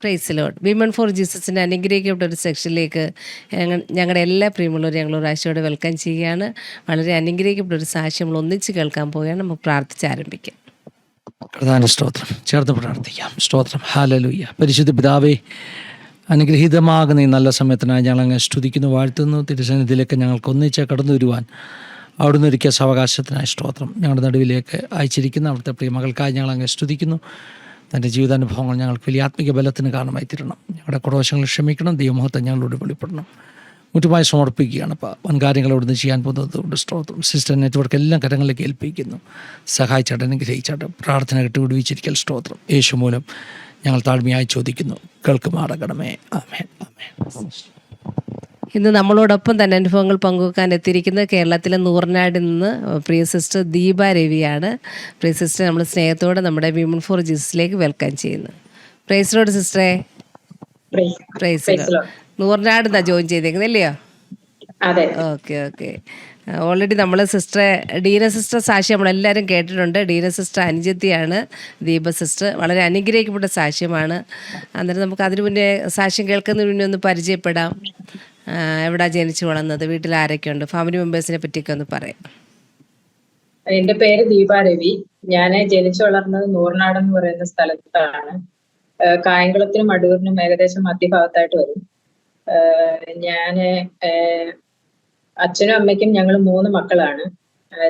Price Lord. Women for ജീസസിൻ്റെ അനുഗ്രഹിക്കപ്പെട്ട ഒരു സെക്ഷനിലേക്ക് ഞങ്ങളുടെ എല്ലാ പ്രിയമുള്ളവരും ഞങ്ങൾ ഒരാഴ്ചയോടെ വെൽക്കം ചെയ്യുകയാണ്. വളരെ അനുഗ്രഹിക്കപ്പെട്ട ഒരു സാക്ഷ്യം നമ്മൾ ഒന്നിച്ച് കേൾക്കാൻ പോവുകയാണ്. നമുക്ക് പ്രാർത്ഥിച്ച് ആരംഭിക്കാം. പ്രധാന സ്തോത്രം ചേർത്ത് പ്രാർത്ഥിക്കാം. സ്തോത്രം. ഹല്ലേലൂയ. പരിശുദ്ധ പിതാവേ, അനുഗ്രഹീതമാകുന്ന ഈ നല്ല സമയത്തിനായി ഞങ്ങൾ അങ്ങ് സ്തുതിക്കുന്നു, വാഴ്ത്തുന്നു. തിരുസന്നിധിയിലേക്ക് ഞങ്ങൾക്ക് ഒന്നിച്ച് കടന്നു വരുവാൻ അവിടുന്ന് ഒരുക്കിയ സാവകാശത്തിനായി സ്തോത്രം. ഞങ്ങളുടെ നടുവിലേക്ക് അയച്ചിരിക്കുന്ന അവിടുത്തെ പ്രിയ മകൾക്കായി ഞങ്ങൾ അങ്ങ് സ്തുതിക്കുന്നു. തൻ്റെ ജീവിതാനുഭവങ്ങൾ ഞങ്ങൾക്ക് വലിയ ആത്മിക ബലത്തിന് കാരണമായി തീരണം. ഞങ്ങളുടെ കുറവശങ്ങൾ ക്ഷമിക്കണം. ദൈവമഹത്വം ഞങ്ങളോട് വെളിപ്പെടണം. മുറ്റുമായി സമർപ്പിക്കുകയാണ്. അപ്പോൾ വൻകാര്യങ്ങൾ അവിടുന്ന് ചെയ്യാൻ പോകുന്നത് കൊണ്ട് സ്തോത്രം. സിസ്റ്റർ നെറ്റ്വർക്ക് എല്ലാം കരങ്ങളിലേക്ക് ഏൽപ്പിക്കുന്നു. സഹായിച്ചാട്ടെ, അനുഗ്രഹിച്ചാട്ടെ. പ്രാർത്ഥന വിടുവിച്ചിരിക്കൽ സ്തോത്രം. യേശു മൂലം ഞങ്ങൾ താഴ്മയായി ചോദിക്കുന്നു, കേൾക്കുമാറാകണമേ. ആമേൻ, ആമേൻ. ഇന്ന് നമ്മളോടൊപ്പം തന്നെ അനുഭവങ്ങൾ പങ്കുവെക്കാൻ എത്തിയിരിക്കുന്നത് കേരളത്തിലെ നൂറിനാടിൽ നിന്ന് പ്രിയ സിസ്റ്റർ ദീപ രവിയാണ്. പ്രിയ സിസ്റ്റർ നമ്മൾ സ്നേഹത്തോടെ നമ്മുടെ വിമൺ ഫോർ ജീസസിലേക്ക് വെൽക്കം ചെയ്യുന്നു. പ്രൈസ് ലോർഡ് സിസ്റ്ററെ. Praise lord. നൂറിനാട് എന്നാ ജോയിൻ ചെയ്തേക്കുന്നത് അല്ലയോ? Okay okay. ഓൾറെഡി നമ്മൾ സിസ്റ്ററെ ഡീന സിസ്റ്റർ സാക്ഷ്യം നമ്മളെല്ലാവരും കേട്ടിട്ടുണ്ട്. ഡീന സിസ്റ്റർ അനുജത്തിയാണ് ദീപ സിസ്റ്റർ. വളരെ അനുഗ്രഹിക്കപ്പെട്ട സാക്ഷ്യമാണ്. അന്നേരം നമുക്ക് അതിനു മുന്നേ സാക്ഷ്യം കേൾക്കുന്നതിന് മുന്നേ ഒന്ന് പരിചയപ്പെടാം. എവിടെ ജനിച്ചു വളർന്നത്, വീട്ടിൽ ആരൊക്കെയുണ്ട്, ഫാമിലി മെമ്പേഴ്സിനെ പറ്റിയൊക്കെ ഒന്ന് പറയാം. എന്റെ പേര് ദീപ രവി. ഞാൻ ജനിച്ചു വളർന്നത് നൂറിനാട് എന്ന് പറയുന്ന സ്ഥലത്താണ്. കായംകുളത്തിനും അടൂരിനും ഏകദേശം മധ്യഭാഗത്തായിട്ട് വരും. ഞാന് അച്ഛനും അമ്മയ്ക്കും ഞങ്ങൾ 3 മക്കളാണ്.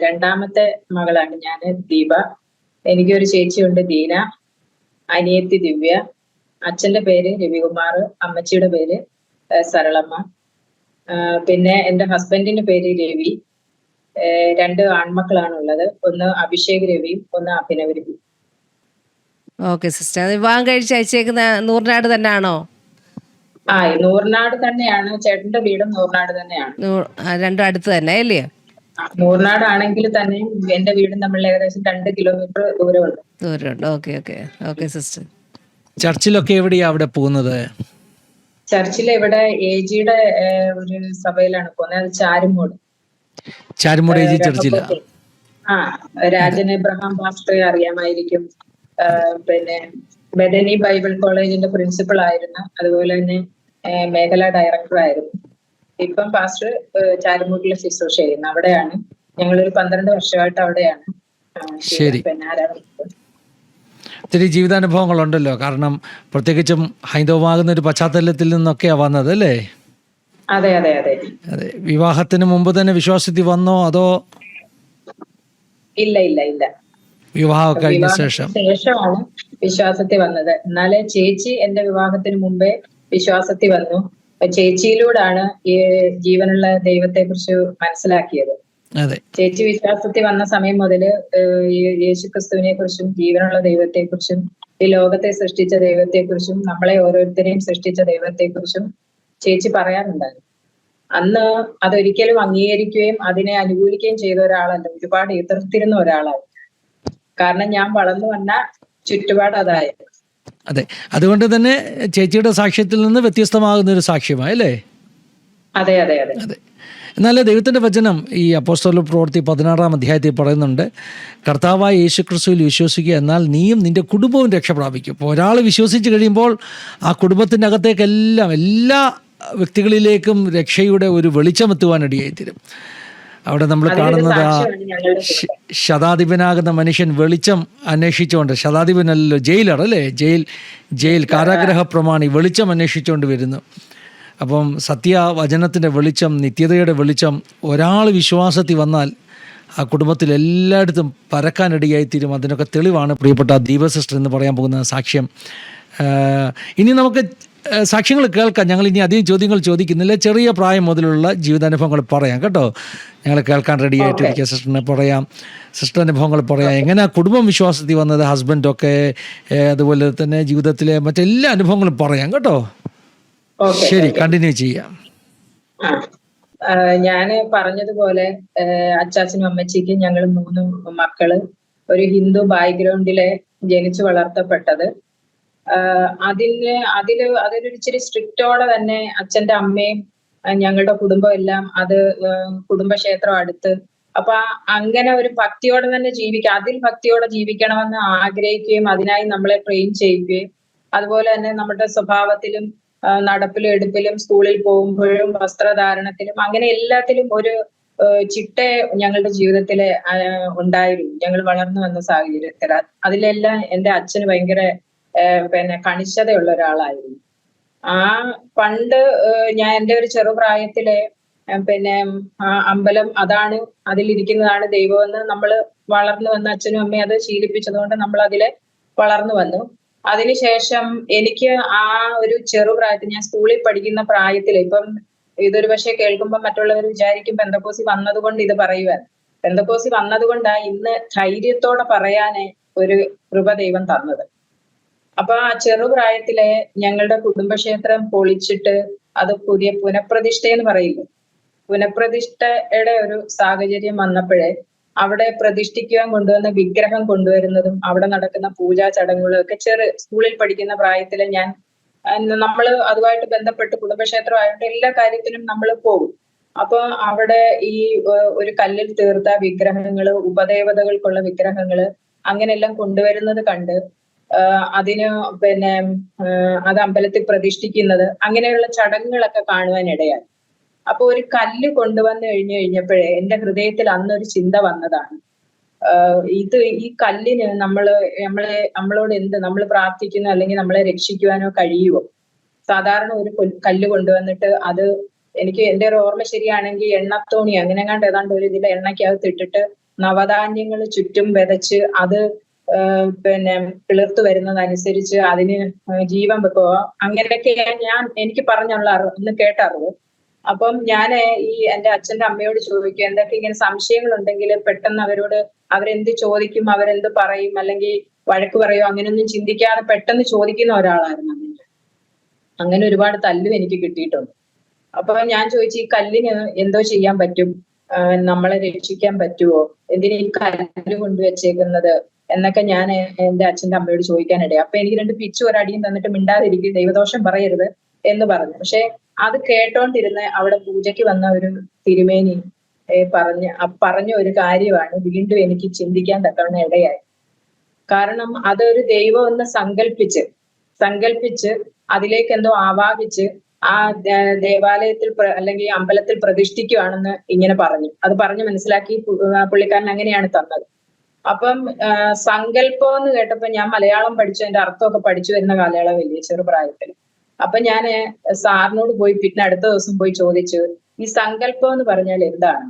രണ്ടാമത്തെ മകളാണ് ഞാൻ, ദീപ. എനിക്കൊരു ചേച്ചിയുണ്ട്, ദീന. അനിയത്തി ദിവ്യ. അച്ഛന്റെ പേര് രവികുമാർ, അമ്മച്ചിയുടെ പേര് സരളമ്മ. പിന്നെ എന്റെ ഹസ്ബൻഡിന്റെ പേര് രവി. 2 ആൺമക്കളാണ് ഉള്ളത്. ഒന്ന് അഭിഷേക് രവിയും ഒന്ന് അഭിനവ് രവി. Okay sister. വിവാഹം കഴിച്ച് അയച്ചേക്കുന്ന നൂറിനാട് തന്നെയാണോ? നൂറിനാട് തന്നെയാണ്. ചേട്ടന്റെ വീടും നൂറിനാട് തന്നെയാണ്. രണ്ടും അടുത്ത് തന്നെ അല്ലേ? നൂറിനാട് ആണെങ്കിൽ തന്നെ എന്റെ വീടും തമ്മിൽ ഏകദേശം 2 കിലോമീറ്റർ ദൂരമുണ്ട്. Okay okay okay sister. ചർച്ചിലൊക്കെ എവിടെയാ അവിടെ പോകുന്നത്? ചർച്ചിൽ ഇവിടെ ഏജിയുടെ ഒരു സഭയിലാണ് പോകുന്നത്. അത് ചാരുമൂട് ഏജി ചർച്ചില. രാജൻ എബ്രഹാം പാസ്റ്ററെ അറിയാമായിരിക്കും. പിന്നെ ബദനി ബൈബിൾ കോളേജിന്റെ പ്രിൻസിപ്പൾ ആയിരുന്നു. അതുപോലെ തന്നെ മേഖലാ ഡയറക്ടർ ആയിരുന്നു. ഇപ്പം പാസ്റ്റർ ചാരുമൂട്ടിലെ ശുശ്രൂഷ ചെയ്യുന്നു. അവിടെയാണ് ഞങ്ങളൊരു 12 വർഷമായിട്ട് അവിടെയാണ്. ശരി. ഒത്തിരി ജീവിതാനുഭവങ്ങളുണ്ടല്ലോ. കാരണം പ്രത്യേകിച്ചും ഹൈന്ദവമാകുന്ന ഒരു പശ്ചാത്തലത്തിൽ നിന്നൊക്കെയാ വന്നത് അല്ലേ? അതെ അതെ അതെ അതെ. വിവാഹത്തിന് മുമ്പ് തന്നെ വിശ്വാസത്തിൽ വന്നോ അതോ? ഇല്ല ഇല്ല ഇല്ല, വിവാഹം കഴിഞ്ഞ ശേഷമാണ് വിശ്വാസത്തിൽ വന്നത്. എന്നാലേ ചേച്ചി എന്റെ വിവാഹത്തിന് മുമ്പേ വിശ്വാസത്തിൽ വന്നു. ചേച്ചിയിലൂടാണ് ഈ ജീവനുള്ള ദൈവത്തെ കുറിച്ച് മനസ്സിലാക്കിയത്. ചേച്ചി വിശ്വാസത്തിൽ വന്ന സമയം മുതല് യേശുക്രിസ്തുവിനെ കുറിച്ചും ജീവനുള്ള ദൈവത്തെ കുറിച്ചും ഈ ലോകത്തെ സൃഷ്ടിച്ച ദൈവത്തെ കുറിച്ചും നമ്മളെ ഓരോരുത്തരെയും സൃഷ്ടിച്ച ദൈവത്തെ കുറിച്ചും ചേച്ചി പറയാറുണ്ടായിരുന്നു. അന്ന് അതൊരിക്കലും അംഗീകരിക്കുകയും അതിനെ അനുകൂലിക്കുകയും ചെയ്ത ഒരാളല്ല, ഒരുപാട് എതിർത്തിരുന്ന ഒരാളാണ്. കാരണം ഞാൻ വളർന്നു വന്ന ചുറ്റുപാട് അതായത്. അതെ, അതുകൊണ്ട് തന്നെ ചേച്ചിയുടെ സാക്ഷ്യത്തിൽ നിന്ന് വ്യത്യസ്തമാകുന്ന ഒരു സാക്ഷ്യമായല്ലേ? അതെ അതെ അതെ അതെ. എന്നാൽ ദൈവത്തിൻ്റെ വചനം ഈ അപ്പോസ്തല പ്രവൃത്തി 16-ാം അധ്യായത്തിൽ പറയുന്നുണ്ട്, കർത്താവായ യേശുക്രിസ്തുവിൽ വിശ്വസിക്കുക, എന്നാൽ നീയും നിൻ്റെ കുടുംബവും രക്ഷ പ്രാപിക്കും. അപ്പോൾ ഒരാൾ വിശ്വസിച്ച് കഴിയുമ്പോൾ ആ കുടുംബത്തിൻ്റെ അകത്തേക്കെല്ലാം എല്ലാ വ്യക്തികളിലേക്കും രക്ഷയുടെ ഒരു വെളിച്ചമെത്തുവാനിടയായിത്തീരും. അവിടെ നമ്മൾ കാണുന്നത് ആ ശതാധിപനാകുന്ന മനുഷ്യൻ വെളിച്ചം അന്വേഷിച്ചുകൊണ്ട്, ശതാധിപനല്ലോ ജയിലർ അല്ലേ, ജയിൽ കാരാഗ്രഹ പ്രമാണി വെളിച്ചം അന്വേഷിച്ചുകൊണ്ട് വരുന്നു. അപ്പം സത്യവചനത്തിൻ്റെ വെളിച്ചം, നിത്യതയുടെ വെളിച്ചം ഒരാൾ വിശ്വാസത്തിൽ വന്നാൽ ആ കുടുംബത്തിൽ എല്ലായിടത്തും പരക്കാനിടയായിത്തീരും. അതിനൊക്കെ തെളിവാണ് പ്രിയപ്പെട്ട ദീപ സിസ്റ്റർ എന്ന് പറയാൻ പോകുന്ന സാക്ഷ്യം. ഇനി നമുക്ക് സാക്ഷ്യങ്ങൾ കേൾക്കാം. ഞങ്ങൾ ഇനി അധികം ചോദ്യങ്ങൾ ചോദിക്കുന്നില്ല. ചെറിയ പ്രായം മുതലുള്ള ജീവിതാനുഭവങ്ങൾ പറയാം കേട്ടോ. ഞങ്ങൾ കേൾക്കാൻ റെഡി ആയിട്ടിരിക്കുക. സിസ്റ്ററിനെ പറയാം, സിസ്റ്റർ അനുഭവങ്ങൾ പറയാം. എങ്ങനെ കുടുംബം വിശ്വാസത്തിൽ വന്നത്, ഹസ്ബൻഡൊക്കെ, അതുപോലെ തന്നെ ജീവിതത്തിലെ മറ്റെല്ലാ അനുഭവങ്ങളും പറയാം കേട്ടോ. ശരി, കണ്ടിന്യൂ ചെയ്യാം. ഞാന് പറഞ്ഞതുപോലെ അച്ചാച്ചനും അമ്മച്ചിക്കും ഞങ്ങൾ 3 മക്കള്. ഒരു ഹിന്ദു ബാക്ക്ഗ്രൗണ്ടിലെ ജനിച്ചു വളർത്തപ്പെട്ടത്. അതിലൊരു ഇച്ചിരി സ്ട്രിക്റ്റോടെ തന്നെ അച്ഛന്റെ അമ്മയും ഞങ്ങളുടെ കുടുംബം എല്ലാം അത് കുടുംബക്ഷേത്രം അടുത്ത്. അപ്പൊ അങ്ങനെ ഒരു ഭക്തിയോടെ തന്നെ അതിൽ ഭക്തിയോടെ ജീവിക്കണമെന്ന് ആഗ്രഹിക്കുകയും അതിനായി നമ്മളെ ട്രെയിൻ ചെയ്യുകയും അതുപോലെ തന്നെ നമ്മുടെ സ്വഭാവത്തിലും നടപ്പിലും എടുപ്പിലും സ്കൂളിൽ പോകുമ്പോഴും വസ്ത്രധാരണത്തിലും അങ്ങനെ എല്ലാത്തിലും ഒരു ചിട്ട ഞങ്ങളുടെ ജീവിതത്തില് ഉണ്ടായിരുന്നു. ഞങ്ങൾ വളർന്നു വന്ന സാഹചര്യത്തിൽ അതിലെല്ലാം എൻ്റെ അച്ഛന് ഭയങ്കര പിന്നെ കണിശതയുള്ള ഒരാളായിരുന്നു. ആ പണ്ട് ഞാൻ എൻ്റെ ഒരു ചെറുപ്രായത്തില് പിന്നെ അമ്പലം അതാണ്, അതിലിരിക്കുന്നതാണ് ദൈവമെന്ന് നമ്മൾ വളർന്നു വന്ന അച്ഛനും അമ്മയും അത് ശീലിപ്പിച്ചതുകൊണ്ട് നമ്മൾ അതില് വളർന്നു വന്നു. അതിനുശേഷം എനിക്ക് ആ ഒരു ചെറുപ്രായത്തിൽ, ഞാൻ സ്കൂളിൽ പഠിക്കുന്ന പ്രായത്തിൽ, ഇപ്പം ഇതൊരു പക്ഷെ കേൾക്കുമ്പോൾ മറ്റുള്ളവർ വിചാരിക്കും പെന്തക്കോസി വന്നതുകൊണ്ട് ഇത് പറയുവാൻ. പെന്തക്കോസി വന്നതുകൊണ്ടാ ഇന്ന് ധൈര്യത്തോടെ പറയാന് ഒരു കൃപ ദൈവം തന്നത്. അപ്പൊ ആ ചെറുപ്രായത്തിലെ ഞങ്ങളുടെ കുടുംബക്ഷേത്രം പൊളിച്ചിട്ട് അത് പുതിയ പുനഃപ്രതിഷ്ഠ എന്ന് പറയില്ലേ, പുനഃപ്രതിഷ്ഠയുടെ ഒരു സാഹചര്യം വന്നപ്പോഴേ അവിടെ പ്രതിഷ്ഠിക്കുവാൻ കൊണ്ടുവന്ന വിഗ്രഹം കൊണ്ടുവരുന്നതും അവിടെ നടക്കുന്ന പൂജാ ചടങ്ങുകളും ഒക്കെ സ്കൂളിൽ പഠിക്കുന്ന പ്രായത്തില് നമ്മൾ അതുമായിട്ട് ബന്ധപ്പെട്ട് കുടുംബക്ഷേത്രമായിട്ട് എല്ലാ കാര്യത്തിനും നമ്മൾ പോകും. അപ്പൊ അവിടെ ഈ ഒരു കല്ലിൽ തീർത്ത വിഗ്രഹങ്ങള്, ഉപദേവതകൾക്കുള്ള വിഗ്രഹങ്ങള് അങ്ങനെയെല്ലാം കൊണ്ടുവരുന്നത് കണ്ട് അതിന് പിന്നെ അത് അമ്പലത്തിൽ പ്രതിഷ്ഠിക്കുന്നത് അങ്ങനെയുള്ള ചടങ്ങുകളൊക്കെ കാണുവാനിടയായി. അപ്പൊ ഒരു കല്ല് കൊണ്ടുവന്നു കഴിഞ്ഞപ്പോഴേ എന്റെ ഹൃദയത്തിൽ അന്നൊരു ചിന്ത വന്നതാണ്, ഈ കല്ലിന് നമ്മളോട് എന്ത് നമ്മൾ പ്രാർത്ഥിക്കുന്നു അല്ലെങ്കിൽ നമ്മളെ രക്ഷിക്കുവാനോ കഴിയുമോ? സാധാരണ ഒരു കല്ല് കൊണ്ടുവന്നിട്ട് അത്, എനിക്ക് എന്റെ ഒരു ഓർമ്മ ശരിയാണെങ്കിൽ എണ്ണത്തോണി അങ്ങനെ ഏതാണ്ട് ഒരു ഇതിൽ എണ്ണയ്ക്കകത്ത് ഇട്ടിട്ട് നവധാന്യങ്ങൾ ചുറ്റും വിതച്ച് അത് പിന്നെ കിളിർത്തു വരുന്നതനുസരിച്ച് അതിന് ജീവൻ വെക്കുക, അങ്ങനെയൊക്കെ എനിക്ക് പറഞ്ഞുള്ള ഇന്ന് കേട്ടറിവ്. അപ്പം ഞാൻ ഈ എന്റെ അച്ഛന്റെ അമ്മയോട് ചോദിക്കും, എന്തൊക്കെ ഇങ്ങനെ സംശയങ്ങൾ ഉണ്ടെങ്കിൽ പെട്ടെന്ന് അവരെന്ത് ചോദിക്കും, അവരെന്ത് പറയും, അല്ലെങ്കിൽ വഴക്ക് പറയോ, അങ്ങനെയൊന്നും ചിന്തിക്കാതെ പെട്ടെന്ന് ചോദിക്കുന്ന ഒരാളായിരുന്നു അതിന്. അങ്ങനെ ഒരുപാട് തല്ലും എനിക്ക് കിട്ടിയിട്ടുണ്ട്. അപ്പൊ ഞാൻ ചോദിച്ചു, ഈ കല്ലിന് എന്തോ ചെയ്യാൻ പറ്റും, നമ്മളെ രക്ഷിക്കാൻ പറ്റുമോ, എന്തിനാ ഈ കല്ല് കൊണ്ടുവച്ചേക്കുന്നത് എന്നൊക്കെ ഞാൻ എന്റെ അച്ഛന്റെ അമ്മയോട് ചോദിക്കാനിടയായി. അപ്പൊ എനിക്ക് 2 പിച്ചും ഒരടിയും തന്നിട്ട് മിണ്ടാതിരിക്കും, ദൈവദോഷം പറയരുത് എന്ന് പക്ഷെ അത് കേട്ടോണ്ടിരുന്ന അവിടെ പൂജയ്ക്ക് വന്ന ഒരു തിരുമേനി പറഞ്ഞ ഒരു കാര്യമാണ് വീണ്ടും എനിക്ക് ചിന്തിക്കാൻ തക്കവണ്ണം ഇടയായി. കാരണം അതൊരു ദൈവം എന്ന് സങ്കല്പിച്ച് അതിലേക്ക് എന്തോ ആവാഹിച്ച് ആ ദേവാലയത്തിൽ അല്ലെങ്കിൽ അമ്പലത്തിൽ പ്രതിഷ്ഠിക്കുകയാണെന്ന് ഇങ്ങനെ പറഞ്ഞു. അത് പറഞ്ഞ് മനസ്സിലാക്കി പുള്ളിക്കാരൻ അങ്ങനെയാണ് തന്നത്. അപ്പം സങ്കല്പം എന്ന് കേട്ടപ്പോ ഞാൻ മലയാളം പഠിച്ചു, അതിന്റെ അർത്ഥമൊക്കെ പഠിച്ചു വരുന്ന കാലയളവില്ലേ ചെറുപ്രായത്തിൽ. അപ്പൊ ഞാൻ സാറിനോട് പിന്നെ അടുത്ത ദിവസം പോയി ചോദിച്ചു, ഈ സങ്കല്പം എന്ന് പറഞ്ഞാൽ എന്താണ്?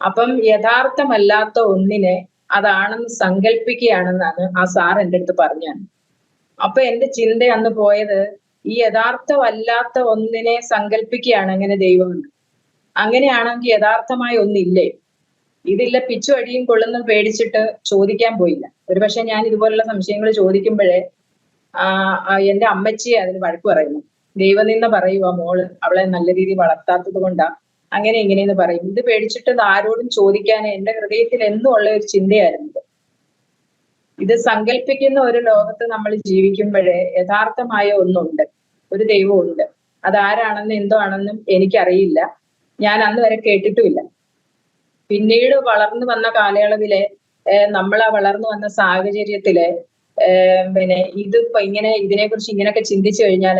അപ്പം യഥാർത്ഥമല്ലാത്ത ഒന്നിനെ അതാണെന്ന് സങ്കല്പിക്കുകയാണെന്നാണ് ആ സാർ എൻ്റെ അടുത്ത് പറഞ്ഞത്. അപ്പൊ എന്റെ ചിന്ത അന്ന് പോയത്, ഈ യഥാർത്ഥമല്ലാത്ത ഒന്നിനെ സങ്കല്പിക്കുകയാണ് അങ്ങനെ ദൈവമെന്ന്. അങ്ങനെയാണെങ്കിൽ യഥാർത്ഥമായ ഒന്നില്ലേ? ഇതില്ല പിച്ചു അടിയും കൊള്ളുന്ന പേടിച്ചിട്ട് ചോദിക്കാൻ പോയില്ല. ഒരുപക്ഷെ ഞാൻ ഇതുപോലുള്ള സംശയങ്ങൾ ചോദിക്കുമ്പോഴേ എന്റെ അമ്മച്ചിയെ അതിന് വഴക്ക് പറയുന്നു, ദൈവനിന്ദ പറയുക മോള്, അവളെ നല്ല രീതിയിൽ വളർത്താത്തത് കൊണ്ടാ അങ്ങനെ ഇങ്ങനെയെന്ന് പറയും. ഇത് പേടിച്ചിട്ട് ആരോടും ചോദിക്കാൻ എന്റെ ഹൃദയത്തിൽ എന്നും ഉള്ള ഒരു ചിന്തയായിരുന്നു. ഇത് സങ്കല്പിക്കുന്ന ഒരു ലോകത്ത് നമ്മൾ ജീവിക്കുമ്പോഴേ യഥാർത്ഥമായ ഒന്നുണ്ട്, ഒരു ദൈവമുണ്ട്. അതാരാണെന്നും എന്തോ ആണെന്നും എനിക്കറിയില്ല, ഞാൻ അന്ന് വരെ കേട്ടിട്ടുമില്ല. പിന്നീട് വളർന്നു വന്ന കാലയളവിലെ നമ്മളാ വളർന്നു വന്ന സാഹചര്യത്തില് പിന്നെ ഇതിപ്പോ ഇതിനെക്കുറിച്ച് ഇങ്ങനെയൊക്കെ ചിന്തിച്ചു കഴിഞ്ഞാൽ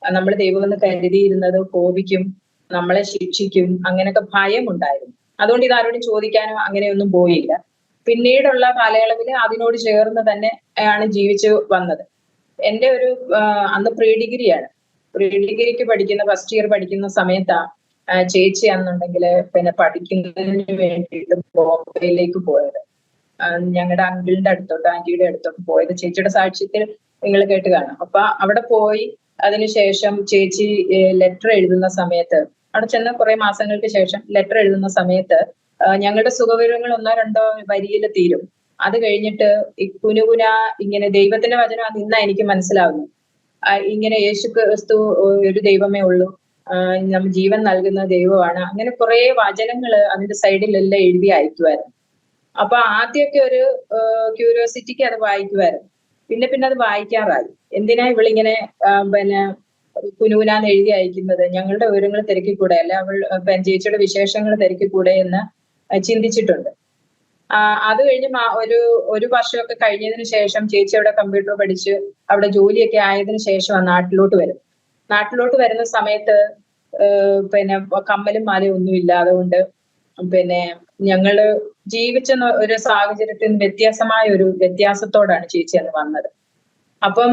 നമ്മൾ ദൈവമെന്ന് കരുതിയിരുന്നത് കോപിക്കും, നമ്മളെ ശിക്ഷിക്കും, അങ്ങനെയൊക്കെ ഭയം ഉണ്ടായിരുന്നു. അതുകൊണ്ട് ഇതാരോടും ചോദിക്കാനോ അങ്ങനെയൊന്നും പോയില്ല. പിന്നീടുള്ള കാലയളവില് അതിനോട് ചേർന്ന് തന്നെ ആണ് ജീവിച്ചു വന്നത്. എന്റെ ഒരു അന്ന് പ്രീ ഡിഗ്രിക്ക് പഠിക്കുന്ന ഫസ്റ്റ് ഇയർ പഠിക്കുന്ന സമയത്താ ചേച്ചി ആണെന്നുണ്ടെങ്കിൽ പിന്നെ പഠിക്കുന്നതിന് വേണ്ടിയിട്ട് ബോംബെയിലേക്ക് പോയത്. ഞങ്ങളുടെ അങ്കിളിന്റെ അടുത്തോട്ട്, ആന്റിയുടെ അടുത്തോട്ട് പോയത് ചേച്ചിയുടെ സാക്ഷ്യത്തിൽ നിങ്ങൾ കേട്ട് കാണാം. അപ്പൊ അവിടെ പോയി അതിനുശേഷം ചേച്ചി ലെറ്റർ എഴുതുന്ന സമയത്ത്, അവിടെ ചെന്ന കുറെ മാസങ്ങൾക്ക് ശേഷം ലെറ്റർ എഴുതുന്ന സമയത്ത് ഞങ്ങളുടെ സുഖവിവരങ്ങൾ 1-2 വരിയിൽ തീരും. അത് കഴിഞ്ഞിട്ട് ഈ കുനുകുന ഇങ്ങനെ ദൈവത്തിന്റെ വചനം നിന്നാ എനിക്ക് മനസ്സിലാവുന്നു. ഇങ്ങനെ യേശു ക്രിസ്തു ഒരു ദൈവമേ ഉള്ളൂ, നമ്മൾ ജീവൻ നൽകുന്ന ദൈവമാണ്, അങ്ങനെ കുറെ വചനങ്ങള് അതിന്റെ സൈഡിലെല്ലാം എഴുതി അയക്കുമായിരുന്നു. അപ്പൊ ആദ്യമൊക്കെ ഒരു ക്യൂരിയോസിറ്റിക്ക് അത് വായിക്കുമായിരുന്നു. പിന്നെ അത് വായിക്കാറായി. എന്തിനാ ഇവളിങ്ങനെ പിന്നെ കുനുകുനാന്ന് എഴുതി അയക്കുന്നത്, ഞങ്ങളുടെ വിവരങ്ങൾ തിരക്കിക്കൂടെ, അല്ല ചേച്ചിയുടെ വിശേഷങ്ങൾ തിരക്കിക്കൂടെ എന്ന് ചിന്തിച്ചിട്ടുണ്ട്. അത് കഴിഞ്ഞ് ഒരു വർഷമൊക്കെ കഴിഞ്ഞതിന് ശേഷം ചേച്ചി അവിടെ കമ്പ്യൂട്ടർ പഠിച്ച് അവിടെ ജോലിയൊക്കെ ആയതിനു ശേഷം നാട്ടിലോട്ട് വരും. നാട്ടിലോട്ട് വരുന്ന സമയത്ത് പിന്നെ കമ്മലും മാലയും ഒന്നും ഇല്ലാതെ കൊണ്ട് പിന്നെ ഞങ്ങള് ജീവിച്ച ഒരു സാഹചര്യത്തിൽ വ്യത്യാസമായ ഒരു വ്യത്യാസത്തോടാണ് ചേച്ചി അന്ന് വന്നത്. അപ്പം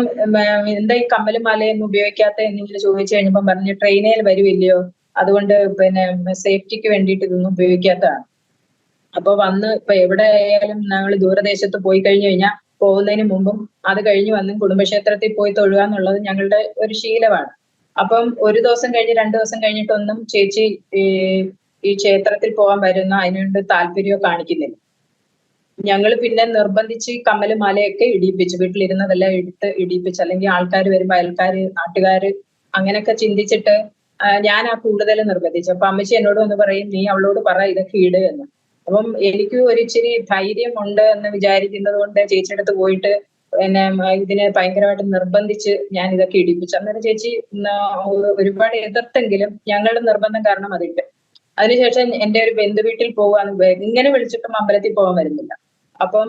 എന്താ ഈ കമ്മലും മാലയൊന്നും ഉപയോഗിക്കാത്ത എന്തെങ്കിലും ചോദിച്ചു കഴിഞ്ഞപ്പം പറഞ്ഞു ട്രെയിനിൽ വരുമില്ലയോ, അതുകൊണ്ട് പിന്നെ സേഫ്റ്റിക്ക് വേണ്ടിയിട്ട് ഇതൊന്നും ഉപയോഗിക്കാത്തതാണ്. അപ്പൊ വന്ന് ഇപ്പൊ എവിടെ ആയാലും ഞങ്ങൾ ദൂരദേശത്ത് പോയി കഴിഞ്ഞു കഴിഞ്ഞാൽ പോകുന്നതിന് മുമ്പും അത് കഴിഞ്ഞ് വന്നും കുടുംബക്ഷേത്രത്തിൽ പോയി തൊഴുക എന്നുള്ളത് ഞങ്ങളുടെ ഒരു ശീലമാണ്. അപ്പം ഒരു ദിവസം കഴിഞ്ഞ് 2 ദിവസം കഴിഞ്ഞിട്ടൊന്നും ചേച്ചി ഈ ക്ഷേത്രത്തിൽ പോകാൻ വരുന്ന അതിനുകൊണ്ട് താല്പര്യമോ കാണിക്കുന്നില്ല. ഞങ്ങൾ പിന്നെ നിർബന്ധിച്ച് കമ്മലും മാലയൊക്കെ ഇടിയിപ്പിച്ചു, വീട്ടിലിരുന്നതെല്ലാം എടുത്ത് ഇടിയിപ്പിച്ചു. അല്ലെങ്കിൽ ആൾക്കാർ വരുമ്പോ അയൽക്കാര് നാട്ടുകാര് അങ്ങനെയൊക്കെ ചിന്തിച്ചിട്ട് ഞാൻ കൂടുതൽ നിർബന്ധിച്ചു. അപ്പൊ അമ്മച്ചി എന്നോട് വന്ന് പറയും, നീ അവളോട് പറ ഇതൊക്കെ ഇട് എന്ന്. അപ്പം എനിക്ക് ഒരിച്ചിരി ധൈര്യം ഉണ്ട് എന്ന് വിചാരിക്കുന്നത് കൊണ്ട് ചേച്ചിയുടെ അടുത്ത് പോയിട്ട് പിന്നെ ഇതിനെ ഭയങ്കരമായിട്ട് നിർബന്ധിച്ച് ഞാൻ ഇതൊക്കെ ഇടിപ്പിച്ചു. അന്നേരം ചേച്ചി ഒരുപാട് എതിർത്തെങ്കിലും ഞങ്ങളുടെ നിർബന്ധം കാരണം അതിട്ട്. അതിനുശേഷം എന്റെ ഒരു ബന്ധു വീട്ടിൽ പോവാന്ന് ഇങ്ങനെ വിളിച്ചിട്ടും അമ്പലത്തിൽ പോകാൻ വരുന്നില്ല. അപ്പം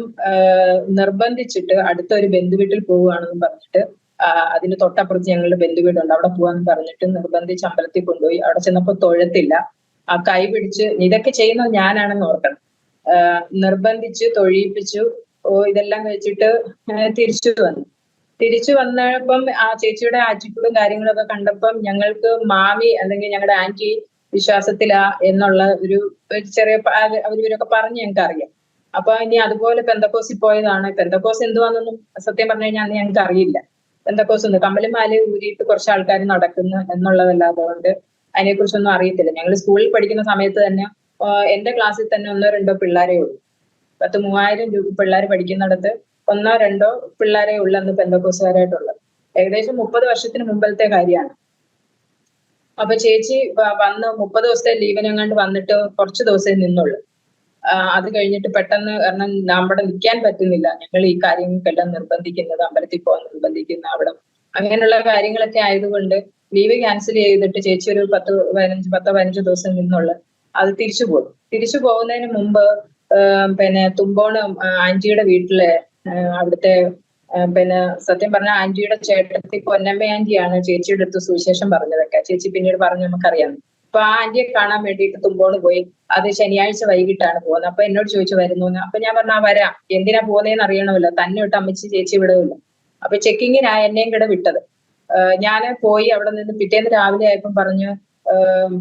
നിർബന്ധിച്ചിട്ട് അടുത്ത ഒരു ബന്ധു വീട്ടിൽ പോവുകയാണെന്ന് പറഞ്ഞിട്ട് അതിന് തൊട്ടപ്പുറത്ത് ഞങ്ങളുടെ ബന്ധു വീടുണ്ട്, അവിടെ പോവാന്ന് പറഞ്ഞിട്ട് നിർബന്ധിച്ച് അമ്പലത്തിൽ കൊണ്ടുപോയി. അവിടെ ചെന്നപ്പോ തൊഴത്തില്ല. ആ കൈ പിടിച്ച് ഇതൊക്കെ ചെയ്യുന്നത് ഞാനാണെന്ന് ഓർക്കണം. നിർബന്ധിച്ച് തൊഴിയിപ്പിച്ചു. ഇതെല്ലാം കഴിച്ചിട്ട് തിരിച്ചു വന്നപ്പം ആ ചേച്ചിയുടെ ആറ്റിറ്റ്യൂഡും കാര്യങ്ങളൊക്കെ കണ്ടപ്പം ഞങ്ങൾക്ക് മാമി അല്ലെങ്കിൽ ഞങ്ങളുടെ ആന്റി വിശ്വാസത്തിലാ എന്നുള്ള ഒരു ചെറിയ അവരിവരൊക്കെ പറഞ്ഞ് ഞങ്ങൾക്ക് അറിയാം. അപ്പൊ ഇനി അതുപോലെ പെന്തക്കോസിൽ പോയതാണ്. പെന്തക്കോസ് എന്തുവാന്നൊന്നും സത്യം പറഞ്ഞു കഴിഞ്ഞാൽ അന്ന് ഞങ്ങൾക്ക് അറിയില്ല. പെന്തക്കോസ് ഒന്ന് കമ്മലും മാലയും ഊരിയിട്ട് കുറച്ച് ആൾക്കാർ നടക്കുന്നു എന്നുള്ളതല്ലാതെ കൊണ്ട് അതിനെക്കുറിച്ചൊന്നും അറിയത്തില്ല. ഞങ്ങൾ സ്കൂളിൽ പഠിക്കുന്ന സമയത്ത് തന്നെ എന്റെ ക്ലാസ്സിൽ തന്നെ 1-2 പിള്ളേരേ ഉള്ളൂ. 10,000-3000 പിള്ളേർ പഠിക്കുന്നിടത്ത് 1-2 പിള്ളേരേ ഉള്ളൂ അന്ന് പെന്തക്കോസുകാരായിട്ടുള്ളത്. ഏകദേശം 30 വർഷത്തിന് മുമ്പത്തെ കാര്യമാണ്. അപ്പൊ ചേച്ചി വന്ന് 30 ദിവസത്തെ ലീവിനെങ്ങാണ്ട് വന്നിട്ട് കുറച്ച് ദിവസമേ നിന്നുള്ളൂ. അത് കഴിഞ്ഞിട്ട് പെട്ടെന്ന് കാരണം നമ്മുടെ നിൽക്കാൻ പറ്റുന്നില്ല, ഞങ്ങൾ ഈ കാര്യങ്ങൾക്കെല്ലാം നിർബന്ധിക്കുന്നത്, അമ്പലത്തിൽ പോകാൻ നിർബന്ധിക്കുന്ന അവിടെ അങ്ങനെയുള്ള കാര്യങ്ങളൊക്കെ ആയതുകൊണ്ട് ലീവ് ക്യാൻസൽ ചെയ്തിട്ട് ചേച്ചി ഒരു 10-15 ദിവസം നിന്നുള്ളു. അത് തിരിച്ചു പോകുന്നതിന് മുമ്പ് പിന്നെ തുമ്പോണം ആന്റിയുടെ വീട്ടിലെ അവിടുത്തെ പിന്നെ സത്യം പറഞ്ഞ ആന്റിയുടെ ചേട്ടത്തി പൊന്നമ്മ ആന്റിയാണ് ചേച്ചിയുടെ അടുത്ത് സുവിശേഷം പറഞ്ഞതൊക്കെ. ചേച്ചി പിന്നീട് പറഞ്ഞ് നമുക്കറിയാം. അപ്പൊ ആ ആന്റിയെ കാണാൻ വേണ്ടിയിട്ട് തുമ്പോണ് പോയി. അത് ശനിയാഴ്ച വൈകിട്ടാണ് പോകുന്നത്. അപ്പൊ എന്നോട് ചോദിച്ചു വരുന്നു. അപ്പൊ ഞാൻ പറഞ്ഞാ വരാം, എന്തിനാ പോകുന്നതെന്ന് അറിയണമല്ലോ, തന്നെ വിട്ട് അമ്മച്ചി ചേച്ചി വിടവില്ല. അപ്പൊ ചെക്കിങ്ങിനാ എന്നെയും കൂടെ വിട്ടത്. ഞാൻ പോയി അവിടെ നിന്ന് പിറ്റേന്ന് രാവിലെ ആയപ്പം പറഞ്ഞു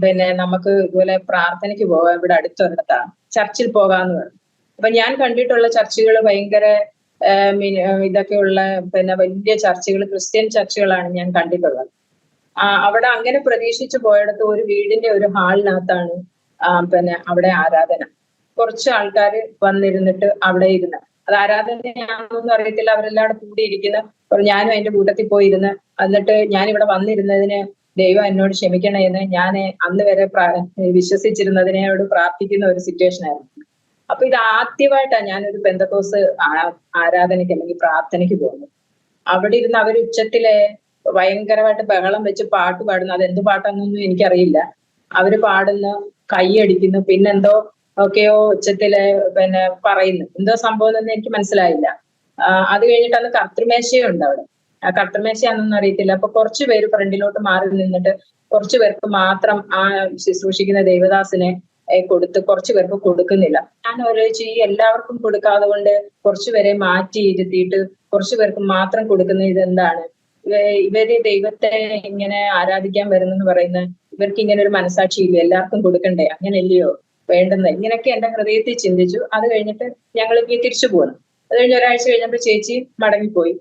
പിന്നെ നമുക്ക് ഇതുപോലെ പ്രാർത്ഥനയ്ക്ക് പോകാം, ഇവിടെ അടുത്തൊരിടത്താണ്, ചർച്ചിൽ പോകാന്ന് പറഞ്ഞു. അപ്പൊ ഞാൻ കണ്ടിട്ടുള്ള ചർച്ചുകൾ ഭയങ്കര ഇതൊക്കെയുള്ള പിന്നെ വലിയ ചർച്ചുകൾ, ക്രിസ്ത്യൻ ചർച്ചുകളാണ് ഞാൻ കണ്ടിട്ടുള്ളത്. അവിടെ അങ്ങനെ പ്രതീക്ഷിച്ചു പോയിടത്ത് ഒരു വീടിന്റെ ഒരു ഹാളിനകത്താണ് പിന്നെ അവിടെ ആരാധന. കുറച്ച് ആൾക്കാർ വന്നിരുന്നിട്ട് അവിടെ ഇരുന്ന്, അത് ആരാധനയാണെന്നൊന്നും അറിയത്തില്ല, അവരെല്ലാം കൂടിയിരിക്കുന്ന. ഞാനും അതിന്റെ കൂട്ടത്തിൽ പോയിരുന്ന് എന്നിട്ട് ഞാൻ ഇവിടെ വന്നിരുന്നതിന് ദൈവം എന്നോട് ക്ഷമിക്കണേന്ന് ഞാൻ അന്ന് വരെ വിശ്വസിച്ചിരുന്നതിനോട് പ്രാർത്ഥിക്കുന്ന ഒരു സിറ്റുവേഷൻ ആയിരുന്നു. അപ്പൊ ഇത് ആദ്യമായിട്ടാണ് ഞാനൊരു പെന്തക്കോസ് ആരാധനയ്ക്ക് അല്ലെങ്കിൽ പ്രാർത്ഥനയ്ക്ക് പോകുന്നത്. അവിടെ ഇരുന്ന് അവർ ഉച്ചത്തിലെ ഭയങ്കരമായിട്ട് ബഹളം വെച്ച് പാട്ട് പാടുന്നു. അതെന്ത് പാട്ടാണെന്നൊന്നും എനിക്കറിയില്ല. അവര് പാടുന്നു, കൈയടിക്കുന്നു, പിന്നെന്തോ ഒക്കെയോ ഉച്ചത്തില് പിന്നെ പറയുന്നു. എന്തോ സംഭവം എന്നൊന്നും എനിക്ക് മനസ്സിലായില്ല. അത് കഴിഞ്ഞിട്ട് അന്ന് കർത്തൃമേശയുണ്ട് അവിടെ. ആ കർത്തൃമേശയാണെന്നൊന്നും അറിയത്തില്ല. അപ്പൊ കുറച്ചു പേര് ഫ്രണ്ടിലോട്ട് മാറി നിന്നിട്ട് കുറച്ചു പേർക്ക് മാത്രം ആ ശുശ്രൂഷിക്കുന്ന ദേവദാസിനെ കൊടുത്ത് കുറച്ചു പേർക്ക് കൊടുക്കുന്നില്ല. ഞാൻ ആലോചിച്ച് ഈ എല്ലാവർക്കും കൊടുക്കാതെ കൊണ്ട് കുറച്ചുപേരെ മാറ്റി ഇരുത്തിയിട്ട് കുറച്ചു പേർക്ക് മാത്രം കൊടുക്കുന്ന ഇതെന്താണ്? ഇവര് ദൈവത്തെ ഇങ്ങനെ ആരാധിക്കാൻ വരുന്നെന്ന് പറയുന്ന ഇവർക്ക് ഇങ്ങനെ ഒരു മനസാക്ഷിയില്ല, എല്ലാവർക്കും കൊടുക്കണ്ടേ, അങ്ങനെയല്ലയോ വേണ്ടുന്നത്, ഇങ്ങനെയൊക്കെ എന്റെ ഹൃദയത്തിൽ ചിന്തിച്ചു. അത് കഴിഞ്ഞിട്ട് ഞങ്ങൾ തിരിച്ചു പോന്നു. അത് കഴിഞ്ഞ് ഒരാഴ്ച കഴിഞ്ഞപ്പോൾ ചേച്ചി മടങ്ങിപ്പോയി.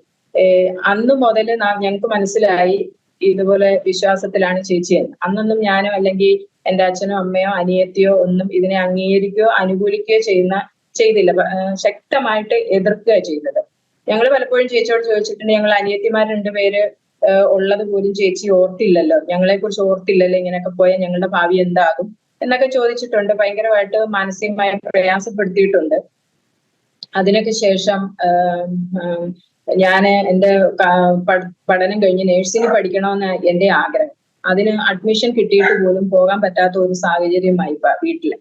അന്ന് മുതൽ ഞങ്ങൾക്ക് മനസ്സിലായി ഇതുപോലെ വിശ്വാസത്തിലാണ് ചേച്ചി എന്ന്. അന്നൊന്നും ഞാനോ അല്ലെങ്കിൽ എന്റെ അച്ഛനോ അമ്മയോ അനിയത്തിയോ ഒന്നും ഇതിനെ അംഗീകരിക്കുകയോ അനുകൂലിക്കുകയോ ചെയ്തില്ല. ശക്തമായിട്ട് എതിർക്കുക ചെയ്തത്. ഞങ്ങൾ പലപ്പോഴും ചേച്ചിയോട് ചോദിച്ചിട്ടുണ്ട്, ഞങ്ങൾ അനിയത്തിമാർ 2 പേര് ഉള്ളത് പോലും ചേച്ചി ഓർത്തില്ലല്ലോ, ഞങ്ങളെ കുറിച്ച് ഓർത്തില്ലല്ലോ, ഇങ്ങനെയൊക്കെ പോയാൽ ഞങ്ങളുടെ ഭാവി എന്താകും എന്നൊക്കെ ചോദിച്ചിട്ടുണ്ട്. ഭയങ്കരമായിട്ട് മാനസികമായി പ്രയാസപ്പെടുത്തിയിട്ടുണ്ട്. അതിനൊക്കെ ശേഷം ഞാൻ എന്റെ പഠനം കഴിഞ്ഞ് നേഴ്സിംഗ് പഠിക്കണമെന്ന് എന്റെ ആഗ്രഹം. അതിന് അഡ്മിഷൻ കിട്ടിയിട്ട് പോലും പോകാൻ പറ്റാത്ത ഒരു സാഹചര്യമായി വീട്ടില്.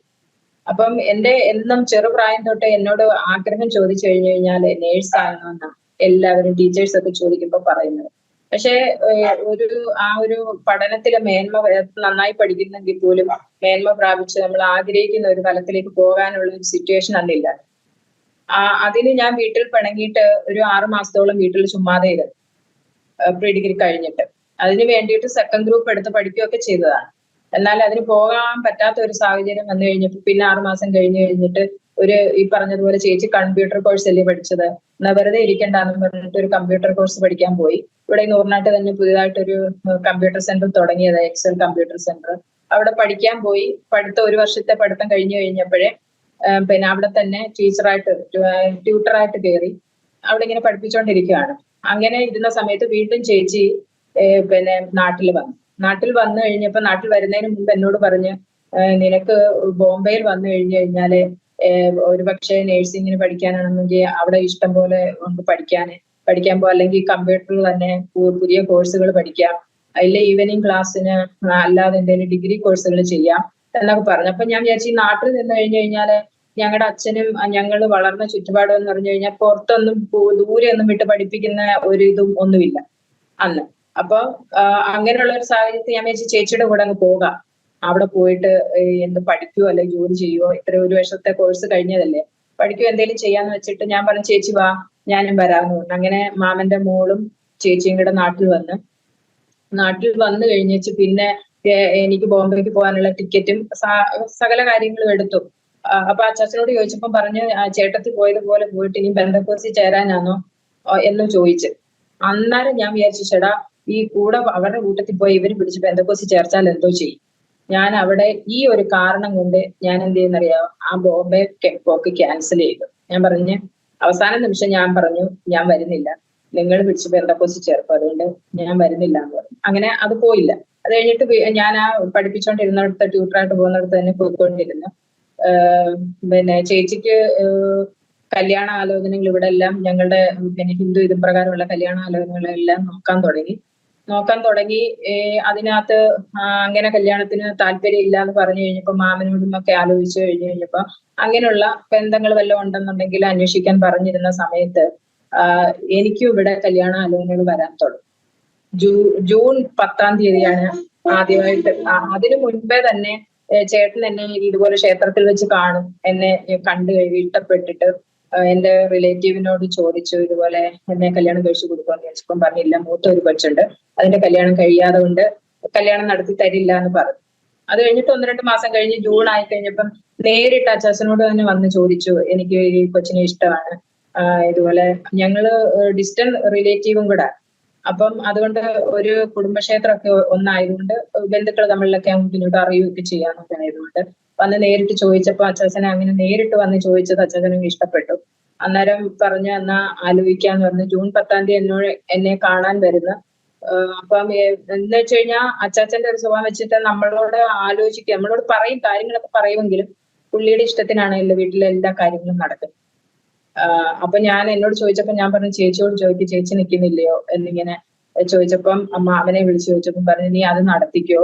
അപ്പം എന്റെ എന്നും ചെറുപ്രായം തൊട്ട് എന്നോട് ആഗ്രഹം ചോദിച്ചു കഴിഞ്ഞു കഴിഞ്ഞാൽ നേഴ്സ് ആകണമെന്നാണ് എല്ലാവരും ടീച്ചേഴ്സ് ഒക്കെ ചോദിക്കുമ്പോൾ പറയുന്നത്. പക്ഷെ ആ ഒരു പഠനത്തിലെ മേന്മ നന്നായി പഠിക്കുന്നെങ്കിൽ പോലും മേന്മ പ്രാപിച്ച് നമ്മൾ ആഗ്രഹിക്കുന്ന ഒരു തലത്തിലേക്ക് പോകാനുള്ള ഒരു സിറ്റുവേഷൻ അന്നില്ല. അതിന് ഞാൻ വീട്ടിൽ പിണങ്ങിയിട്ട് ഒരു 6 മാസത്തോളം വീട്ടിൽ ചുമ്മാതെ ഇരുന്നു, പ്രീ ഡിഗ്രി കഴിഞ്ഞിട്ട്. അതിന് വേണ്ടിയിട്ട് സെക്കൻഡ് ഗ്രൂപ്പ് എടുത്ത് പഠിക്കുകയൊക്കെ ചെയ്തതാണ്. എന്നാൽ അതിന് പോകാൻ പറ്റാത്ത ഒരു സാഹചര്യം വന്നു കഴിഞ്ഞപ്പോൾ പിന്നെ 6 മാസം കഴിഞ്ഞിട്ട് ഈ പറഞ്ഞതുപോലെ ചേച്ചി കമ്പ്യൂട്ടർ കോഴ്സ് അല്ലേ പഠിച്ചത്, എന്നാ വെറുതെ ഇരിക്കണ്ടെന്ന് പറഞ്ഞിട്ട് ഒരു കമ്പ്യൂട്ടർ കോഴ്സ് പഠിക്കാൻ പോയി. ഇവിടെ നൂറിനാട്ട് തന്നെ പുതിയതായിട്ടൊരു കമ്പ്യൂട്ടർ സെന്റർ തുടങ്ങിയത്, എക്സൽ കമ്പ്യൂട്ടർ സെന്റർ. അവിടെ പഠിക്കാൻ പോയി. ഒരു വർഷത്തെ പഠിത്തം കഴിഞ്ഞപ്പോഴേ പിന്നെ അവിടെ തന്നെ ട്യൂട്ടറായിട്ട് കയറി അവിടെ ഇങ്ങനെ പഠിപ്പിച്ചുകൊണ്ടിരിക്കുകയാണ്. അങ്ങനെ ഇരുന്ന സമയത്ത് വീണ്ടും ചേച്ചി പിന്നെ നാട്ടിൽ വന്നു കഴിഞ്ഞപ്പോ, നാട്ടിൽ വരുന്നതിന് മുമ്പ് എന്നോട് പറഞ്ഞ്, നിനക്ക് ബോംബെയിൽ വന്നു കഴിഞ്ഞാല് ഒരു പക്ഷേ നേഴ്സിങ്ങിന് പഠിക്കാനാണെന്നെങ്കിൽ അവിടെ ഇഷ്ടം പോലെ ഉണ്ട് പഠിക്കാൻ പോ, അല്ലെങ്കിൽ കമ്പ്യൂട്ടറിൽ തന്നെ പുതിയ കോഴ്സുകൾ പഠിക്കാം, അതിലെ ഈവനിങ് ക്ലാസ്സിന് അല്ലാതെ എന്തെങ്കിലും ഡിഗ്രി കോഴ്സുകൾ ചെയ്യാം എന്നൊക്കെ പറഞ്ഞു. അപ്പൊ ഞാൻ വിചാരിച്ചു, ഈ നാട്ടിൽ നിന്ന് കഴിഞ്ഞാല് ഞങ്ങളുടെ അച്ഛനും ഞങ്ങൾ വളർന്ന ചുറ്റുപാടും എന്ന് പറഞ്ഞു കഴിഞ്ഞാൽ പുറത്തൊന്നും ദൂരെ ഒന്നും വിട്ട് പഠിപ്പിക്കുന്ന ഒരു ഇതും ഒന്നുമില്ല അന്ന്. അപ്പൊ അങ്ങനെയുള്ള ഒരു സാഹചര്യത്തിൽ ഞാൻ വിചാരിച്ചു ചേച്ചിയുടെ കൂടെ അങ്ങ് പോകാം, അവിടെ പോയിട്ട് എന്ത് പഠിക്കുവോ അല്ലെങ്കിൽ ജോലി ചെയ്യുവോ, ഇത്ര ഒരു വർഷത്തെ കോഴ്സ് കഴിഞ്ഞതല്ലേ, പഠിക്കുവോ എന്തെങ്കിലും ചെയ്യാന്ന് വെച്ചിട്ട് ഞാൻ പറഞ്ഞു ചേച്ചി വാ ഞാനും വരാമെന്ന് പറഞ്ഞു. അങ്ങനെ മാമന്റെ മോളും ചേച്ചിയും കൂടെ നാട്ടിൽ വന്നു കഴിഞ്ഞിട്ട് പിന്നെ എനിക്ക് ബോംബെക്ക് പോകാനുള്ള ടിക്കറ്റും സകല കാര്യങ്ങളും എടുത്തു. അപ്പൊ അച്ചാച്ചനോട് ചോദിച്ചപ്പോ പറഞ്ഞ്, ചേട്ടത്തി പോയതുപോലെ പോയിട്ട് ഇനി ബന്ധക്കോസി ചേരാനാണോ എന്നും ചോദിച്ചു. അന്നേരം ഞാൻ വിചാരിച്ചു, ചേട്ടാ ഈ കൂടെ അവരുടെ കൂട്ടത്തിൽ പോയി ഇവര് പിടിച്ച് ബന്ധക്കോസി ചേർച്ചാൽ എന്തോ ചെയ്യും. ഞാൻ അവിടെ ഈ ഒരു കാരണം കൊണ്ട് ഞാൻ എന്ത് ചെയ്യുന്നറിയാമോ, ആ ബോംബെ പോക്ക് ക്യാൻസൽ ചെയ്തു. ഞാൻ പറഞ്ഞ് അവസാന നിമിഷം ഞാൻ പറഞ്ഞു ഞാൻ വരുന്നില്ല, നിങ്ങൾ പിടിച്ച് ബന്ധക്കോസി ചേർക്കും, അതുകൊണ്ട് ഞാൻ വരുന്നില്ല എന്ന് പറഞ്ഞു. അങ്ങനെ അത് പോയില്ല. അത് കഴിഞ്ഞിട്ട് ഞാൻ ആ പഠിപ്പിച്ചുകൊണ്ടിരുന്നിടത്ത് ട്യൂട്ടറായിട്ട് പോകുന്നിടത്ത് തന്നെ പോയിക്കൊണ്ടിരുന്നു. പിന്നെ ചേച്ചിക്ക് കല്യാണ ആലോചനകൾ ഇവിടെ എല്ലാം ഞങ്ങളുടെ പിന്നെ ഹിന്ദു ഇതും പ്രകാരമുള്ള കല്യാണ ആലോചനകളെല്ലാം നോക്കാൻ തുടങ്ങി. അതിനകത്ത് അങ്ങനെ കല്യാണത്തിന് താല്പര്യം ഇല്ല എന്ന് പറഞ്ഞു കഴിഞ്ഞപ്പോ മാമനോടും ഒക്കെ ആലോചിച്ചു കഴിഞ്ഞപ്പോ അങ്ങനെയുള്ള ബന്ധങ്ങൾ വല്ലതും ഉണ്ടെന്നുണ്ടെങ്കിൽ അന്വേഷിക്കാൻ പറഞ്ഞിരുന്ന സമയത്ത് എനിക്കും ഇവിടെ കല്യാണ ആലോചനകൾ വരാൻ തുടങ്ങി. ജൂൺ 10-ാം തീയതിയാണ് ആദ്യമായിട്ട്. അതിനു മുൻപേ തന്നെ ചേട്ടൻ എന്നെ ഇതുപോലെ ക്ഷേത്രത്തിൽ വെച്ച് കാണും, എന്നെ കണ്ടു ഇഷ്ടപ്പെട്ടിട്ട് എന്റെ റിലേറ്റീവിനോട് ചോദിച്ചു ഇതുപോലെ എന്നെ കല്യാണം കഴിച്ചു കൊടുക്കുമെന്ന് ചോദിച്ചപ്പം പറഞ്ഞില്ല, മൂത്ത ഒരു കൊച്ചുണ്ട്, അതിന്റെ കല്യാണം കഴിയാതെ കൊണ്ട് കല്യാണം നടത്തി തരില്ല എന്ന് പറഞ്ഞു. അത് കഴിഞ്ഞിട്ട് 1-2 മാസം കഴിഞ്ഞ് ജൂൺ ആയി കഴിഞ്ഞപ്പം നേരിട്ട് അച്ചാച്ചനോട് തന്നെ വന്ന് ചോദിച്ചു, എനിക്ക് ഈ കൊച്ചിനെ ഇഷ്ടമാണ്, ഇതുപോലെ ഞങ്ങള് ഡിസ്റ്റന്റ് റിലേറ്റീവും കൂടെ, അപ്പം അതുകൊണ്ട് ഒരു കുടുംബക്ഷേത്രമൊക്കെ ഒന്നായതുകൊണ്ട് ബന്ധുക്കൾ തമ്മിലൊക്കെ അങ്ങോട്ട് അറിയുകയൊക്കെ ചെയ്യാന്നൊക്കെ ആയതുകൊണ്ട് വന്ന് നേരിട്ട് ചോദിച്ചപ്പോ അച്ചാച്ചനെ അങ്ങനെ നേരിട്ട് വന്ന് ചോദിച്ചത് അച്ചാച്ചനും ഇഷ്ടപ്പെട്ടു. അന്നേരം പറഞ്ഞ് എന്നാ ആലോചിക്കാന്ന് പറഞ്ഞു. ജൂൺ 10-ാം തീയതി എന്നെ കാണാൻ വരുന്ന. അപ്പം എന്ന് വെച്ച് കഴിഞ്ഞാൽ അച്ചാച്ചന്റെ ഒരു സ്വഭാവം വെച്ചിട്ട് നമ്മളോട് ആലോചിക്കുക, നമ്മളോട് പറയും, കാര്യങ്ങളൊക്കെ പറയുമെങ്കിലും പുള്ളിയുടെ ഇഷ്ടത്തിനാണല്ലോ വീട്ടിലെ എല്ലാ കാര്യങ്ങളും നടക്കുന്നത്. അപ്പൊ എന്നോട് ചോദിച്ചപ്പോ ഞാൻ പറഞ്ഞു ചേച്ചിയോട് ചോദിക്കും, ചേച്ചി നിൽക്കുന്നില്ലയോ എന്നിങ്ങനെ ചോദിച്ചപ്പം മാമനെ വിളിച്ചു ചോദിച്ചപ്പം പറഞ്ഞു നീ അത് നടത്തിക്കോ.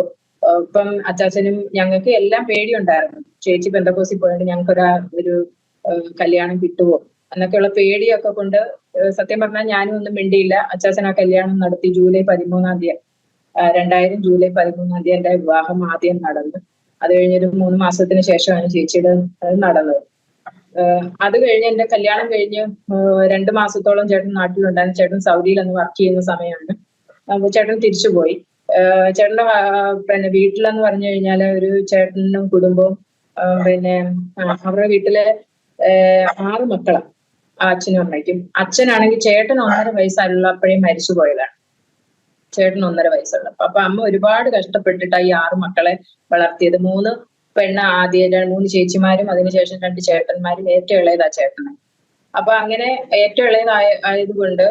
ഇപ്പം അച്ചാച്ചനും ഞങ്ങൾക്ക് എല്ലാം പേടിയുണ്ടായിരുന്നു, ചേച്ചി പെന്തക്കോസിൽ പോയിട്ട് ഞങ്ങൾക്ക് ഒരു കല്യാണം കിട്ടുമോ എന്നൊക്കെയുള്ള പേടിയൊക്കെ കൊണ്ട് സത്യം പറഞ്ഞാൽ ഞാനും ഒന്നും മിണ്ടിയില്ല. അച്ചാച്ചൻ ആ കല്യാണം നടത്തി. ജൂലൈ 13-ാം തീയതി 2000 ജൂലൈ 13-ാം തീയതി എന്റെ വിവാഹം ആദ്യം നടന്നു. അത് കഴിഞ്ഞൊരു 3 മാസത്തിന് ശേഷമാണ് ചേച്ചിയുടെ നടന്നത്. അത് കഴിഞ്ഞ് എന്റെ കല്യാണം കഴിഞ്ഞ് 2 മാസത്തോളം ചേട്ടൻ നാട്ടിലുണ്ടായിരുന്നു. ചേട്ടൻ സൗദിയിൽ അന്ന് വർക്ക് ചെയ്യുന്ന സമയമാണ്. ചേട്ടൻ തിരിച്ചുപോയി. ചേട്ടന്റെ പിന്നെ വീട്ടിലെന്ന് പറഞ്ഞു കഴിഞ്ഞാല് ഒരു ചേട്ടനും കുടുംബവും പിന്നെ അവരുടെ വീട്ടിലെ 6 മക്കളാണ് അച്ഛനും അമ്മയ്ക്കും. അച്ഛനാണെങ്കിൽ ചേട്ടൻ 1.5 വയസ്സുള്ളപ്പോഴേ മരിച്ചു പോയതാണ്. ചേട്ടൻ 1.5 വയസ്സുള്ളപ്പോ. അപ്പൊ അമ്മ ഒരുപാട് കഷ്ടപ്പെട്ടിട്ടാ ഈ 6 മക്കളെ വളർത്തിയത്. 3 പെണ്ണ് ആദ്യം, 3 ചേച്ചിമാരും അതിനുശേഷം 2 ചേട്ടന്മാരും. ഏറ്റവും ഇളയതാ ചേട്ടന്. അപ്പൊ അങ്ങനെ ഏറ്റവും ഇളയതായതുകൊണ്ട്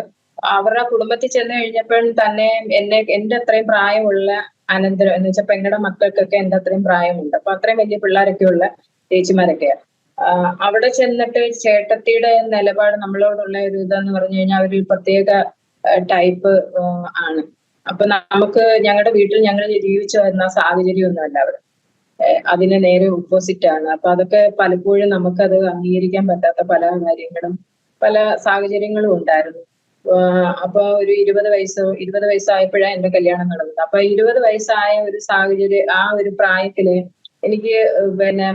അവരുടെ കുടുംബത്തിൽ ചെന്ന് കഴിഞ്ഞപ്പോഴും തന്നെ എന്റെ അത്രയും പ്രായമുള്ള അനന്തരം എന്ന് വെച്ചാൽ പെങ്ങളുടെ മക്കൾക്കൊക്കെ എന്റെ അത്രയും പ്രായമുണ്ട്. അപ്പൊ അത്രയും വലിയ പിള്ളേരൊക്കെ ഉള്ള ചേച്ചിമാരൊക്കെയാ. അവിടെ ചെന്നിട്ട് ചേട്ടത്തിയുടെ നിലപാട് നമ്മളോടുള്ള ഒരു ഇതെന്ന് പറഞ്ഞു കഴിഞ്ഞാൽ ഒരു പ്രത്യേക ടൈപ്പ് ആണ്. അപ്പൊ നമുക്ക് ഞങ്ങളുടെ വീട്ടിൽ ഞങ്ങൾ ജീവിച്ചു വരുന്ന സാഹചര്യം ഒന്നുമല്ല അവിടെ. അതിന് നേരെ ഓപ്പോസിറ്റ് ആണ്. അപ്പൊ അതൊക്കെ പലപ്പോഴും നമുക്കത് അംഗീകരിക്കാൻ പറ്റാത്ത പല കാര്യങ്ങളും പല സാഹചര്യങ്ങളും ഉണ്ടായിരുന്നു. അപ്പൊ ഒരു 20 വയസ്സായപ്പോഴാണ് എന്റെ കല്യാണം നടന്നത്. അപ്പൊ 20 വയസ്സായ ഒരു സാഹചര്യം, ആ ഒരു പ്രായത്തില് എനിക്ക് പിന്നെ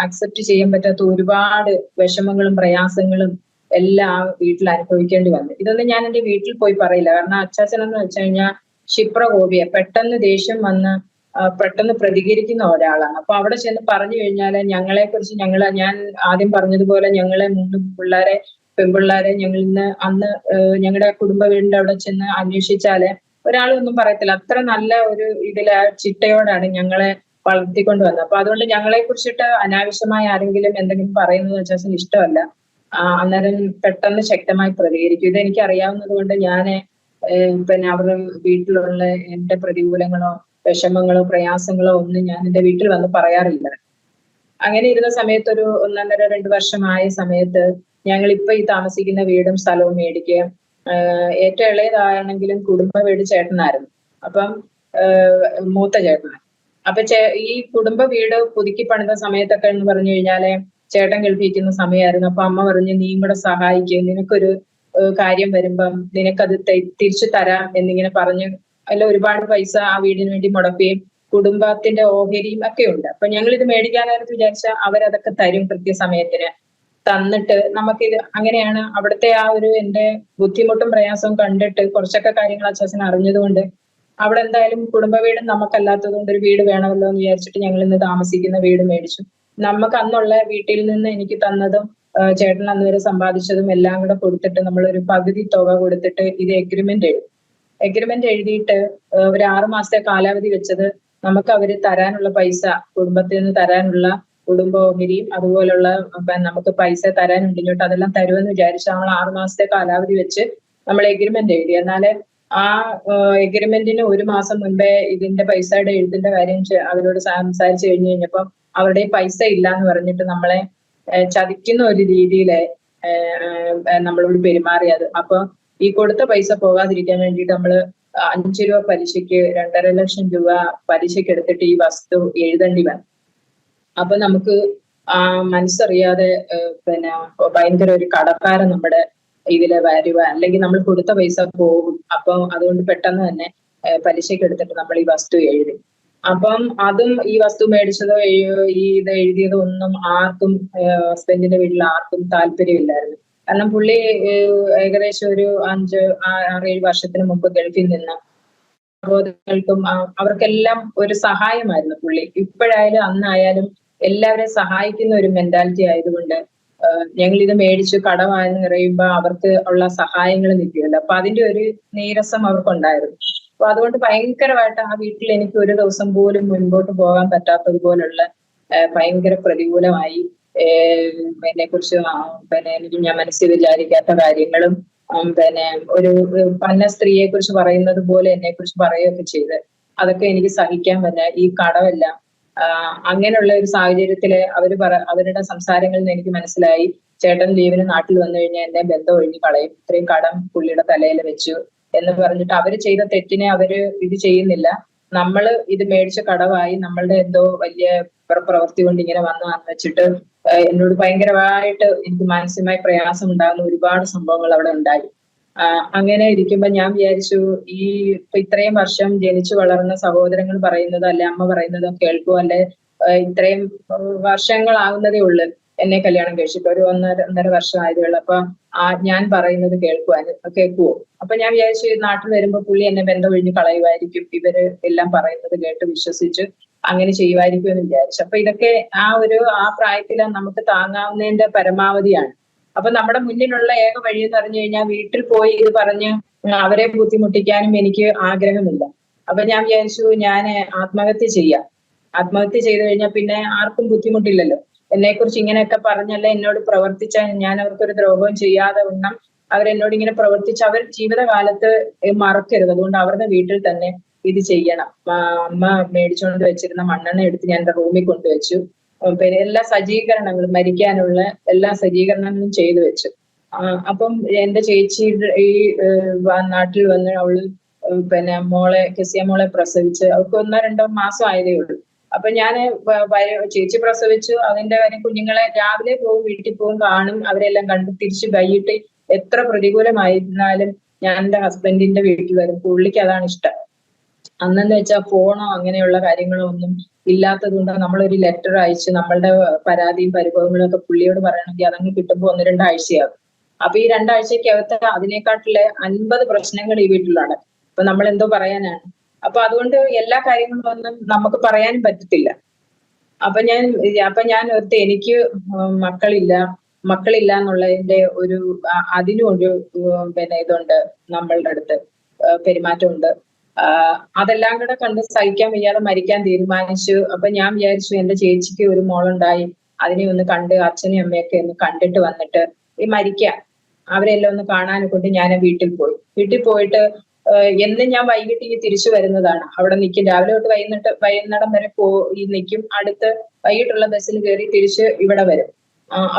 അക്സെപ്റ്റ് ചെയ്യാൻ പറ്റാത്ത ഒരുപാട് വിഷമങ്ങളും പ്രയാസങ്ങളും എല്ലാം ആ വീട്ടിൽ അനുഭവിക്കേണ്ടി വന്നു. ഇതൊന്നും ഞാൻ എന്റെ വീട്ടിൽ പോയി പറയില്ല. കാരണം അച്ചാച്ചൻ എന്ന് വെച്ച് കഴിഞ്ഞാൽ ക്ഷിപ്രകോപിയ, പെട്ടെന്ന് ദേഷ്യം വന്ന് പെട്ടെന്ന് പ്രതികരിക്കുന്ന ഒരാളാണ്. അപ്പൊ അവിടെ ചെന്ന് പറഞ്ഞു കഴിഞ്ഞാല് ഞങ്ങളെ കുറിച്ച് ഞാൻ ആദ്യം പറഞ്ഞതുപോലെ ഞങ്ങളെ 3 പെൺപിള്ളേരെ ഞങ്ങൾ അന്ന് ഞങ്ങളുടെ കുടുംബ വീടിന്റെ അവിടെ ചെന്ന് അന്വേഷിച്ചാല് ഒരാളും ഒന്നും പറയത്തില്ല. അത്ര നല്ല ഒരു ഇതില് ചിട്ടയോടാണ് ഞങ്ങളെ വളർത്തിക്കൊണ്ട് വന്നത്. അപ്പൊ അതുകൊണ്ട് ഞങ്ങളെ കുറിച്ചിട്ട് അനാവശ്യമായി ആരെങ്കിലും എന്തെങ്കിലും പറയുന്നത് വെച്ചാൽ ഇഷ്ടമല്ല. അന്നേരം പെട്ടെന്ന് ശക്തമായി പ്രതികരിക്കും. ഇതെനിക്ക് അറിയാവുന്നത് കൊണ്ട് ഞാന് പിന്നെ അവരുടെ വീട്ടിലുള്ള എന്റെ പ്രതികൂലങ്ങളോ വിഷമങ്ങളോ പ്രയാസങ്ങളോ ഒന്നും ഞാൻ എന്റെ വീട്ടിൽ വന്ന് പറയാറില്ല. അങ്ങനെ ഇരുന്ന സമയത്ത് ഒരു 1.5-2 വർഷമായ സമയത്ത് ഞങ്ങൾ ഇപ്പൊ ഈ താമസിക്കുന്ന വീടും സ്ഥലവും മേടിക്കുക. ഏറ്റവും ഇളയതാണെങ്കിലും കുടുംബ വീട് ചേട്ടനായിരുന്നു. അപ്പം മൂത്ത ചേട്ടനാണ്. അപ്പൊ ഈ കുടുംബ വീട് പുതുക്കി പണിത സമയത്തൊക്കെ എന്ന് പറഞ്ഞു കഴിഞ്ഞാല് ചേട്ടൻ ഗൾഫിക്കുന്ന സമയമായിരുന്നു. അപ്പൊ അമ്മ പറഞ്ഞു, നീ ഇവിടെ സഹായിക്കുക, നിനക്കൊരു കാര്യം വരുമ്പം നിനക്കത് തിരിച്ചു തരാം എന്നിങ്ങനെ പറഞ്ഞ് അല്ല ഒരുപാട് പൈസ ആ വീടിന് വേണ്ടി മുടക്കുകയും കുടുംബത്തിന്റെ ഓഹരിയും ഒക്കെ ഉണ്ട്. അപ്പൊ ഞങ്ങൾ ഇത് മേടിക്കാനായിട്ട് വിചാരിച്ചാൽ അവരതൊക്കെ തരും കൃത്യസമയത്തിന് തന്നിട്ട് നമുക്കിത് അങ്ങനെയാണ്. അവിടുത്തെ ആ ഒരു എന്റെ ബുദ്ധിമുട്ടും പ്രയാസവും കണ്ടിട്ട് കുറച്ചൊക്കെ കാര്യങ്ങൾ അച്ഛൻ അറിഞ്ഞതുകൊണ്ട് അവിടെ എന്തായാലും കുടുംബ വീട് നമുക്കല്ലാത്തത് കൊണ്ട് ഒരു വീട് വേണമല്ലോ എന്ന് വിചാരിച്ചിട്ട് ഞങ്ങൾ ഇന്ന് താമസിക്കുന്ന വീട് മേടിച്ചു. നമുക്ക് അന്നുള്ള വീട്ടിൽ നിന്ന് എനിക്ക് തന്നതും ചേട്ടൻ അന്ന് വരെ സമ്പാദിച്ചതും എല്ലാം കൂടെ കൊടുത്തിട്ട് നമ്മൾ ഒരു പകുതി തുക കൊടുത്തിട്ട് ഇത് എഗ്രിമെന്റ് എഴുതിയിട്ട് ഒരു 6 മാസത്തെ കാലാവധി വെച്ചത് നമുക്ക് അവര് തരാനുള്ള പൈസ, കുടുംബത്തിൽ നിന്ന് തരാനുള്ള കുടുംബ ഓഹരിയും അതുപോലുള്ള നമുക്ക് പൈസ തരാനുണ്ട് ഇങ്ങോട്ട് അതെല്ലാം തരുമെന്ന് വിചാരിച്ച് നമ്മൾ 6 മാസത്തെ കാലാവധി വെച്ച് നമ്മൾ എഗ്രിമെന്റ് എഴുതി. എന്നാല് ആ എഗ്രിമെന്റിന് 1 മാസം മുൻപേ ഇതിന്റെ പൈസയുടെ എഴുത്തിന്റെ കാര്യം അവരോട് സംസാരിച്ചു കഴിഞ്ഞപ്പോൾ അവരുടെ പൈസ ഇല്ല എന്ന് പറഞ്ഞിട്ട് നമ്മളെ ചതിക്കുന്ന ഒരു രീതിയില് നമ്മളോട് പെരുമാറിയത്. അപ്പൊ ഈ കൊടുത്ത പൈസ പോകാതിരിക്കാൻ വേണ്ടിയിട്ട് നമ്മള് 5 രൂപ പലിശയ്ക്ക് 2.5 ലക്ഷം രൂപ പലിശയ്ക്ക് എടുത്തിട്ട് ഈ വസ്തു എഴുതേണ്ടി വന്നു. അപ്പൊ നമുക്ക് മനസ്സറിയാതെ പിന്നെ ഭയങ്കര ഒരു കടക്കാരൻ നമ്മുടെ ഇതില് വരുക, അല്ലെങ്കിൽ നമ്മൾ കൊടുത്ത പൈസ പോകും. അപ്പം അതുകൊണ്ട് പെട്ടെന്ന് തന്നെ പലിശയ്ക്ക് എടുത്തിട്ട് നമ്മൾ ഈ വസ്തു എഴുതി. അപ്പം അതും ഈ വസ്തു മേടിച്ചതോ ഈ ഇത് എഴുതിയതോ ഒന്നും ആർക്കും ഹസ്ബൻഡിന്റെ വീട്ടിൽ ആർക്കും താല്പര്യമില്ലായിരുന്നു. കാരണം പുള്ളി ഏകദേശം ഒരു 5-6-7 വർഷത്തിന് മുമ്പ് ഗൾഫിൽ നിന്ന് സഹോദരങ്ങൾക്കും അവർക്കെല്ലാം ഒരു സഹായമായിരുന്നു പുള്ളി. ഇപ്പോഴായാലും അന്നായാലും എല്ലാവരെയും സഹായിക്കുന്ന ഒരു മെന്റാലിറ്റി ആയതുകൊണ്ട് ഞങ്ങൾ ഇത് മേടിച്ചു കടമായെന്ന് പറയുമ്പോ അവർക്ക് ഉള്ള സഹായങ്ങൾ നിൽക്കുമല്ലോ. അപ്പൊ അതിന്റെ ഒരു നീരസം അവർക്കുണ്ടായിരുന്നു. അപ്പൊ അതുകൊണ്ട് ഭയങ്കരമായിട്ട് ആ വീട്ടിൽ എനിക്ക് ഒരു ദിവസം പോലും മുൻപോട്ട് പോകാൻ പറ്റാത്തതുപോലുള്ള ഭയങ്കര പ്രതികൂലമായി. എന്നെ കുറിച്ച് എനിക്ക് ഞാൻ മനസ്സിൽ വിചാരിക്കാത്ത കാര്യങ്ങളും പിന്നെ ഒരു പന്ന സ്ത്രീയെ കുറിച്ച് പറയുന്നത് പോലെ എന്നെ കുറിച്ച് പറയുകയൊക്കെ ചെയ്ത് അതൊക്കെ എനിക്ക് സഹിക്കാൻ പറ്റില്ല. ഈ കടമെല്ലാം അങ്ങനെയുള്ള ഒരു സാഹചര്യത്തില് അവരുടെ സംസാരങ്ങളിൽ നിന്ന് എനിക്ക് മനസ്സിലായി, ചേട്ടൻ ലീവിന് നാട്ടിൽ വന്നു കഴിഞ്ഞാൽ എന്നെ ബന്ധം ഒഴിഞ്ഞു കളയും, ഇത്രയും കടം പുള്ളിയുടെ തലയിൽ വെച്ചു എന്ന് പറഞ്ഞിട്ട് അവര് ചെയ്ത തെറ്റിനെ അവര് ഇത് ചെയ്യുന്നില്ല. നമ്മള് ഇത് മേടിച്ച കടമായി നമ്മളുടെ എന്തോ വലിയ പ്രവൃത്തി കൊണ്ട് ഇങ്ങനെ വന്നതാന്ന് വെച്ചിട്ട് എന്നോട് ഭയങ്കരമായിട്ട് എനിക്ക് മാനസികമായി പ്രയാസം ഉണ്ടാകുന്ന ഒരുപാട് സംഭവങ്ങൾ അവിടെ ഉണ്ടായി. അങ്ങനെ ഇരിക്കുമ്പോ ഞാൻ വിചാരിച്ചു, ഈ ഇത്രയും വർഷം ജനിച്ചു വളർന്ന സഹോദരങ്ങൾ പറയുന്നതോ അല്ലെ അമ്മ പറയുന്നതോ കേൾക്കുമോ, അല്ലെ ഇത്രയും വർഷങ്ങളാകുന്നതേ ഉള്ളു എന്നെ കല്യാണം കഴിച്ചിട്ട്, ഒരു 1.5 വർഷം ആയതേ ഉള്ളു. അപ്പൊ ഞാൻ പറയുന്നത് കേൾക്കുവോ? അപ്പൊ ഞാൻ വിചാരിച്ചു നാട്ടിൽ വരുമ്പോ പുള്ളി എന്നെ ബന്ധം ഒഴിഞ്ഞ് കളയുമായിരിക്കും, ഇവര് എല്ലാം പറയുന്നത് കേട്ട് വിശ്വസിച്ച് അങ്ങനെ ചെയ്യുമായിരിക്കും എന്ന് വിചാരിച്ചു. അപ്പൊ ഇതൊക്കെ ആ പ്രായത്തില് നമുക്ക് താങ്ങാവുന്നതിന്റെ പരമാവധിയാണ്. അപ്പൊ നമ്മുടെ മുന്നിലുള്ള ഏക വഴി എന്ന് പറഞ്ഞു കഴിഞ്ഞാൽ വീട്ടിൽ പോയി ഇത് പറഞ്ഞ് അവരെ ബുദ്ധിമുട്ടിക്കാനും എനിക്ക് ആഗ്രഹമില്ല. അപ്പൊ ഞാൻ വിചാരിച്ചു ഞാൻ ആത്മഹത്യ ചെയ്യാം. ആത്മഹത്യ ചെയ്തു കഴിഞ്ഞാൽ പിന്നെ ആർക്കും ബുദ്ധിമുട്ടില്ലല്ലോ. എന്നെ കുറിച്ച് ഇങ്ങനെയൊക്കെ പറഞ്ഞല്ല എന്നോട് പ്രവർത്തിച്ചാൽ ഞാൻ അവർക്കൊരു ദ്രോഹവും ചെയ്യാതെ വണ്ണം അവരെന്നോട് ഇങ്ങനെ പ്രവർത്തിച്ച് അവർ ജീവിതകാലത്ത് മറക്കരുത്. അതുകൊണ്ട് അവരുടെ വീട്ടിൽ തന്നെ ഇത് ചെയ്യണം. അമ്മ മേടിച്ചുകൊണ്ട് വെച്ചിരുന്ന മണ്ണെണ്ണ എടുത്ത് ഞാൻ എന്റെ റൂമിൽ കൊണ്ടുവച്ചു. പിന്നെ എല്ലാ സജ്ജീകരണങ്ങളും മരിക്കാനുള്ള എല്ലാ സജ്ജീകരണങ്ങളും ചെയ്തു വെച്ചു. അപ്പം എന്റെ ചേച്ചി ഈ നാട്ടിൽ വന്ന് അവള് പിന്നെ കെസിയ മോളെ പ്രസവിച്ച് അവർക്ക് 1-2 മാസം ആയതേ ഉള്ളൂ. അപ്പൊ ഞാന് ചേച്ചി പ്രസവിച്ചു, അതിന്റെ കാര്യം കുഞ്ഞുങ്ങളെ രാവിലെ പോകും, വീട്ടിൽ പോകും, കാണും, അവരെല്ലാം കണ്ട് തിരിച്ച് വൈകിട്ട് എത്ര പ്രതികൂലമായിരുന്നാലും ഞാൻ എന്റെ ഹസ്ബൻഡിന്റെ വീട്ടിൽ വരും. പുള്ളിക്ക് അതാണ് ഇഷ്ടം. അന്നെന്ന് വെച്ചാൽ ഫോണോ അങ്ങനെയുള്ള കാര്യങ്ങളോ ഒന്നും ഇല്ലാത്തത് കൊണ്ട് നമ്മളൊരു ലെറ്റർ അയച്ച് നമ്മളുടെ പരാതിയും പരിഭവങ്ങളും ഒക്കെ പുള്ളിയോട് പറയണമെങ്കിൽ അതങ്ങ് കിട്ടുമ്പോൾ 1-2 ആഴ്ചയാകും. അപ്പൊ ഈ 2 ആഴ്ചക്കകത്ത് അതിനെക്കാട്ടിലെ 50 പ്രശ്നങ്ങൾ ഈ വീട്ടിലാണ്. അപ്പൊ നമ്മൾ എന്തോ പറയാനാണ്. അപ്പൊ അതുകൊണ്ട് എല്ലാ കാര്യങ്ങളും ഒന്നും നമുക്ക് പറയാനും പറ്റത്തില്ല. അപ്പൊ ഞാൻ ഓർത്ത് എനിക്ക് മക്കളില്ല എന്നുള്ളതിന്റെ ഒരു അതിനും ഒരു പിന്നെ ഇതുണ്ട് നമ്മളുടെ അടുത്ത്, പെരുമാറ്റമുണ്ട്. അതെല്ലാം കൂടെ കണ്ട് സഹിക്കാൻ വയ്യാതെ മരിക്കാൻ തീരുമാനിച്ചു. അപ്പൊ ഞാൻ വിചാരിച്ചു എന്റെ ചേച്ചിക്ക് ഒരു മോളുണ്ടായി, അതിനെ ഒന്ന് കണ്ട് അച്ഛനെയും അമ്മയൊക്കെ ഒന്ന് കണ്ടിട്ട് വന്നിട്ട് ഈ മരിക്കാം, അവരെല്ലാം ഒന്ന് കാണാനെ കൊണ്ട് ഞാൻ വീട്ടിൽ പോയിട്ട് എന്നും ഞാൻ വൈകിട്ട് ഇനി തിരിച്ചു വരുന്നതാണ്. അവിടെ നിൽക്കും, രാവിലെ തൊട്ട് വൈകുന്നേരം വരെ നിൽക്കും. അടുത്ത് വൈകിട്ടുള്ള ബസ്സിൽ കയറി തിരിച്ച് ഇവിടെ വരും.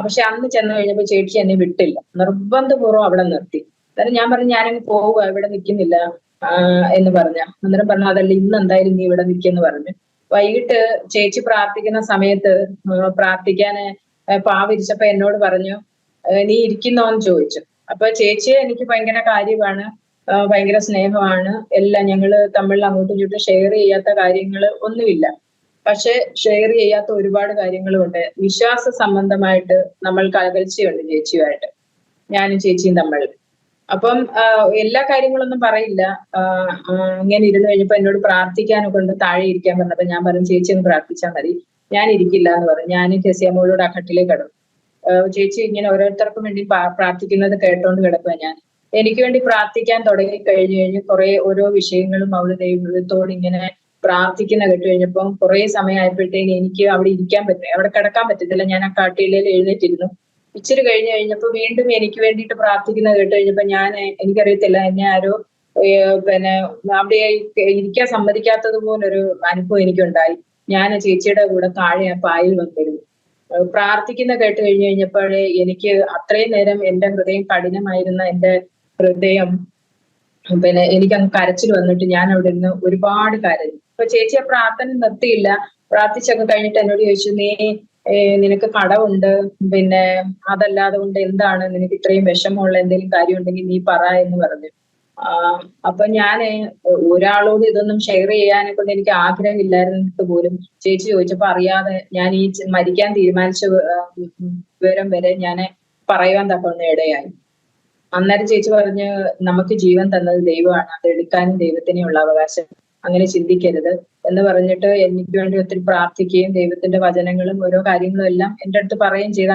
പക്ഷെ അന്ന് ചെന്ന് കഴിഞ്ഞപ്പോ ചേച്ചി എന്നെ വിട്ടില്ല, നിർബന്ധപൂർവ്വം അവിടെ നിർത്തി. അന്നേരം ഞാൻ പറഞ്ഞു ഞാനങ്ങ് പോവുക, ഇവിടെ നിൽക്കുന്നില്ല എന്ന് അന്നേരം പറഞ്ഞു അതല്ല, ഇന്ന് എന്തായാലും നീ ഇവിടെ നിൽക്കെന്ന് പറഞ്ഞു. വൈകിട്ട് ചേച്ചി പ്രാർത്ഥിക്കുന്ന സമയത്ത് പ്രാർത്ഥിക്കാന് പാവിരിച്ചപ്പോ എന്നോട് പറഞ്ഞു നീ ഇരിക്കുന്നോന്ന് ചോദിച്ചു. അപ്പൊ ചേച്ചിയെ എനിക്ക് ഭയങ്കര കാര്യമാണ്, ഭയങ്കര സ്നേഹമാണ്, എല്ലാം ഞങ്ങള് തമ്മിൽ അങ്ങോട്ടും ഇങ്ങോട്ടും ഷെയർ ചെയ്യാത്ത കാര്യങ്ങൾ ഒന്നുമില്ല. പക്ഷെ ഷെയർ ചെയ്യാത്ത ഒരുപാട് കാര്യങ്ങളുമുണ്ട്. വിശ്വാസ സംബന്ധമായിട്ട് നമ്മൾക്ക് അകൽച്ചയുണ്ട് ചേച്ചിയുമായിട്ട്, ഞാനും ചേച്ചിയും തമ്മിൽ. അപ്പം എല്ലാ കാര്യങ്ങളൊന്നും പറയില്ല. ഇങ്ങനെ ഇരുന്ന് കഴിഞ്ഞപ്പോ എന്നോട് പ്രാർത്ഥിക്കാനൊക്കെ ഉണ്ട്, താഴെ ഇരിക്കാൻ പറഞ്ഞപ്പോ ഞാൻ പറഞ്ഞു ചേച്ചി ഒന്ന് പ്രാർത്ഥിച്ചാൽ മതി, ഞാൻ ഇരിക്കില്ല എന്ന് പറഞ്ഞു. ഞാൻ കെസിയമ്മയോട് ആ കട്ടിലേക്ക് കിടന്നു. ചേച്ചി ഇങ്ങനെ ഓരോരുത്തർക്കും വേണ്ടി പ്രാർത്ഥിക്കുന്നത് കേട്ടോണ്ട് കിടക്കുക. ഞാൻ എനിക്ക് വേണ്ടി പ്രാർത്ഥിക്കാൻ തുടങ്ങി കഴിഞ്ഞ് ഓരോ വിഷയങ്ങളും അവള് ദൈവത്തോട് ഇങ്ങനെ പ്രാർത്ഥിക്കുന്ന കേട്ട് കഴിഞ്ഞപ്പം കുറെ സമയമായപ്പോഴത്തേക്ക് എനിക്ക് അവിടെ കിടക്കാൻ പറ്റത്തില്ല. ഞാൻ ആ കാട്ടിയിലേൽ എഴുന്നേറ്റിരുന്നു. ഇച്ചിരി കഴിഞ്ഞപ്പോ വീണ്ടും എനിക്ക് വേണ്ടിയിട്ട് പ്രാർത്ഥിക്കുന്ന കേട്ട് കഴിഞ്ഞപ്പോ എനിക്കറിയത്തില്ല, എന്നെ ആരോ പിന്നെ അവിടെ ഇരിക്കാൻ സമ്മതിക്കാത്തത് പോലൊരു അനുഭവം എനിക്കുണ്ടായി. ഞാൻ ചേച്ചിയുടെ കൂടെ താഴെ ആ പായിൽ വന്നിരുന്നു. പ്രാർത്ഥിക്കുന്ന കേട്ട് കഴിഞ്ഞപ്പോഴേ എനിക്ക് അത്രയും നേരം എന്റെ ഹൃദയം കഠിനമായിരുന്ന എന്റെ ഹൃദയം പിന്നെ എനിക്കങ്ങ് കരച്ചിൽ വന്നിട്ട് ഞാൻ അവിടെ നിന്ന് ഒരുപാട് കരഞ്ഞു. അപ്പൊ ചേച്ചി ആ പ്രാർത്ഥന നിർത്തിയില്ല. പ്രാർത്ഥിച്ചൊക്കെ കഴിഞ്ഞിട്ട് എന്നോട് ചോദിച്ചു, നിനക്ക് കടമുണ്ട്, പിന്നെ അതല്ലാതെ കൊണ്ട് എന്താണ് നിനക്ക് ഇത്രയും വിഷമമുള്ള എന്തെങ്കിലും കാര്യം ഉണ്ടെങ്കിൽ നീ പറ എന്ന് പറഞ്ഞു. അപ്പൊ ഒരാളോട് ഇതൊന്നും ഷെയർ ചെയ്യാനെ കൊണ്ട് എനിക്ക് ആഗ്രഹമില്ലായിരുന്നിട്ട് പോലും ചേച്ചി ചോദിച്ചപ്പോ അറിയാതെ ഞാൻ ഈ മരിക്കാൻ തീരുമാനിച്ച വിവരം വരെ ഞാൻ പറയുവാൻ തക്കവണ്ണം ഇടയായി. അന്നേരം ചേച്ചി പറഞ്ഞ് നമുക്ക് ജീവൻ തന്നത് ദൈവമാണ്, അത് എടുക്കാനും ദൈവത്തിനുള്ള അവകാശം, അങ്ങനെ ചിന്തിക്കരുത് എന്ന് പറഞ്ഞിട്ട് എനിക്ക് വേണ്ടി ഒത്തിരി പ്രാർത്ഥിക്കുകയും ദൈവത്തിന്റെ വചനങ്ങളും ഓരോ കാര്യങ്ങളും എല്ലാം എന്റെ അടുത്ത് പറയുകയും ചെയ്ത്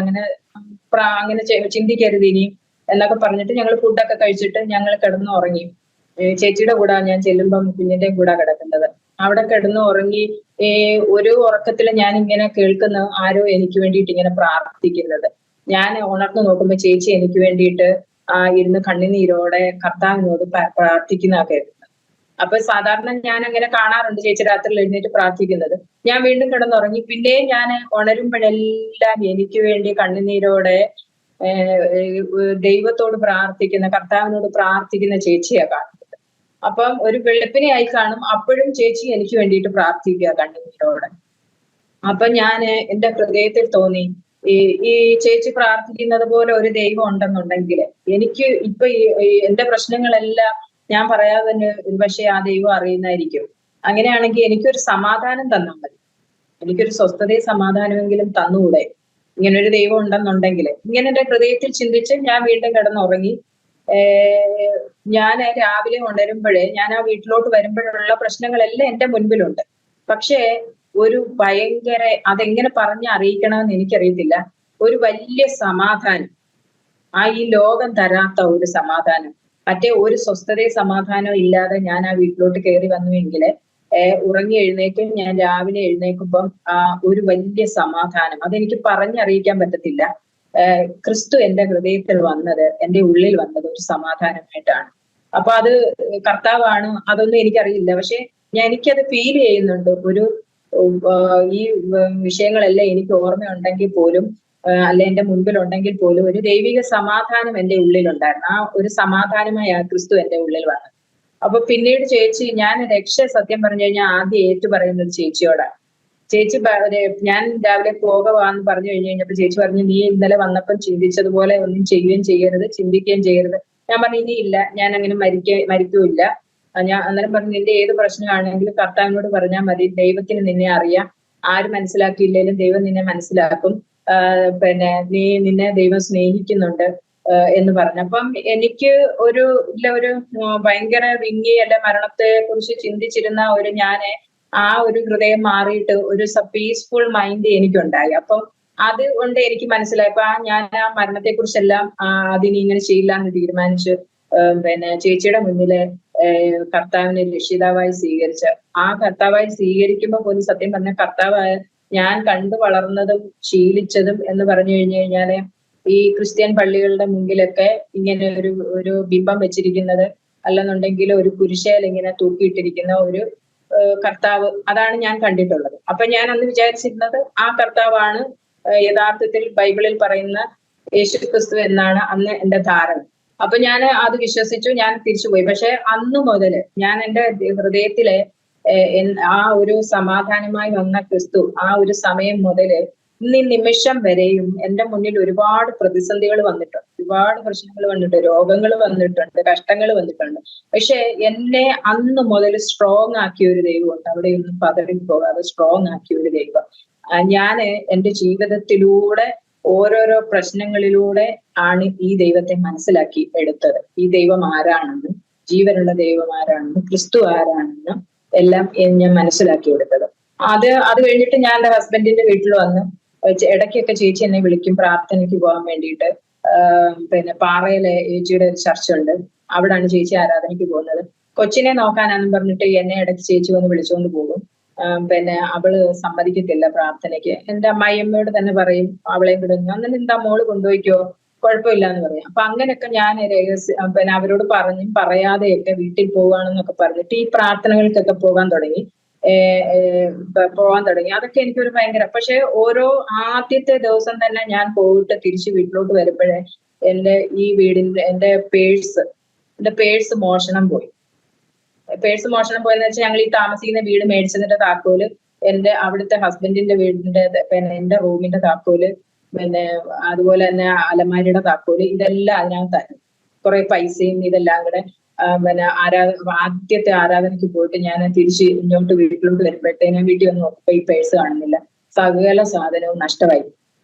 അങ്ങനെ ചിന്തിക്കരുത് ഇനിയും എന്നൊക്കെ പറഞ്ഞിട്ട് ഞങ്ങൾ ഫുഡൊക്കെ കഴിച്ചിട്ട് ഞങ്ങൾ കിടന്നു ഉറങ്ങി. ചേച്ചിയുടെ കൂടെ ഞാൻ ചെല്ലുമ്പം കുഞ്ഞിന്റെ കൂടെ കിടക്കുന്നത്. അവിടെ കിടന്നു ഉറങ്ങി. ഒരു ഉറക്കത്തിൽ ഞാൻ ഇങ്ങനെ കേൾക്കുന്ന ആരോ എനിക്ക് വേണ്ടിയിട്ട് ഇങ്ങനെ പ്രാർത്ഥിക്കുന്നത്. ഞാൻ ഉണർന്നു നോക്കുമ്പോ ചേച്ചി എനിക്ക് വേണ്ടിയിട്ട് ഇരുന്ന് കണ്ണുനീരോടെ കർത്താവിനോട് പ്രാർത്ഥിക്കുന്ന കേൾക്കുന്നത്. അപ്പൊ സാധാരണ ഞാൻ അങ്ങനെ കാണാറുണ്ട് ചേച്ചി രാത്രിയിൽ എഴുന്നേറ്റ് പ്രാർത്ഥിക്കുന്നത്. ഞാൻ വീണ്ടും കിടന്നുറങ്ങി. പിന്നെയും ഞാൻ ഉണരുമ്പോഴെല്ലാം എനിക്ക് വേണ്ടി കണ്ണുനീരോടെ ദൈവത്തോട് പ്രാർത്ഥിക്കുന്ന, കർത്താവിനോട് പ്രാർത്ഥിക്കുന്ന ചേച്ചിയാ കാണുന്നത്. അപ്പം ഒരു വെളുപ്പിനെ ആയി കാണും, അപ്പോഴും ചേച്ചി എനിക്ക് വേണ്ടിയിട്ട് പ്രാർത്ഥിക്കുക കണ്ണുനീരോടെ. അപ്പൊ എന്റെ ഹൃദയത്തിൽ തോന്നി, ഈ ചേച്ചി പ്രാർത്ഥിക്കുന്നത് പോലെ ഒരു ദൈവം ഉണ്ടെന്നുണ്ടെങ്കിൽ എനിക്ക് ഇപ്പൊ എന്റെ പ്രശ്നങ്ങളെല്ലാം ഞാൻ പറയാതെ തന്നെ ഒരുപക്ഷെ ആ ദൈവം അറിയുന്നതായിരിക്കും. അങ്ങനെയാണെങ്കിൽ എനിക്കൊരു സമാധാനം തന്നാൽ മതി, എനിക്കൊരു സ്വസ്ഥതയും സമാധാനമെങ്കിലും തന്നുകൂടെ ഇങ്ങനൊരു ദൈവം ഉണ്ടെന്നുണ്ടെങ്കിൽ. ഇങ്ങനെ എന്റെ ഹൃദയത്തിൽ ചിന്തിച്ച് ഞാൻ വീണ്ടും കിടന്നുറങ്ങി. ഞാൻ രാവിലെ ഉണരുമ്പോഴേ ഞാൻ ആ വീട്ടിലോട്ട് വരുമ്പോഴുള്ള പ്രശ്നങ്ങളെല്ലാം എന്റെ മുൻപിലുണ്ട്. പക്ഷേ ഒരു ഭയങ്കര, അതെങ്ങനെ പറഞ്ഞ് അറിയിക്കണമെന്ന് എനിക്കറിയത്തില്ല, ഒരു വലിയ സമാധാനം, ഈ ലോകം തരാത്ത ഒരു സമാധാനം, മറ്റേ ഒരു സ്വസ്ഥതയും സമാധാനവും ഇല്ലാതെ ഞാൻ ആ വീട്ടിലോട്ട് കയറി വന്നുവെങ്കിൽ ഉറങ്ങി എഴുന്നേക്കും ഞാൻ രാവിലെ എഴുന്നേൽക്കുമ്പം ഒരു വലിയ സമാധാനം, അതെനിക്ക് പറഞ്ഞറിയിക്കാൻ പറ്റത്തില്ല. ക്രിസ്തു എന്റെ ഹൃദയത്തിൽ വന്നത്, എന്റെ ഉള്ളിൽ വന്നത് ഒരു സമാധാനമായിട്ടാണ്. അപ്പൊ അത് കർത്താവാണ്, അതൊന്നും എനിക്കറിയില്ല. പക്ഷെ എനിക്കത് ഫീൽ ചെയ്യുന്നുണ്ട്. ഈ വിഷയങ്ങളെല്ലാം എനിക്ക് ഓർമ്മയുണ്ടെങ്കിൽ പോലും, അല്ല എന്റെ മുൻപിൽ ഉണ്ടെങ്കിൽ പോലും, ഒരു ദൈവിക സമാധാനം എന്റെ ഉള്ളിലുണ്ടായിരുന്നു. ആ ഒരു സമാധാനമായ ക്രിസ്തു എന്റെ ഉള്ളിൽ വന്നത്. അപ്പൊ പിന്നീട് ചേച്ചി, ഞാൻ സത്യം പറഞ്ഞു കഴിഞ്ഞാൽ ആദ്യം ഏറ്റു പറയുന്നത് ചേച്ചിയോടാണ്. ചേച്ചി ഞാൻ രാവിലെ പോകവാന്ന് പറഞ്ഞു കഴിഞ്ഞപ്പോ ചേച്ചി പറഞ്ഞു, നീ ഇന്നലെ വന്നപ്പം ചിന്തിച്ചതുപോലെ ഒന്നും ചെയ്യുകയും ചെയ്യരുത്, ചിന്തിക്കുകയും ചെയ്യരുത്. ഞാൻ പറഞ്ഞു ഇനിയില്ല, ഞാൻ അങ്ങനെ മരിക്കൂല്ല. ഞാൻ അന്നേരം പറഞ്ഞു, നിന്റെ ഏത് പ്രശ്നമാണെങ്കിലും കർത്താവിനോട് പറഞ്ഞാൽ മതി, ദൈവത്തിന് നിന്നെ അറിയാം, ആര് മനസ്സിലാക്കിയില്ലേലും ദൈവം നിന്നെ മനസ്സിലാക്കും. നിന്നെ ദൈവം സ്നേഹിക്കുന്നുണ്ട് എന്ന് പറഞ്ഞു. അപ്പം എനിക്ക് ഒരു ഭയങ്കര വിങ്ങി അല്ലെ മരണത്തെ കുറിച്ച് ചിന്തിച്ചിരുന്ന ഒരു ഞാന് ആ ഒരു ഹൃദയം മാറിയിട്ട് ഒരു പീസ്ഫുൾ മൈൻഡ് എനിക്കുണ്ടായി. അപ്പം അതുകൊണ്ട് എനിക്ക് മനസ്സിലായപ്പോ ഞാൻ ആ മരണത്തെ കുറിച്ചെല്ലാം അതിനി ഇങ്ങനെ ചെയ്യില്ല എന്ന് തീരുമാനിച്ച് ചേച്ചിയുടെ മുന്നില് കർത്താവിനെ രക്ഷിതാവായി സ്വീകരിച്ച ആ കർത്താവായി സ്വീകരിക്കുമ്പോൾ പോലും സത്യം പറഞ്ഞ കർത്താവായ ഞാൻ കണ്ടു വളർന്നതും ശീലിച്ചതും എന്ന് പറഞ്ഞു കഴിഞ്ഞാല് ഈ ക്രിസ്ത്യൻ പള്ളികളുടെ മുമ്പിലൊക്കെ ഇങ്ങനെ ഒരു ബിംബം വെച്ചിരിക്കുന്നത്, അല്ലെന്നുണ്ടെങ്കിൽ ഒരു കുരിശേൽ ഇങ്ങനെ തൂക്കിയിട്ടിരിക്കുന്ന ഒരു കർത്താവ്, അതാണ് ഞാൻ കണ്ടിട്ടുള്ളത്. അപ്പൊ ഞാൻ അന്ന് വിചാരിച്ചിരുന്നത് ആ കർത്താവാണ് യഥാർത്ഥത്തിൽ ബൈബിളിൽ പറയുന്ന യേശു ക്രിസ്തു എന്നാണ് അന്ന് എന്റെ ധാരണ. അപ്പൊ ഞാൻ അത് വിശ്വസിച്ചു, ഞാൻ തിരിച്ചുപോയി. പക്ഷെ അന്ന് മുതല് ഞാൻ എന്റെ ഹൃദയത്തിലെ ആ ഒരു സമാധാനമായി വന്ന ക്രിസ്തു ആ ഒരു സമയം മുതല് ഇന്ന് ഈ നിമിഷം വരെയും എന്റെ മുന്നിൽ ഒരുപാട് പ്രതിസന്ധികൾ വന്നിട്ടുണ്ട്, ഒരുപാട് പ്രശ്നങ്ങൾ വന്നിട്ടുണ്ട്, രോഗങ്ങൾ വന്നിട്ടുണ്ട്, കഷ്ടങ്ങൾ വന്നിട്ടുണ്ട്. പക്ഷെ എന്നെ അന്ന് മുതൽ സ്ട്രോങ് ആക്കിയ ഒരു ദൈവമുണ്ട്. അവിടെയൊന്നും പതറിപ്പോകാതെ സ്ട്രോങ് ആക്കിയ ഒരു ദൈവം. ഞാന് എന്റെ ജീവിതത്തിലൂടെ ഓരോരോ പ്രശ്നങ്ങളിലൂടെ ആണ് ഈ ദൈവത്തെ മനസ്സിലാക്കി എടുത്തത്. ഈ ദൈവം ആരാണെന്നും ജീവനുള്ള ദൈവം ആരാണെന്നും ക്രിസ്തു ആരാണെന്നും എല്ലാം ഞാൻ മനസ്സിലാക്കി എടുത്തത്. അത് കഴിഞ്ഞിട്ട് ഞാൻ എന്റെ ഹസ്ബൻഡിന്റെ വീട്ടിൽ വന്ന് ഇടയ്ക്കൊക്കെ ചേച്ചി എന്നെ വിളിക്കും പ്രാർത്ഥനയ്ക്ക് പോകാൻ വേണ്ടിയിട്ട്. പാറയിലെ ചേച്ചിയുടെ ഒരു ചർച്ച ഉണ്ട്, അവിടാണ് ചേച്ചി ആരാധനയ്ക്ക് പോകുന്നത്. കൊച്ചിനെ നോക്കാനാണെന്ന് പറഞ്ഞിട്ട് എന്നെ ഇടയ്ക്ക് ചേച്ചി വന്ന് വിളിച്ചുകൊണ്ട് പോകും. അവള് സമ്മതിക്കത്തില്ല പ്രാർത്ഥനയ്ക്ക്. എന്റെ അമ്മായിയമ്മയോട് തന്നെ പറയും അവളെയും കൂടെ, അങ്ങനെ എന്താ മോള് കൊണ്ടുപോയിക്കോ, കുഴപ്പമില്ല എന്ന് പറയും. അപ്പൊ അങ്ങനെയൊക്കെ ഞാൻ അവരോട് പറഞ്ഞും പറയാതെയൊക്കെ വീട്ടിൽ പോവുകയാണെന്നൊക്കെ പറഞ്ഞിട്ട് ഈ പ്രാർത്ഥനകൾക്കൊക്കെ പോകാൻ തുടങ്ങി. അതൊക്കെ എനിക്കൊരു ഭയങ്കര. പക്ഷെ ഓരോ ആദ്യത്തെ ദിവസം തന്നെ ഞാൻ പോയിട്ട് തിരിച്ച് വീട്ടിലോട്ട് വരുമ്പോഴേ എന്റെ പേഴ്സ് മോഷണം പോയി. പേഴ്സ് മോഷണം പോയെന്ന് വെച്ചാൽ ഞങ്ങൾ ഈ താമസിക്കുന്ന വീട് മേടിച്ചതിന്റെ താക്കോല്, അവിടുത്തെ ഹസ്ബൻഡിന്റെ വീടിന്റെ എന്റെ റൂമിന്റെ താക്കോല്, അതുപോലെ തന്നെ അലമാരിയുടെ താക്കോല്, ഇതെല്ലാം അതിനകത്തായിരുന്നു. കുറെ പൈസയും ഇതെല്ലാം കൂടെ. ആദ്യത്തെ ആരാധനയ്ക്ക് പോയിട്ട് ഞാൻ തിരിച്ച് ഇങ്ങോട്ട് വീട്ടിലോട്ട് വരുമ്പോഴത്തേനും വീട്ടിൽ വന്ന് നോക്കുമ്പോ ഈ പേഴ്സ് കാണുന്നില്ല, സകല സാധനവും നഷ്ടമായി.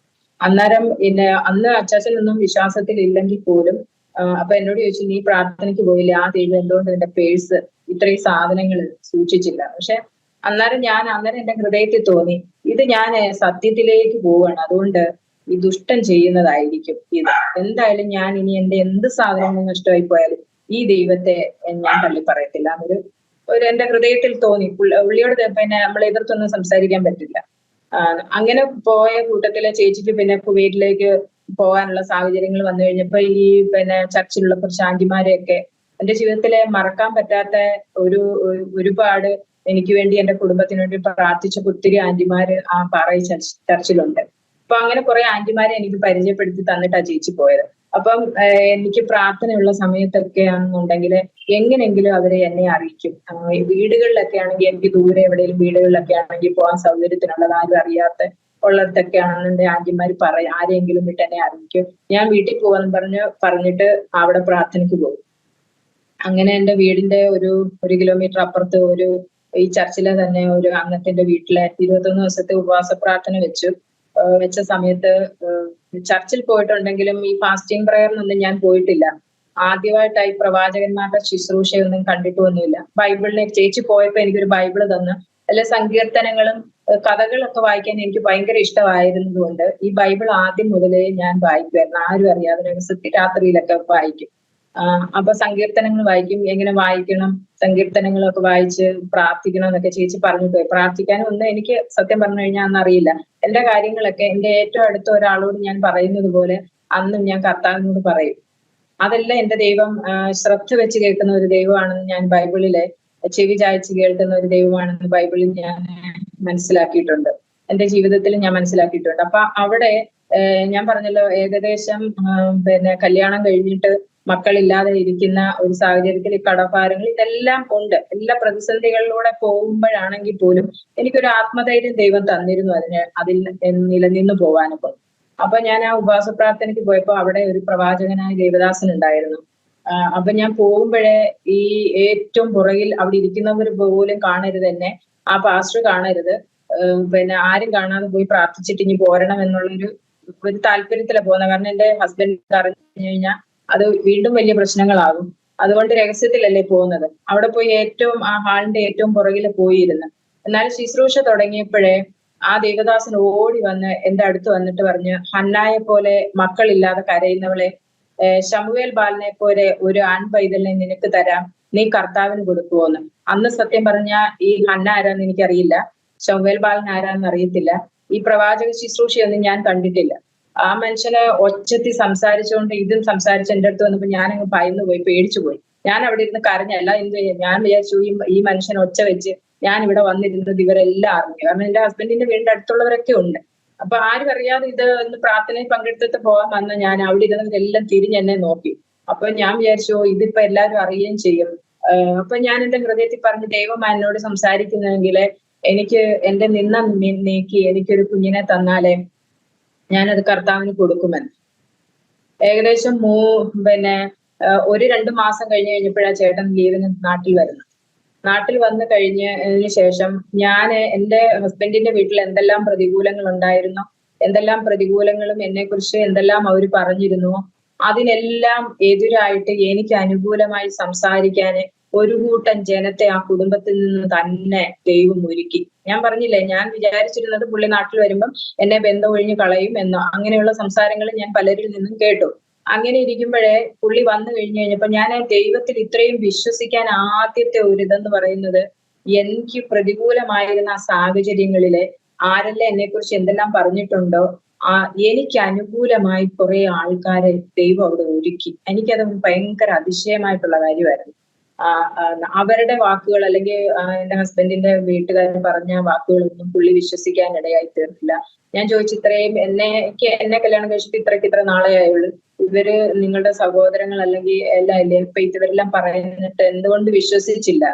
അന്നേരം അന്ന് അച്ചാച്ചനൊന്നും വിശ്വാസത്തിൽ ഇല്ലെങ്കിൽ പോലും അപ്പൊ എന്നോട് ചോദിച്ചു, നീ പ്രാർത്ഥനയ്ക്ക് പോയില്ലേ, ആ ദൈവം എന്തുകൊണ്ട് നിന്റെ പേഴ്സ് ഇത്രയും സാധനങ്ങൾ സൂക്ഷിച്ചില്ല? പക്ഷെ അന്നേരം എന്റെ ഹൃദയത്തിൽ തോന്നി, ഇത് ഞാൻ സത്യത്തിലേക്ക് പോവാണ്, അതുകൊണ്ട് ഈ ദുഷ്ടൻ ചെയ്യുന്നതായിരിക്കും ഇത്. എന്തായാലും ഞാൻ ഇനി എന്റെ എന്ത് സാധനങ്ങൾ നഷ്ടമായി പോയാലും ഈ ദൈവത്തെ ഞാൻ തള്ളി പറയത്തില്ല എന്നൊരു എന്റെ ഹൃദയത്തിൽ തോന്നി. പുള്ളിയോട് നമ്മൾ എതിർത്തൊന്നും സംസാരിക്കാൻ പറ്റില്ല. അങ്ങനെ പോയ കൂട്ടത്തിലെ ചേച്ചിക്ക് കുവൈറ്റിലേക്ക് പോകാനുള്ള സാഹചര്യങ്ങൾ വന്നു കഴിഞ്ഞപ്പോ ഈ ചർച്ചിലുള്ള കുറച്ച് ആന്റിമാരെയൊക്കെ എന്റെ ജീവിതത്തിലെ മറക്കാൻ പറ്റാത്ത ഒരുപാട് എനിക്ക് വേണ്ടി എന്റെ കുടുംബത്തിന് വേണ്ടി പ്രാർത്ഥിച്ച ഒത്തിരി ആന്റിമാര് ആ പാറയിൽ ചർച്ചിലുണ്ട്. അപ്പൊ അങ്ങനെ കുറെ ആന്റിമാരെ എനിക്ക് പരിചയപ്പെടുത്തി തന്നിട്ടാ ചേച്ചി പോയത്. അപ്പം എനിക്ക് പ്രാർത്ഥനയുള്ള സമയത്തൊക്കെ ആണെന്നുണ്ടെങ്കിൽ എങ്ങനെയെങ്കിലും അവരെ എന്നെ അറിയിക്കും. വീടുകളിലൊക്കെ ആണെങ്കിൽ എനിക്ക് ദൂരെ എവിടെയെങ്കിലും വീടുകളിലൊക്കെ ആണെങ്കിൽ പോകാൻ സൗകര്യത്തിനുള്ളത് ആരും അറിയാത്ത ഉള്ളിടത്തൊക്കെ ആണെന്നുണ്ടെങ്കിൽ ആന്റിമാര് ആരെങ്കിലും വിട്ട് എന്നെ അറിയിക്കും. ഞാൻ വീട്ടിൽ പോകാന്ന് പറഞ്ഞിട്ട് അവിടെ പ്രാർത്ഥനയ്ക്ക് പോകും. അങ്ങനെ എന്റെ വീടിന്റെ ഒരു കിലോമീറ്റർ അപ്പുറത്ത് ഈ ചർച്ചിലെ തന്നെ ഒരു അംഗത്തിന്റെ വീട്ടിലെ 21 ദിവസത്തെ ഉപവാസ പ്രാർത്ഥന വെച്ച സമയത്ത് ചർച്ചിൽ പോയിട്ടുണ്ടെങ്കിലും ഈ ഫാസ്റ്റിംഗ് പ്രയറിനൊന്നും ഞാൻ പോയിട്ടില്ല. ആദ്യമായിട്ടായി പ്രവാചകന്മാരുടെ ശുശ്രൂഷയൊന്നും കണ്ടിട്ടൊന്നുമില്ല. ബൈബിളിനെ ചേച്ചി പോയപ്പോ എനിക്കൊരു ബൈബിള് തന്ന് അല്ലെ സങ്കീർത്തനങ്ങളും കഥകളൊക്കെ വായിക്കാൻ എനിക്ക് ഭയങ്കര ഇഷ്ടമായിരുന്നതുകൊണ്ട് ഈ ബൈബിൾ ആദ്യം മുതലേ ഞാൻ വായിക്കുമായിരുന്നു. ആരും അറിയാതെ രഹസ്യത്തിൽ രാത്രിയിലൊക്കെ വായിക്കും. അപ്പൊ സങ്കീർത്തനങ്ങൾ വായിക്കും. എങ്ങനെ വായിക്കണം, സങ്കീർത്തനങ്ങളൊക്കെ വായിച്ച് പ്രാർത്ഥിക്കണം എന്നൊക്കെ ചേച്ചി പറഞ്ഞിട്ട് പോയി. പ്രാർത്ഥിക്കാനും ഒന്നും എനിക്ക് സത്യം പറഞ്ഞു കഴിഞ്ഞാൽ അന്നറിയില്ല. എന്റെ കാര്യങ്ങളൊക്കെ എന്റെ ഏറ്റവും അടുത്ത ഒരാളോട് ഞാൻ പറയുന്നത് പോലെ അന്നും ഞാൻ കർത്താവിനോട് പറയും. അതെല്ലാം എന്റെ ദൈവം ശ്രദ്ധ വെച്ച് കേൾക്കുന്ന ഒരു ദൈവമാണെന്ന് ഞാൻ ബൈബിളിലെ ചെവി ചായച്ച് കേൾക്കുന്ന ഒരു ദൈവമാണെന്ന് ബൈബിളിൽ ഞാൻ മനസ്സിലാക്കിയിട്ടുണ്ട്. എന്റെ ജീവിതത്തിൽ ഞാൻ മനസ്സിലാക്കിയിട്ടുണ്ട്. അപ്പൊ അവിടെ ഞാൻ പറഞ്ഞല്ലോ, ഏകദേശം കല്യാണം കഴിഞ്ഞിട്ട് മക്കളില്ലാതെ ഇരിക്കുന്ന ഒരു സാഹചര്യത്തിൽ ഈ കടഭാരങ്ങൾ ഇതെല്ലാം ഉണ്ട്. എല്ലാ പ്രതിസന്ധികളിലൂടെ പോകുമ്പോഴാണെങ്കിൽ പോലും എനിക്കൊരു ആത്മധൈര്യം ദൈവം തന്നിരുന്നു അതിൽ നിലനിന്ന് പോകാനൊക്കെ. അപ്പൊ ഞാൻ ആ ഉപവാസ പ്രാർത്ഥനയ്ക്ക് പോയപ്പോ അവിടെ ഒരു പ്രവാചകനായ ദേവദാസൻ ഉണ്ടായിരുന്നു. അപ്പൊ ഞാൻ പോകുമ്പോഴേ ഈ ഏറ്റവും പുറകിൽ അവിടെ ഇരിക്കുന്നവർ പോലും കാണരുത് എന്നെ, ആ പാസ്റ്റർ കാണരുത്, പിന്നെ ആരും കാണാതെ പോയി പ്രാർത്ഥിച്ചിട്ട് ഇനി പോരണം ഒരു താല്പര്യത്തിലാണ് പോകുന്നത്. കാരണം എന്റെ ഹസ്ബൻഡ് അറിഞ്ഞു കഴിഞ്ഞാൽ അത് വീണ്ടും വലിയ പ്രശ്നങ്ങളാകും. അതുകൊണ്ട് രഹസ്യത്തിലല്ലേ പോകുന്നത്. അവിടെ പോയി ആ ഹാളിന്റെ ഏറ്റവും പുറകിൽ പോയിരുന്നു. എന്നാൽ ശുശ്രൂഷ തുടങ്ങിയപ്പോഴേ ആ ദേവദാസൻ ഓടി വന്ന് എന്റെ അടുത്ത് വന്നിട്ട് പറഞ്ഞ്, ഹന്നായെ പോലെ മക്കളില്ലാതെ കരയുന്നവളെ, ശമൂവേൽ ബാലനെ പോലെ ഒരു ആൺ പൈതലിനെ നിനക്ക് തരാം, നീ കർത്താവിന് കൊടുക്കുവോന്ന്. അന്ന് സത്യം പറഞ്ഞ ഈ ഹന്ന ആരാന്ന് എനിക്കറിയില്ല, ശമൂവേൽ ബാലൻ ആരാന്ന് അറിയത്തില്ല, ഈ പ്രവാചക ശുശ്രൂഷയൊന്നും ഞാൻ കണ്ടിട്ടില്ല. ആ മനുഷ്യനെ ഒച്ചത്തിൽ സംസാരിച്ചുകൊണ്ട് ഇതും സംസാരിച്ച് എന്റെ അടുത്ത് വന്നപ്പോ ഞാനങ്ങ് ഭയന്നു പോയി, പേടിച്ചു പോയി. ഞാൻ അവിടെ ഇരുന്ന് കരഞ്ഞല്ല, എന്ത് ചെയ്യാം, ഞാൻ വിചാരിച്ചു ഈ മനുഷ്യൻ ഒച്ച വെച്ച് ഞാൻ ഇവിടെ വന്നിരുന്നത് ഇവരെല്ലാം അറിഞ്ഞു. കാരണം എന്റെ ഹസ്ബൻഡിന്റെ വീടിന്റെ അടുത്തുള്ളവരൊക്കെ ഉണ്ട്. അപ്പൊ ആരും അറിയാതെ ഇത് ഒന്ന് പ്രാർത്ഥനയിൽ പങ്കെടുത്തിട്ട് പോകാൻ വന്ന ഞാൻ അവിടെ ഇരുന്നവരെല്ലാം തിരിഞ്ഞ് എന്നെ നോക്കി. അപ്പൊ ഞാൻ വിചാരിച്ചു ഇതിപ്പോ എല്ലാവരും അറിയുകയും ചെയ്യും. അപ്പൊ ഞാൻ എന്റെ ഹൃദയത്തിൽ പറഞ്ഞു, ദൈവം എന്നോട് സംസാരിക്കുന്നെങ്കിൽ എനിക്ക് എന്റെ നീക്കി എനിക്കൊരു കുഞ്ഞിനെ തന്നാലേ ഞാനത് കർത്താവിന് കൊടുക്കുമെന്ന്. ഏകദേശം ഒരു 2 മാസം കഴിഞ്ഞപ്പോഴാണ് ചേട്ടൻ ലീവിന് നാട്ടിൽ വരുന്നത്. നാട്ടിൽ വന്നു കഴിഞ്ഞതിന് ശേഷം ഞാൻ എന്റെ ഹസ്ബൻഡിന്റെ വീട്ടിൽ എന്തെല്ലാം പ്രതികൂലങ്ങൾ ഉണ്ടായിരുന്നു, എന്തെല്ലാം പ്രതികൂലങ്ങളും എന്നെ കുറിച്ച് എന്തെല്ലാം അവർ പറഞ്ഞിരുന്നു, അതിനെല്ലാം എതിരായിട്ട് എനിക്ക് അനുകൂലമായി സംസാരിക്കാന് ഒരു കൂട്ടം ജനത്തെ ആ കുടുംബത്തിൽ നിന്ന് തന്നെ ദൈവം ഒരുക്കി. ഞാൻ പറഞ്ഞില്ലേ, ഞാൻ വിചാരിച്ചിരുന്നത് പുള്ളി നാട്ടിൽ വരുമ്പം എന്നെ ബന്ധം ഒഴിഞ്ഞു കളയും എന്നോ അങ്ങനെയുള്ള സംസാരങ്ങൾ ഞാൻ പലരിൽ നിന്നും കേട്ടു. അങ്ങനെ ഇരിക്കുമ്പോഴേ പുള്ളി വന്നു കഴിഞ്ഞപ്പോ ഞാൻ ദൈവത്തിൽ ഇത്രയും വിശ്വസിക്കാൻ ആദ്യത്തെ ഒരു ഇതെന്ന് പറയുന്നത്, എനിക്ക് പ്രതികൂലമായിരുന്ന ആ സാഹചര്യങ്ങളില് ആരെല്ലാം എന്നെ കുറിച്ച് എന്തെല്ലാം പറഞ്ഞിട്ടുണ്ടോ എനിക്ക് അനുകൂലമായി കുറെ ആൾക്കാരെ ദൈവം അവിടെ ഒരുക്കി. എനിക്കത് ഭയങ്കര അതിശയമായിട്ടുള്ള കാര്യമായിരുന്നു. അവരുടെ വാക്കുകൾ അല്ലെങ്കിൽ എന്റെ ഹസ്ബൻഡിന്റെ വീട്ടുകാർ പറഞ്ഞ വാക്കുകളൊന്നും പുള്ളി വിശ്വസിക്കാൻ ഇടയായി തീർത്തില്ല. ഞാൻ ചോദിച്ചു, ഇത്രയും എന്നെ കല്യാണം കഴിച്ചിട്ട് ഇത്ര നാളെ ആയുള്ളൂ, ഇവര് നിങ്ങളുടെ സഹോദരങ്ങൾ അല്ലെങ്കിൽ എല്ലാം അല്ലേ, ഇപ്പൊ ഇവരെല്ലാം പറയുന്നിട്ട് എന്തുകൊണ്ട് വിശ്വസിച്ചില്ല?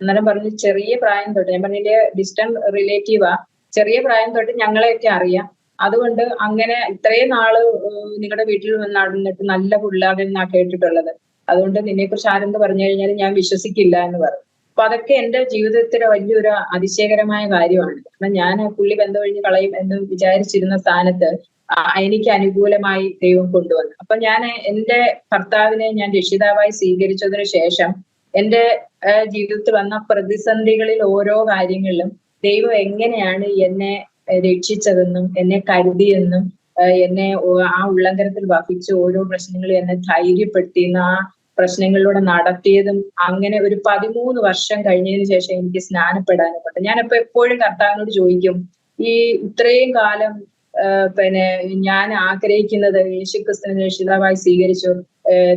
അന്നേരം പറഞ്ഞു, ചെറിയ പ്രായം തൊട്ട്, ഞാൻ പറഞ്ഞില്ലേ ഡിസ്റ്റന്റ് റിലേറ്റീവാ, ചെറിയ പ്രായം തൊട്ട് ഞങ്ങളെയൊക്കെ അറിയാം, അതുകൊണ്ട് അങ്ങനെ ഇത്രയും നാള് നിങ്ങളുടെ വീട്ടിൽ നടന്നിട്ട് നല്ല പിള്ളേരെന്നാ കേട്ടിട്ടുള്ളത്, അതുകൊണ്ട് നിന്നെ കുറിച്ച് ആരെന്ത് പറഞ്ഞു കഴിഞ്ഞാലും ഞാൻ വിശ്വസിക്കില്ല എന്ന് പറഞ്ഞു. അപ്പൊ അതൊക്കെ എന്റെ ജീവിതത്തിലെ വലിയൊരു അതിശയകരമായ കാര്യമാണ്. കാരണം ഞാൻ പുള്ളി ബന്ധം ഒഴിഞ്ഞ് കളയും എന്ന് വിചാരിച്ചിരുന്ന സ്ഥാനത്ത് എനിക്ക് അനുകൂലമായി ദൈവം കൊണ്ടുവന്നു. അപ്പൊ ഞാൻ എന്റെ ഭർത്താവിനെ ഞാൻ രക്ഷിതാവായി സ്വീകരിച്ചതിന് ശേഷം എന്റെ ജീവിതത്തിൽ വന്ന പ്രതിസന്ധികളിൽ ഓരോ കാര്യങ്ങളിലും ദൈവം എങ്ങനെയാണ് എന്നെ രക്ഷിച്ചതെന്നും എന്നെ കരുതിയെന്നും എന്നെ ആ ഉള്ളങ്കരത്തിൽ വഹിച്ച് ഓരോ പ്രശ്നങ്ങളും എന്നെ ധൈര്യപ്പെടുത്തിയെന്ന് ആ പ്രശ്നങ്ങളിലൂടെ നടത്തിയതും, അങ്ങനെ ഒരു 13 വർഷം കഴിഞ്ഞതിന് ശേഷം എനിക്ക് സ്നാനപ്പെടാനും പറ്റും. ഞാനിപ്പോ എപ്പോഴും കർത്താവിനോട് ചോദിക്കും, ഈ ഇത്രയും കാലം ഞാൻ ആഗ്രഹിക്കുന്നത് യേശുക്രിസ്തുവിനെ രക്ഷിതാവായി സ്വീകരിച്ചു,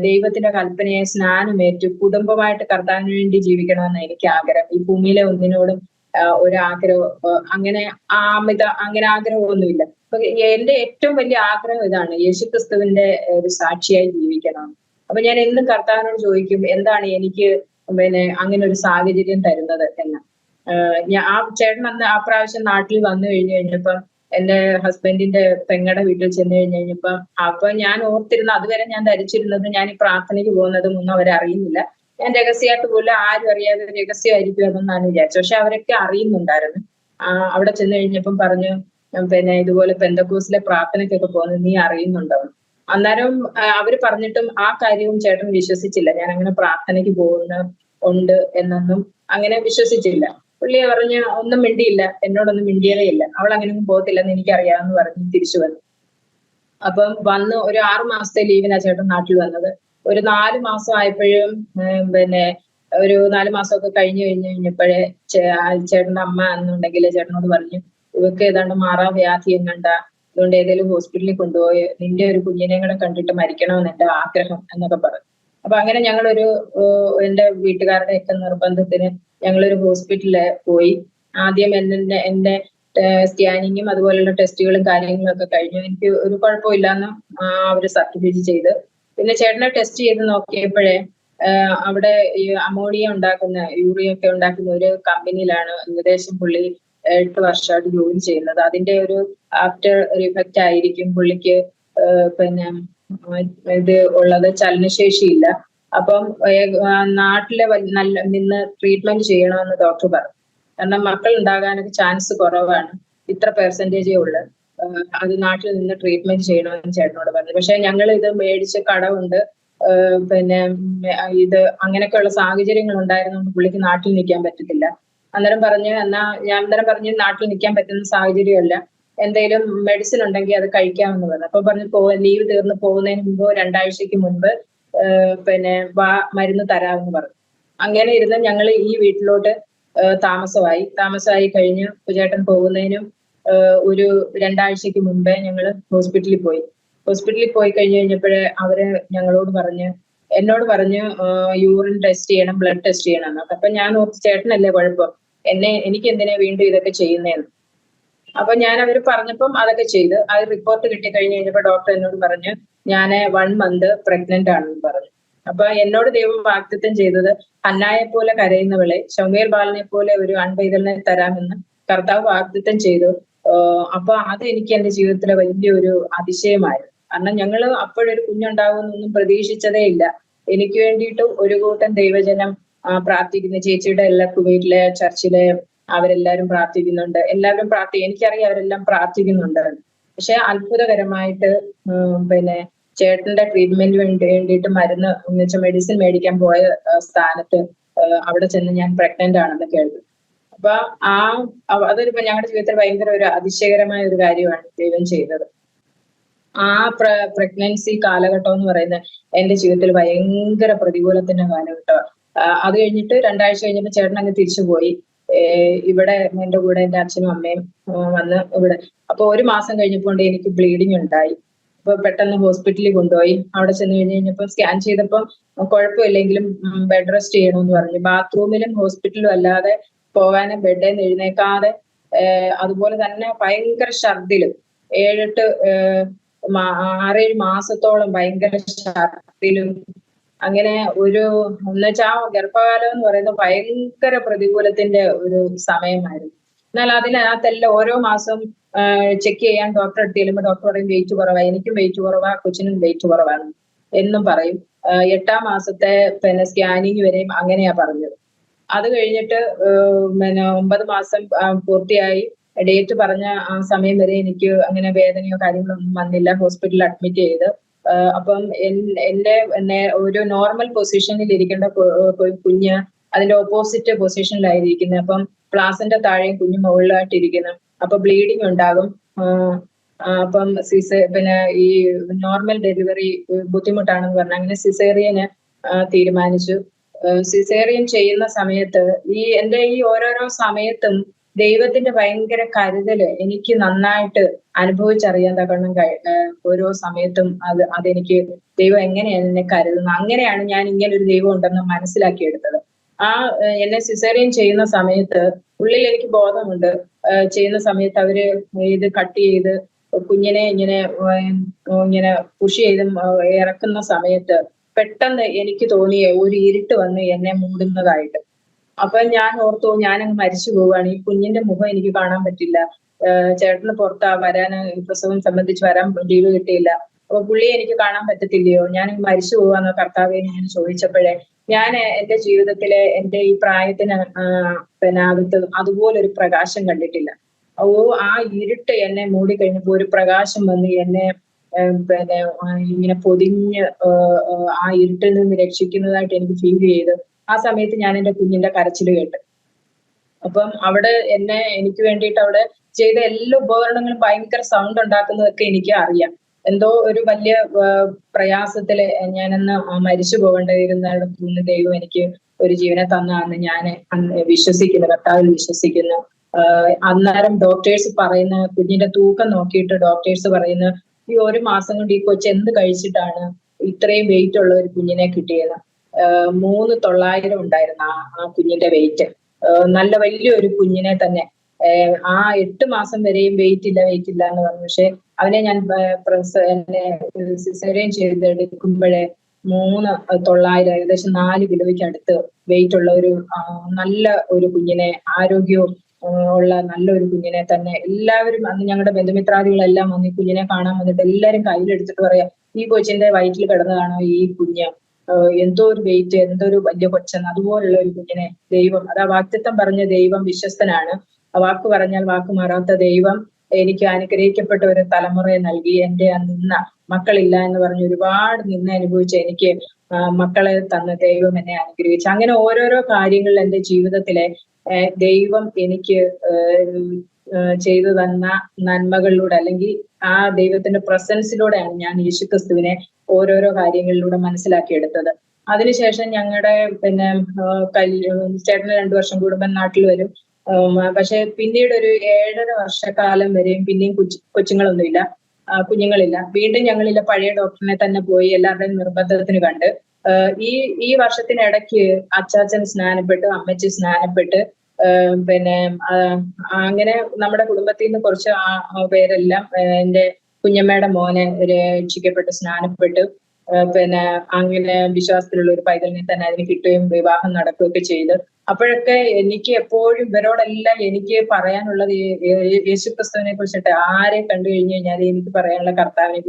ദൈവത്തിന്റെ കൽപ്പനയെ സ്നാനമേറ്റു കുടുംബമായിട്ട് കർത്താവിന് വേണ്ടി ജീവിക്കണമെന്ന് എനിക്ക് ആഗ്രഹം. ഈ ഭൂമിയിലെ ഒന്നിനോടും ഒരാഗ്രഹം അങ്ങനെ അങ്ങനെ ആഗ്രഹമൊന്നുമില്ല. അപ്പൊ എന്റെ ഏറ്റവും വലിയ ആഗ്രഹം ഇതാണ്, യേശുക്രിസ്തുവിന്റെ ഒരു സാക്ഷിയായി ജീവിക്കണം. അപ്പൊ ഞാൻ എന്നും കർത്താവിനോട് ചോദിക്കും, എന്താണ് എനിക്ക് അങ്ങനെ ഒരു സാഹചര്യം തരുന്നത് എന്ന്. ആ ചേട്ടൻ അന്ന് ആ പ്രാവശ്യം നാട്ടിൽ വന്നു കഴിഞ്ഞപ്പം എന്റെ ഹസ്ബൻഡിന്റെ പെങ്ങളുടെ വീട്ടിൽ ചെന്ന് കഴിഞ്ഞപ്പോ അപ്പൊ ഞാൻ ഓർത്തിരുന്ന, അതുവരെ ഞാൻ ധരിച്ചിരുന്നത് ഞാൻ ഈ പ്രാർത്ഥനയ്ക്ക് പോകുന്നതും ഒന്നും അവരറിയുന്നില്ല, ഞാൻ രഹസ്യമായിട്ട് പോലും ആരും അറിയാതെ രഹസ്യമായിരിക്കും അതെന്നാണ് വിചാരിച്ചത്. പക്ഷെ അവരൊക്കെ അറിയുന്നുണ്ടായിരുന്നു. അവിടെ ചെന്ന് കഴിഞ്ഞപ്പം പറഞ്ഞു, ഇതുപോലെ പെന്തക്കോസിലെ പ്രാർത്ഥനയ്ക്കൊക്കെ പോകുന്നത് നീ അറിയുന്നുണ്ടോ? അന്നേരം അവര് പറഞ്ഞിട്ടും ആ കാര്യവും ചേട്ടൻ വിശ്വസിച്ചില്ല. ഞാൻ അങ്ങനെ പ്രാർത്ഥനയ്ക്ക് ഉണ്ട് എന്നൊന്നും അങ്ങനെ വിശ്വസിച്ചില്ല. പുള്ളി പറഞ്ഞ് ഒന്നും മിണ്ടിയില്ല, എന്നോടൊന്നും മിണ്ടിയതേ ഇല്ല, അവൾ അങ്ങനെയൊന്നും പോകത്തില്ലെന്ന് എനിക്കറിയാമെന്ന് പറഞ്ഞ് തിരിച്ചു വന്നു. അപ്പം വന്ന് ഒരു 6 മാസത്തെ ലീവിനാ ചേട്ടൻ നാട്ടിൽ വന്നത്. ഒരു 4 മാസം ആയപ്പോഴും ഒരു 4 മാസമൊക്കെ കഴിഞ്ഞപ്പോഴേ ചേട്ടന്റെ അമ്മ എന്നുണ്ടെങ്കിൽ ചേട്ടനോട് പറഞ്ഞു, ഇവർക്ക് ഏതാണ്ട് വ്യാധി എങ്ങണ്ട, അതുകൊണ്ട് ഏതെങ്കിലും ഹോസ്പിറ്റലിൽ കൊണ്ടുപോയി നിന്റെ ഒരു കുഞ്ഞിനെ കൂടെ കണ്ടിട്ട് മരിക്കണമെന്ന് എന്റെ ആഗ്രഹം എന്നൊക്കെ പറഞ്ഞു. അപ്പൊ അങ്ങനെ ഞങ്ങളൊരു എന്റെ വീട്ടുകാരുടെ ഒക്കെ നിർബന്ധത്തിന് ഞങ്ങളൊരു ഹോസ്പിറ്റലിൽ പോയി. ആദ്യം എന്റെ സ്കാനിങ്ങും അതുപോലുള്ള ടെസ്റ്റുകളും കാര്യങ്ങളും ഒക്കെ കഴിഞ്ഞു. എനിക്ക് ഒരു കുഴപ്പമില്ലാന്ന് അവര് സർട്ടിഫൈ ചെയ്ത് പിന്നെ ചേട്ടനെ ടെസ്റ്റ് ചെയ്ത് നോക്കിയപ്പോഴേ അവിടെ ഈ അമോണിയ ഉണ്ടാക്കുന്ന, യൂറിയ ഒക്കെ ഉണ്ടാക്കുന്ന ഒരു കമ്പനിയിലാണ് ഏകദേശം പുള്ളി 8 വർഷമായിട്ട് ജോലി ചെയ്യുന്നത്. അതിന്റെ ഒരു ആഫ്റ്റർ ഇഫക്റ്റ് ആയിരിക്കും പുള്ളിക്ക് പിന്നെ ഇത് ഉള്ളത്, ചലനശേഷിയില്ല. അപ്പം നാട്ടിലെ നിന്ന് ട്രീറ്റ്മെന്റ് ചെയ്യണമെന്ന് ഡോക്ടർ പറഞ്ഞു. കാരണം മക്കൾ ഉണ്ടാകാനൊക്കെ ചാൻസ് കുറവാണ്, ഇത്ര പെർസെന്റേജേ ഉള്ളു, അത് നാട്ടിൽ നിന്ന് ട്രീറ്റ്മെന്റ് ചെയ്യണമെന്ന് ചേട്ടനോട് പറഞ്ഞു. പക്ഷെ ഞങ്ങൾ ഇത് മേടിച്ച് കടമുണ്ട്, പിന്നെ ഇത് അങ്ങനെയൊക്കെയുള്ള സാഹചര്യങ്ങൾ ഉണ്ടായിരുന്നുകൊണ്ട് പുള്ളിക്ക് നാട്ടിൽ നിൽക്കാൻ പറ്റത്തില്ല. അന്നേരം പറഞ്ഞു, ഞാൻ അന്നേരം പറഞ്ഞു നാട്ടിൽ നിൽക്കാൻ പറ്റുന്ന സാഹചര്യമല്ല, എന്തെങ്കിലും മെഡിസിൻ ഉണ്ടെങ്കിൽ അത് കഴിക്കാമെന്ന് പറഞ്ഞു. അപ്പൊ പറഞ്ഞു ലീവ് തീർന്ന് പോകുന്നതിന് മുമ്പ് 2 ആഴ്ചക്ക് മുൻപ് പിന്നെ മരുന്ന് തരാമെന്ന് പറഞ്ഞു. അങ്ങനെ ഇരുന്ന് ഞങ്ങൾ ഈ വീട്ടിലോട്ട് താമസമായി കഴിഞ്ഞ് ചേട്ടൻ പോകുന്നതിനും ഒരു 2 ആഴ്ചക്ക് മുമ്പേ ഞങ്ങൾ ഹോസ്പിറ്റലിൽ പോയി കഴിഞ്ഞപ്പോഴേ അവര് എന്നോട് പറഞ്ഞ് യൂറിൻ ടെസ്റ്റ് ചെയ്യണം, ബ്ലഡ് ടെസ്റ്റ് ചെയ്യണം എന്നൊക്കെ. അപ്പൊ ഞാൻ ഓർത്ത് ചേട്ടനല്ലേ കുഴപ്പം, എനിക്ക് എന്തിനാ വീണ്ടും ഇതൊക്കെ ചെയ്യുന്നതെന്ന്. അപ്പൊ ഞാൻ അവര് പറഞ്ഞപ്പം അതൊക്കെ ചെയ്ത് അത് റിപ്പോർട്ട് കിട്ടിക്കഴിഞ്ഞ് കഴിഞ്ഞപ്പോ ഡോക്ടർ എന്നോട് പറഞ്ഞ് ഞാൻ 1 മന്ത് പ്രഗ്നന്റ് ആണെന്ന് പറഞ്ഞു. അപ്പൊ എന്നോട് ദൈവം വാഗ്ദത്തം ചെയ്തത്, ഹന്നായെ പോലെ കരയുന്നവളെ, ശമൂവേൽ ബാലനെ പോലെ ഒരു അൺപൈതലിനെ തരാമെന്ന് കർത്താവ് വാഗ്ദത്തം ചെയ്തു. അപ്പൊ അത് എനിക്ക് എന്റെ ജീവിതത്തിലെ വലിയൊരു അതിശയമായിരുന്നു. കാരണം ഞങ്ങള് അപ്പോഴൊരു കുഞ്ഞുണ്ടാവുമെന്നൊന്നും പ്രതീക്ഷിച്ചതേ ഇല്ല. എനിക്ക് വേണ്ടിയിട്ട് ഒരു കൂട്ടം ദൈവജനം പ്രാർത്ഥിക്കുന്ന, ചേച്ചിയുടെ എല്ലാ കുവൈറ്റിലെ ചർച്ചിലെ അവരെല്ലാരും പ്രാർത്ഥിക്കുന്നുണ്ട്. എനിക്കറിയാം അവരെല്ലാം പ്രാർത്ഥിക്കുന്നുണ്ട്. പക്ഷെ അത്ഭുതകരമായിട്ട് പിന്നെ ചേട്ടന്റെ ട്രീറ്റ്മെന്റ് വേണ്ടിയിട്ട് മരുന്ന് മെഡിസിൻ മേടിക്കാൻ പോയ സ്ഥാനത്ത് അവിടെ ചെന്ന് ഞാൻ പ്രഗ്നന്റ് ആണെന്ന് കേട്ടു. അപ്പൊ അതൊരു ഞങ്ങളുടെ ജീവിതത്തിൽ ഭയങ്കര ഒരു അതിശയകരമായ ഒരു കാര്യമാണ് ദൈവം ചെയ്തത്. ആ പ്രഗ്നൻസി കാലഘട്ടം എന്ന് പറയുന്നത് എന്റെ ജീവിതത്തിൽ ഭയങ്കര പ്രതികൂലത്തിന്റെ കാലഘട്ടമാണ്. അത് കഴിഞ്ഞിട്ട് 2 ആഴ്ച കഴിഞ്ഞപ്പോൾ ചേട്ടൻ അങ്ങ് തിരിച്ചുപോയി. ഇവിടെ എന്റെ കൂടെ എന്റെ അച്ഛനും അമ്മയും വന്ന് ഇവിടെ. അപ്പൊ 1 മാസം കഴിഞ്ഞപ്പോൾ എനിക്ക് ബ്ലീഡിങ് ഉണ്ടായി. അപ്പൊ പെട്ടെന്ന് ഹോസ്പിറ്റലിൽ കൊണ്ടുപോയി. അവിടെ ചെന്ന് കഴിഞ്ഞപ്പോൾ സ്കാൻ ചെയ്തപ്പോൾ കുഴപ്പമില്ലെങ്കിലും ബെഡ് റെസ്റ്റ് ചെയ്യണമെന്ന് പറഞ്ഞു. ബാത്റൂമിലും ഹോസ്പിറ്റലിലും അല്ലാതെ പോകാനും ബെഡിൽ നിന്ന് എഴുന്നേക്കാതെ, അതുപോലെ തന്നെ ഭയങ്കര ഛർദിലും 6-7 മാസത്തോളം ഭയങ്കര ഛർദിലും, അങ്ങനെ എന്നുവെച്ചാൽ ആ ഗർഭകാലം എന്ന് പറയുന്നത് ഭയങ്കര പ്രതികൂലത്തിന്റെ ഒരു സമയമായിരുന്നു. എന്നാൽ അതിനകത്തെല്ലാം ഓരോ മാസം ചെക്ക് ചെയ്യാൻ ഡോക്ടറെ അടുത്ത് ചെല്ലുമ്പോൾ ഡോക്ടർ പറയും വെയിറ്റ് കുറവാണ്, എനിക്കും വെയിറ്റ് കുറവാ, കൊച്ചിനും വെയിറ്റ് കുറവാണ് എന്നും പറയും. 8-ാം മാസത്തെ പിന്നെ സ്കാനിങ് വരെയും അങ്ങനെയാ പറഞ്ഞത്. അത് കഴിഞ്ഞിട്ട് 9 മാസം പൂർത്തിയായി ഡേറ്റ് പറഞ്ഞ ആ സമയം വരെ എനിക്ക് അങ്ങനെ വേദനയോ കാര്യങ്ങളോ ഒന്നും വന്നില്ല. ഹോസ്പിറ്റലിൽ അഡ്മിറ്റ് ചെയ്ത് അപ്പം എന്റെ ഒരു നോർമൽ പൊസിഷനിൽ ഇരിക്കേണ്ട കുഞ്ഞ് അതിന്റെ ഓപ്പോസിറ്റ് പൊസിഷനിലായിരിക്കുന്നത്. അപ്പം പ്ലാസന്റെ താഴെയും കുഞ്ഞ് മുകളിലായിട്ട് ഇരിക്കുന്നു. അപ്പൊ ബ്ലീഡിങ് ഉണ്ടാകും. അപ്പം പിന്നെ ഈ നോർമൽ ഡെലിവറി ബുദ്ധിമുട്ടാണെന്ന് പറഞ്ഞാൽ അങ്ങനെ സിസേറിയന് തീരുമാനിച്ചു. സിസേറിയൻ ചെയ്യുന്ന സമയത്ത് എന്റെ ഈ ഓരോരോ സമയത്തും ദൈവത്തിന്റെ ഭയങ്കര കരുതല് എനിക്ക് നന്നായിട്ട് അനുഭവിച്ചറിയാൻ തക്കണം. ഓരോ സമയത്തും അതെനിക്ക് ദൈവം എങ്ങനെയാണ് എന്നെ കരുതുന്നത്, അങ്ങനെയാണ് ഞാൻ ഇങ്ങനെ ഒരു ദൈവം ഉണ്ടെന്ന് മനസ്സിലാക്കിയെടുത്തത്. എന്നെ സിസേറിയൻ ചെയ്യുന്ന സമയത്ത് ഉള്ളിൽ എനിക്ക് ബോധമുണ്ട്. ചെയ്യുന്ന സമയത്ത് അവര് ഇത് കട്ട് ചെയ്ത് കുഞ്ഞിനെ ഇങ്ങനെ പുഷ് ചെയ്ത് ഇറക്കുന്ന സമയത്ത് പെട്ടെന്ന് എനിക്ക് തോന്നിയ ഒരു ഇരുട്ട് വന്ന് എന്നെ മൂടുന്നതായിട്ട്. അപ്പൊ ഞാൻ ഓർത്തു ഞാനങ്ങ് മരിച്ചു പോവുകയാണ്, ഈ കുഞ്ഞിന്റെ മുഖം എനിക്ക് കാണാൻ പറ്റില്ല. ചേട്ടന് വരാൻ പ്രസവം സംബന്ധിച്ച് വരാൻ ലീവ് കിട്ടിയില്ല. അപ്പൊ പുള്ളിയെ എനിക്ക് കാണാൻ പറ്റത്തില്ലയോ, ഞാൻ മരിച്ചു പോവാന്ന് കർത്താവെ ഞാൻ ചോദിച്ചപ്പോഴേ ഞാൻ എന്റെ ജീവിതത്തിലെ എന്റെ ഈ പ്രായത്തിന് അകത്ത് അതുപോലൊരു പ്രകാശം കണ്ടിട്ടില്ല. ആ ഇരുട്ട് എന്നെ മൂടിക്കഴിഞ്ഞപ്പോ ഒരു പ്രകാശം വന്ന് എന്നെ പിന്നെ ഇങ്ങനെ പൊതിഞ്ഞ് ആ ഇരുട്ടിൽ നിന്ന് രക്ഷിക്കുന്നതായിട്ട് എനിക്ക് ഫീൽ ചെയ്ത് ആ സമയത്ത് ഞാൻ എന്റെ കുഞ്ഞിന്റെ കരച്ചിൽ കേട്ട്. അപ്പം അവിടെ എനിക്ക് വേണ്ടിയിട്ട് അവിടെ ചെയ്ത എല്ലാ ഉപകരണങ്ങളും ഭയങ്കര സൗണ്ട് ഉണ്ടാക്കുന്നതൊക്കെ എനിക്ക് അറിയാം. എന്തോ ഒരു വലിയ പ്രയാസത്തില് ഞാനന്ന് മരിച്ചു പോകേണ്ടിയിരുന്നിടത്തുനിന്ന് ദൈവം എനിക്ക് ഒരു ജീവനെ തന്നാന്ന് ഞാൻ വിശ്വസിക്കുന്നു, കർത്താവിൽ വിശ്വസിക്കുന്നു. അന്നേരം ഡോക്ടേഴ്സ് പറയുന്ന കുഞ്ഞിന്റെ തൂക്കം നോക്കിയിട്ട് ഡോക്ടേഴ്സ് പറയുന്ന ഈ 1 മാസം കൊണ്ട് ഈ കൊച്ചു എന്ത് കഴിച്ചിട്ടാണ് ഇത്രയും വെയിറ്റ് ഉള്ള ഒരു കുഞ്ഞിനെ കിട്ടിയത്. 3,900 ഉണ്ടായിരുന്നു ആ കുഞ്ഞിന്റെ വെയിറ്റ്. നല്ല വലിയൊരു കുഞ്ഞിനെ തന്നെ ആ 8 മാസം വരെയും വെയിറ്റ് ഇല്ല എന്ന് പറഞ്ഞു. പക്ഷെ അവനെ ഞാൻ സിസേറിയൻ ചെയ്തെടുക്കുമ്പോഴേ 3,900 ഏകദേശം 4 കിലോയ്ക്ക് അടുത്ത് വെയിറ്റ് ഉള്ള ഒരു നല്ല ഒരു കുഞ്ഞിനെ, ആരോഗ്യവും ഉള്ള നല്ലൊരു കുഞ്ഞിനെ തന്നെ എല്ലാവരും, അന്ന് ഞങ്ങളുടെ ബന്ധുമിത്രാദികളെല്ലാം വന്ന് ഈ കുഞ്ഞിനെ കാണാൻ വന്നിട്ട് എല്ലാവരും കയ്യിലെടുത്തിട്ട് പറയാം, ഈ കൊച്ചിന്റെ വയറ്റിൽ കിടന്നതാണോ ഈ കുഞ്ഞ്, എന്തോ ഒരു വെയിറ്റ്, എന്തോ ഒരു വലിയ കൊച്ചെന്ന്. അതുപോലുള്ള ഒരു കുഞ്ഞിനെ ദൈവം, അതാ വാക്തത്വം പറഞ്ഞ ദൈവം വിശ്വസ്തനാണ്. ആ വാക്ക് പറഞ്ഞാൽ വാക്ക് മാറാത്ത ദൈവം എനിക്ക് അനുഗ്രഹിക്കപ്പെട്ട ഒരു തലമുറയെ നൽകി. എന്റെ നിന്ന മക്കളില്ല എന്ന് പറഞ്ഞ് ഒരുപാട് നിന്ന അനുഭവിച്ച എനിക്ക് മക്കളെ തന്ന ദൈവം എന്നെ അനുഗ്രഹിച്ചു. അങ്ങനെ ഓരോരോ കാര്യങ്ങളിൽ എന്റെ ജീവിതത്തിലെ ദൈവം എനിക്ക് ചെയ്തു തന്ന നന്മകളിലൂടെ, അല്ലെങ്കിൽ ആ ദൈവത്തിന്റെ പ്രസൻസിലൂടെയാണ് ഞാൻ യേശുക്രിസ്തുവിനെ ഓരോരോ കാര്യങ്ങളിലൂടെ മനസ്സിലാക്കിയെടുത്തത്. അതിനുശേഷം ഞങ്ങളുടെ പിന്നെ ചേട്ടന് 2 വർഷം കൂടുമ്പോൾ നാട്ടിൽ വരും. പക്ഷെ പിന്നീട് ഒരു 7.5 വർഷക്കാലം വരെയും പിന്നെയും കുഞ്ഞുങ്ങളില്ല. വീണ്ടും ഞങ്ങളില്ല പഴയ ഡോക്ടറിനെ തന്നെ പോയി എല്ലാവരുടെയും നിർബന്ധത്തിന് കണ്ട്. ഈ വർഷത്തിനിടയ്ക്ക് അച്ചാച്ചൻ സ്നാനപ്പെട്ട്, അമ്മച്ചി സ്നാനപ്പെട്ട്, പിന്നെ അങ്ങനെ നമ്മുടെ കുടുംബത്തിൽ നിന്ന് കുറച്ച് പേരെല്ലാം എന്റെ കുഞ്ഞമ്മയുടെ മോനെ രക്ഷിക്കപ്പെട്ട് സ്നാനപ്പെട്ട്, പിന്നെ അങ്ങനെ വിശ്വാസത്തിലുള്ള ഒരു പൈതലിനെ തന്നെ അതിന് കിട്ടുകയും വിവാഹം നടക്കുകയൊക്കെ ചെയ്ത്. അപ്പോഴൊക്കെ എനിക്ക് എപ്പോഴും ഇവരോടെല്ലാം എനിക്ക് പറയാനുള്ളത് യേശുക്രിസ്തുവിനെ കുറിച്ചിട്ട്. ആരെ കണ്ടു കഴിഞ്ഞു കഴിഞ്ഞാൽ എനിക്ക് പറയാനുള്ള കർത്താവിനെ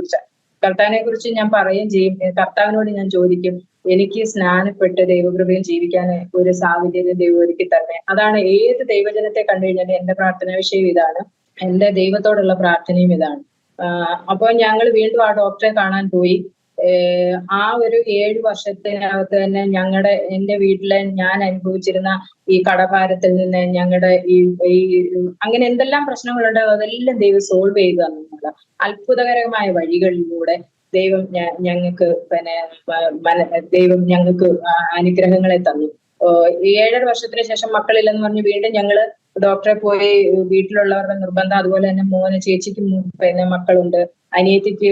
കുറിച്ച് ഞാൻ പറയുകയും ചെയ്യും. കർത്താവിനോട് ഞാൻ ചോദിക്കും, എനിക്ക് സ്നാനപ്പെട്ട് ദൈവകൃപയിൽ ജീവിക്കാൻ ഒരു സാഹചര്യം ദൈവം ഒരുക്കി തന്നെ. അതാണ് ഏത് ദൈവജനത്തെ കണ്ടു കഴിഞ്ഞാൽ എന്റെ പ്രാർത്ഥനാ വിഷയം ഇതാണ്, എന്റെ ദൈവത്തോടുള്ള പ്രാർത്ഥനയും ഇതാണ്. അപ്പോൾ ഞങ്ങൾ വീണ്ടും ആ ഡോക്ടറെ കാണാൻ പോയി. ആ ഒരു 7 വർഷത്തിനകത്ത് തന്നെ എന്റെ വീട്ടിലെ ഞാൻ അനുഭവിച്ചിരുന്ന ഈ കടഭാരത്തിൽ നിന്ന് ഞങ്ങളുടെ ഈ അങ്ങനെ എന്തെല്ലാം പ്രശ്നങ്ങളുണ്ടോ അതെല്ലാം ദൈവം സോൾവ് ചെയ്തു തന്നുള്ള അത്ഭുതകരമായ വഴികളിലൂടെ ദൈവം ഞങ്ങൾക്ക് ദൈവം ഞങ്ങൾക്ക് അനുഗ്രഹങ്ങളെ തന്നു. 7.5 വർഷത്തിന് ശേഷം മക്കളില്ലെന്ന് പറഞ്ഞ് വീണ്ടും ഞങ്ങള് ഡോക്ടറെ പോയി. വീട്ടിലുള്ളവരുടെ നിർബന്ധം, അതുപോലെ തന്നെ മോനെ, ചേച്ചിക്ക് പിന്നെ മക്കളുണ്ട്, അനിയത്തിക്ക്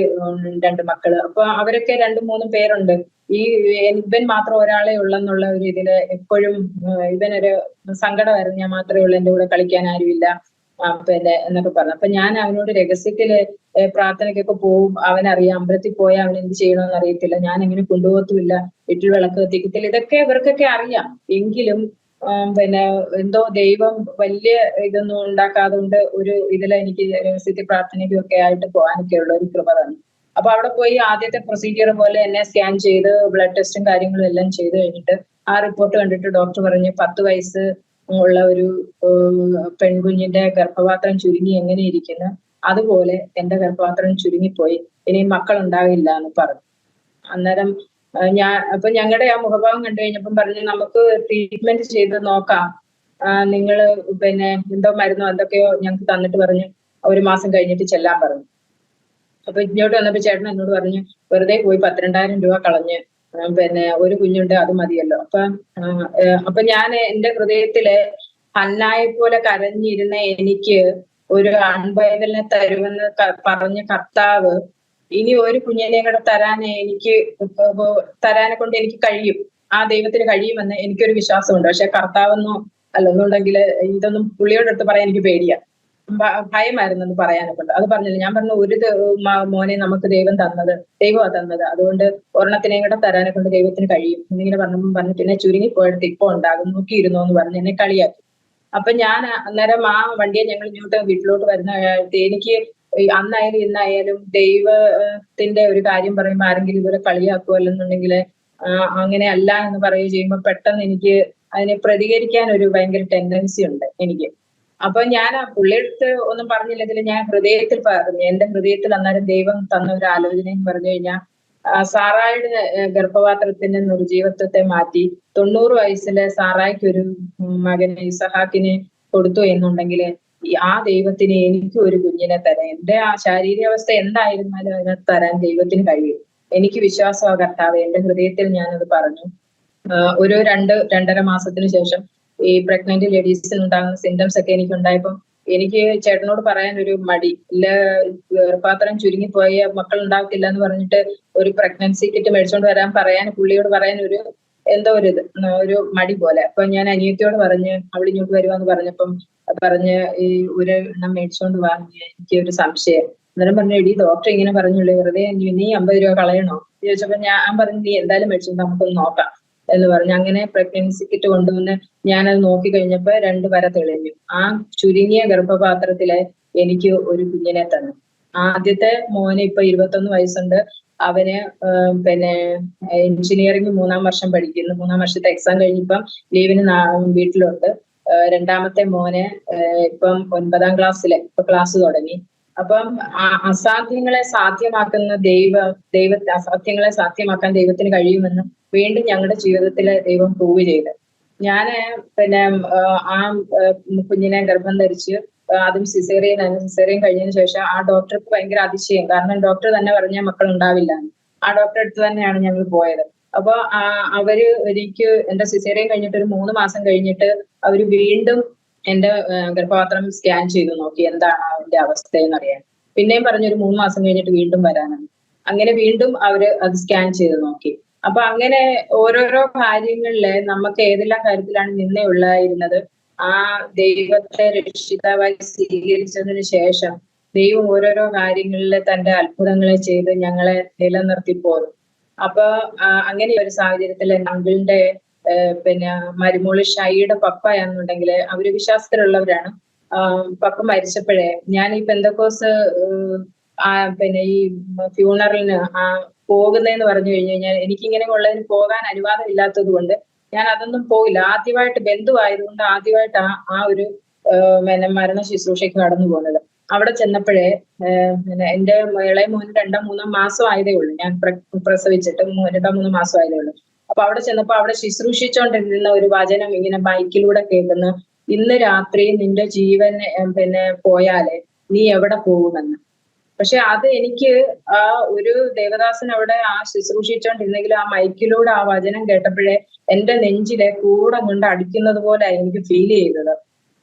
2 മക്കള്. അപ്പൊ അവരൊക്കെ 2-3 പേരുണ്ട്. ഇവൻ മാത്രം ഒരാളെ ഉള്ളെന്നുള്ള ഒരു ഇതില് എപ്പോഴും ഇവനൊരു സങ്കടമായിരുന്നു. ഞാൻ മാത്രമേ ഉള്ളൂ, എന്റെ കൂടെ കളിക്കാൻ ആരുമില്ല പിന്നെ എന്നൊക്കെ പറഞ്ഞു. അപ്പൊ ഞാൻ അവനോട് രഹസ്യത്തില് പ്രാർത്ഥനയ്ക്കൊക്കെ പോവും. അവനറിയാം അമ്പലത്തിൽ പോയാൽ അവൻ എന്ത് ചെയ്യണമെന്ന് അറിയത്തില്ല, ഞാൻ എങ്ങനെ കൊണ്ടുപോകത്തുമില്ല, വീട്ടിൽ വിളക്ക് കത്തിക്കത്തില്ല, ഇതൊക്കെ ഇവർക്കൊക്കെ അറിയാം. എങ്കിലും പിന്നെ എന്തോ ദൈവം വലിയ ഇതൊന്നും ഉണ്ടാക്കാതെ കൊണ്ട് ഒരു എനിക്ക് രഹസ്യത്തിൽ പ്രാർത്ഥനയ്ക്കും ഒക്കെ ആയിട്ട് പോകാനൊക്കെ ഉള്ള ഒരു കൃപ തന്നെ. അപ്പൊ അവിടെ പോയി ആദ്യത്തെ പ്രൊസീജിയർ പോലെ എന്നെ സ്കാൻ ചെയ്ത് ബ്ലഡ് ടെസ്റ്റും കാര്യങ്ങളും എല്ലാം ചെയ്ത് കഴിഞ്ഞിട്ട് ആ റിപ്പോർട്ട് കണ്ടിട്ട് ഡോക്ടർ പറഞ്ഞു 10 വയസ്സ് ഉള്ള ഒരു പെൺകുഞ്ഞിന്റെ ഗർഭപാത്രം ചുരുങ്ങി എങ്ങനെ ഇരിക്കുന്നു അതുപോലെ എന്റെ ഗർഭപാത്രം ചുരുങ്ങിപ്പോയി, ഇനി മക്കൾ ഉണ്ടാകില്ല എന്ന് പറഞ്ഞു. അന്നേരം അപ്പൊ ഞങ്ങളുടെ ആ മുഖഭാവം കണ്ടു കഴിഞ്ഞപ്പം പറഞ്ഞു, നമുക്ക് ട്രീറ്റ്മെന്റ് ചെയ്ത് നോക്കാം, നിങ്ങള് പിന്നെ എന്തോ മരുന്നോ എന്തൊക്കെയോ ഞങ്ങൾക്ക് തന്നിട്ട് പറഞ്ഞു 1 മാസം കഴിഞ്ഞിട്ട് ചെല്ലാൻ പറഞ്ഞു. അപ്പൊ ഇങ്ങോട്ട് വന്നപ്പോ ചേട്ടൻ എന്നോട് പറഞ്ഞു, വെറുതെ പോയി 12,000 രൂപ കളഞ്ഞ് പിന്നെ ഒരു കുഞ്ഞുണ്ട് അത് മതിയല്ലോ. അപ്പൊ ഞാൻ എന്റെ ഹൃദയത്തില് ഹന്നായെ പോലെ കരഞ്ഞിരുന്ന എനിക്ക് ഒരു ആൺപൈതലിനെ തരുമെന്ന് പറഞ്ഞ കർത്താവ് ഇനി ഒരു കുഞ്ഞിനെ കൂടെ തരാനെ കൊണ്ട് എനിക്ക് കഴിയും, ആ ദൈവത്തിന് കഴിയുമെന്ന് എനിക്കൊരു വിശ്വാസമുണ്ട്. പക്ഷെ കർത്താവെന്നോ അല്ലെന്നുണ്ടെങ്കിൽ ഇതൊന്നും പുള്ളിയോടടുത്ത് പറയാൻ എനിക്ക് പേടിയാ, ഭയമായിരുന്നെന്ന് പറയാനൊക്കെ ഉണ്ട്. അത് പറഞ്ഞില്ല. ഞാൻ പറഞ്ഞു, ഒരു മോനെ നമുക്ക് ദൈവമാ തന്നത്, അതുകൊണ്ട് ഒരെണ്ണത്തിനെയും കൂടെ തരാനെ കൊണ്ട് ദൈവത്തിന് കഴിയും എന്നിങ്ങനെ പറഞ്ഞു. പിന്നെ ചുരുങ്ങിപ്പോയെടുത്ത് ഇപ്പൊ ഉണ്ടാകും, നോക്കിയിരുന്നോ എന്ന് പറഞ്ഞ് എന്നെ കളിയാക്കി. അപ്പൊ ഞാൻ അന്നേരം ആ വണ്ടിയെ ഞങ്ങൾ ഇങ്ങോട്ട് വീട്ടിലോട്ട് വരുന്ന എനിക്ക് അന്നായാലും ഇന്നായാലും ദൈവത്തിന്റെ ഒരു കാര്യം പറയുമ്പോൾ ആരെങ്കിലും ഇതുപോലെ കളിയാക്കുമല്ലെന്നുണ്ടെങ്കിൽ അങ്ങനെ അല്ല എന്ന് പറയുകയും ചെയ്യുമ്പോൾ പെട്ടെന്ന് എനിക്ക് അതിനെ പ്രതികരിക്കാൻ ഒരു ഭയങ്കര ടെൻഡൻസി ഉണ്ട് എനിക്ക്. അപ്പൊ ഞാൻ ആ പുള്ളിയെടുത്ത് ഒന്നും പറഞ്ഞില്ലെങ്കിൽ ഞാൻ ഹൃദയത്തിൽ പറഞ്ഞു, എന്റെ ഹൃദയത്തിൽ അന്നേരം ദൈവം തന്ന ഒരു ആലോചന എന്ന് പറഞ്ഞു കഴിഞ്ഞാൽ, സാറായുടെ ഗർഭപാത്രത്തിന്റെ നിർജീവത്വത്തെ മാറ്റി 90 വയസ്സിലെ സാറായ്ക്ക് ഒരു മകന് ഇസഹാക്കിനെ കൊടുത്തു എന്നുണ്ടെങ്കിൽ ആ ദൈവത്തിന് എനിക്ക് ഒരു കുഞ്ഞിനെ തരാം, എന്റെ ആ ശാരീരികാവസ്ഥ എന്തായിരുന്നാലും അതിനകത്ത് തരാൻ ദൈവത്തിന് കഴിയും, എനിക്ക് വിശ്വാസമാണ് കർത്താവ്. എന്റെ ഹൃദയത്തിൽ ഞാനത് പറഞ്ഞു. ഒരു 2-2.5 മാസത്തിന് ശേഷം ഈ പ്രഗ്നന്റ് ലേഡീസിന് ഉണ്ടാകുന്ന സിംറ്റംസ് ഒക്കെ എനിക്ക് ഉണ്ടായപ്പോൾ എനിക്ക് ചേട്ടനോട് പറയാൻ ഒരു മടി ഇല്ല. ഗർഭപാത്രം ചുരുങ്ങിപ്പോയ മക്കൾ ഉണ്ടാകത്തില്ല എന്ന് പറഞ്ഞിട്ട് ഒരു പ്രഗ്നൻസി കിറ്റ് മേടിച്ചോണ്ട് പറയാൻ പുള്ളിയോട് പറയാൻ ഒരു എന്തോ ഒരു മടി പോലെ. അപ്പൊ ഞാൻ അനിയത്തിയോട് പറഞ്ഞ് അവൾ ഇങ്ങോട്ട് വരുവാന്ന് പറഞ്ഞപ്പം പറഞ്ഞ് ഈ ഒരു എണ്ണം മേടിച്ചോണ്ട് വാ, എനിക്ക് ഒരു സംശയം. അന്നേരം പറഞ്ഞു, എടി ഡോക്ടർ ഇങ്ങനെ പറഞ്ഞുള്ളൂ, വെറുതെ നീ 50 രൂപ കളയണോ ചോദിച്ചപ്പോ ഞാൻ പറഞ്ഞു, നീ എന്തായാലും മേടിച്ചോണ്ട് നമുക്കൊന്ന് നോക്കാം എന്ന് പറഞ്ഞു. അങ്ങനെ പ്രഗ്നൻസി കിറ്റ് കൊണ്ടുവന്ന് ഞാനത് നോക്കി കഴിഞ്ഞപ്പോ 2 വര തെളിഞ്ഞു. ആ ചുരുങ്ങിയ ഗർഭപാത്രത്തിലെ എനിക്ക് ഒരു കുഞ്ഞിനെ തന്നു. ആദ്യത്തെ മോന് ഇപ്പൊ 21 വയസ്സുണ്ട്. അവന് പിന്നെ എഞ്ചിനീയറിംഗ് 3-ാം വർഷം പഠിക്കുന്നു. 3-ാം വർഷത്തെ എക്സാം കഴിഞ്ഞിപ്പം ലീവിന് വീട്ടിലുണ്ട്. രണ്ടാമത്തെ മോന് ഇപ്പം 9-ാം ക്ലാസ്സിലെ ഇപ്പൊ ക്ലാസ് തുടങ്ങി. അപ്പം അസാധ്യങ്ങളെ സാധ്യമാക്കുന്ന ദൈവത്തെ അസാധ്യങ്ങളെ സാധ്യമാക്കാൻ ദൈവത്തിന് കഴിയുമെന്ന് വീണ്ടും ഞങ്ങളുടെ ജീവിതത്തിലെ ദൈവം പ്രൂവ് ചെയ്ത്. ഞാന് പിന്നെ ആ കുഞ്ഞിനെ ഗർഭം ധരിച്ച് അതും സിസേറിയൻ കഴിഞ്ഞതിന് ശേഷം ആ ഡോക്ടർക്ക് ഭയങ്കര അതിശയം. കാരണം ഡോക്ടർ തന്നെ പറഞ്ഞ മക്കൾ ഉണ്ടാവില്ല. ആ ഡോക്ടറെ അടുത്ത് തന്നെയാണ് ഞങ്ങൾ പോയത്. അപ്പൊ അവര് എനിക്ക് എന്റെ സിസേറിയൻ കഴിഞ്ഞിട്ട് ഒരു 3 മാസം കഴിഞ്ഞിട്ട് അവര് വീണ്ടും എന്റെ ഗർഭപാത്രം സ്കാൻ ചെയ്തു നോക്കി എന്താണ് അതിന്റെ അവസ്ഥ എന്നറിയാൻ. പിന്നെയും പറഞ്ഞൊരു 3 മാസം കഴിഞ്ഞിട്ട് വീണ്ടും വരാനാണ്. അങ്ങനെ വീണ്ടും അവര് അത് സ്കാൻ ചെയ്ത് നോക്കി. അപ്പൊ അങ്ങനെ ഓരോരോ കാര്യങ്ങളില് നമുക്ക് ഏതെല്ലാം കാര്യത്തിലാണ് നിന്നയുള്ളായിരുന്നത്, ആ ദൈവത്തെ രക്ഷിതാവായി സ്വീകരിച്ചതിന് ശേഷം ദൈവം ഓരോരോ കാര്യങ്ങളിൽ തന്റെ അത്ഭുതങ്ങളെ ചെയ്ത് ഞങ്ങളെ നിലനിർത്തി പോന്നു. അപ്പൊ അങ്ങനെ ഒരു സാഹചര്യത്തിൽ അങ്കിളിന്റെ പിന്നെ മരുമോള് ഷൈയുടെ പപ്പയാണെന്നുണ്ടെങ്കിൽ അവര് വിശ്വാസത്തിലുള്ളവരാണ്. പപ്പ മരിച്ചപ്പോഴേ ഞാൻ ഈ പെന്തക്കോസ് പിന്നെ ഈ ഫ്യൂണറലിന് പോകുന്നതെന്ന് പറഞ്ഞു കഴിഞ്ഞാൽ എനിക്കിങ്ങനെ ഉള്ളതിന് പോകാൻ അനുവാദം ഇല്ലാത്തത് കൊണ്ട് ഞാൻ അതൊന്നും പോയില്ല. ആദ്യമായിട്ട് ബന്ധുവായതുകൊണ്ട് ആദ്യമായിട്ട് ആ ഒരു പിന്നെ മരണ ശുശ്രൂഷയ്ക്ക് കടന്നു പോകുന്നത്. അവിടെ ചെന്നപ്പോഴേ പിന്നെ എന്റെ ഇളയ മോന് 2-3 മാസം ആയതേ ഉള്ളൂ. ഞാൻ പ്രസവിച്ചിട്ട് 2-3 മാസം ആയതേ ഉള്ളൂ. അപ്പൊ അവിടെ ചെന്നപ്പോ അവിടെ ശുശ്രൂഷിച്ചോണ്ടിരുന്ന ഒരു വചനം ഇങ്ങനെ ബൈക്കിലൂടെ കേൾക്കുന്നു, ഇന്ന് രാത്രി നിന്റെ ജീവൻ പിന്നെ പോയാല് നീ എവിടെ പോകുമെന്ന്. പക്ഷെ അത് എനിക്ക് ആ ഒരു ദേവദാസൻ അവിടെ ശുശ്രൂഷിച്ചോണ്ടിരുന്നെങ്കിലും ആ മൈക്കിലൂടെ ആ വചനം കേട്ടപ്പോഴേ എന്റെ നെഞ്ചിലെ കൂടം കൊണ്ട് അടിക്കുന്നത് പോലെ എനിക്ക് ഫീൽ ചെയ്തത്.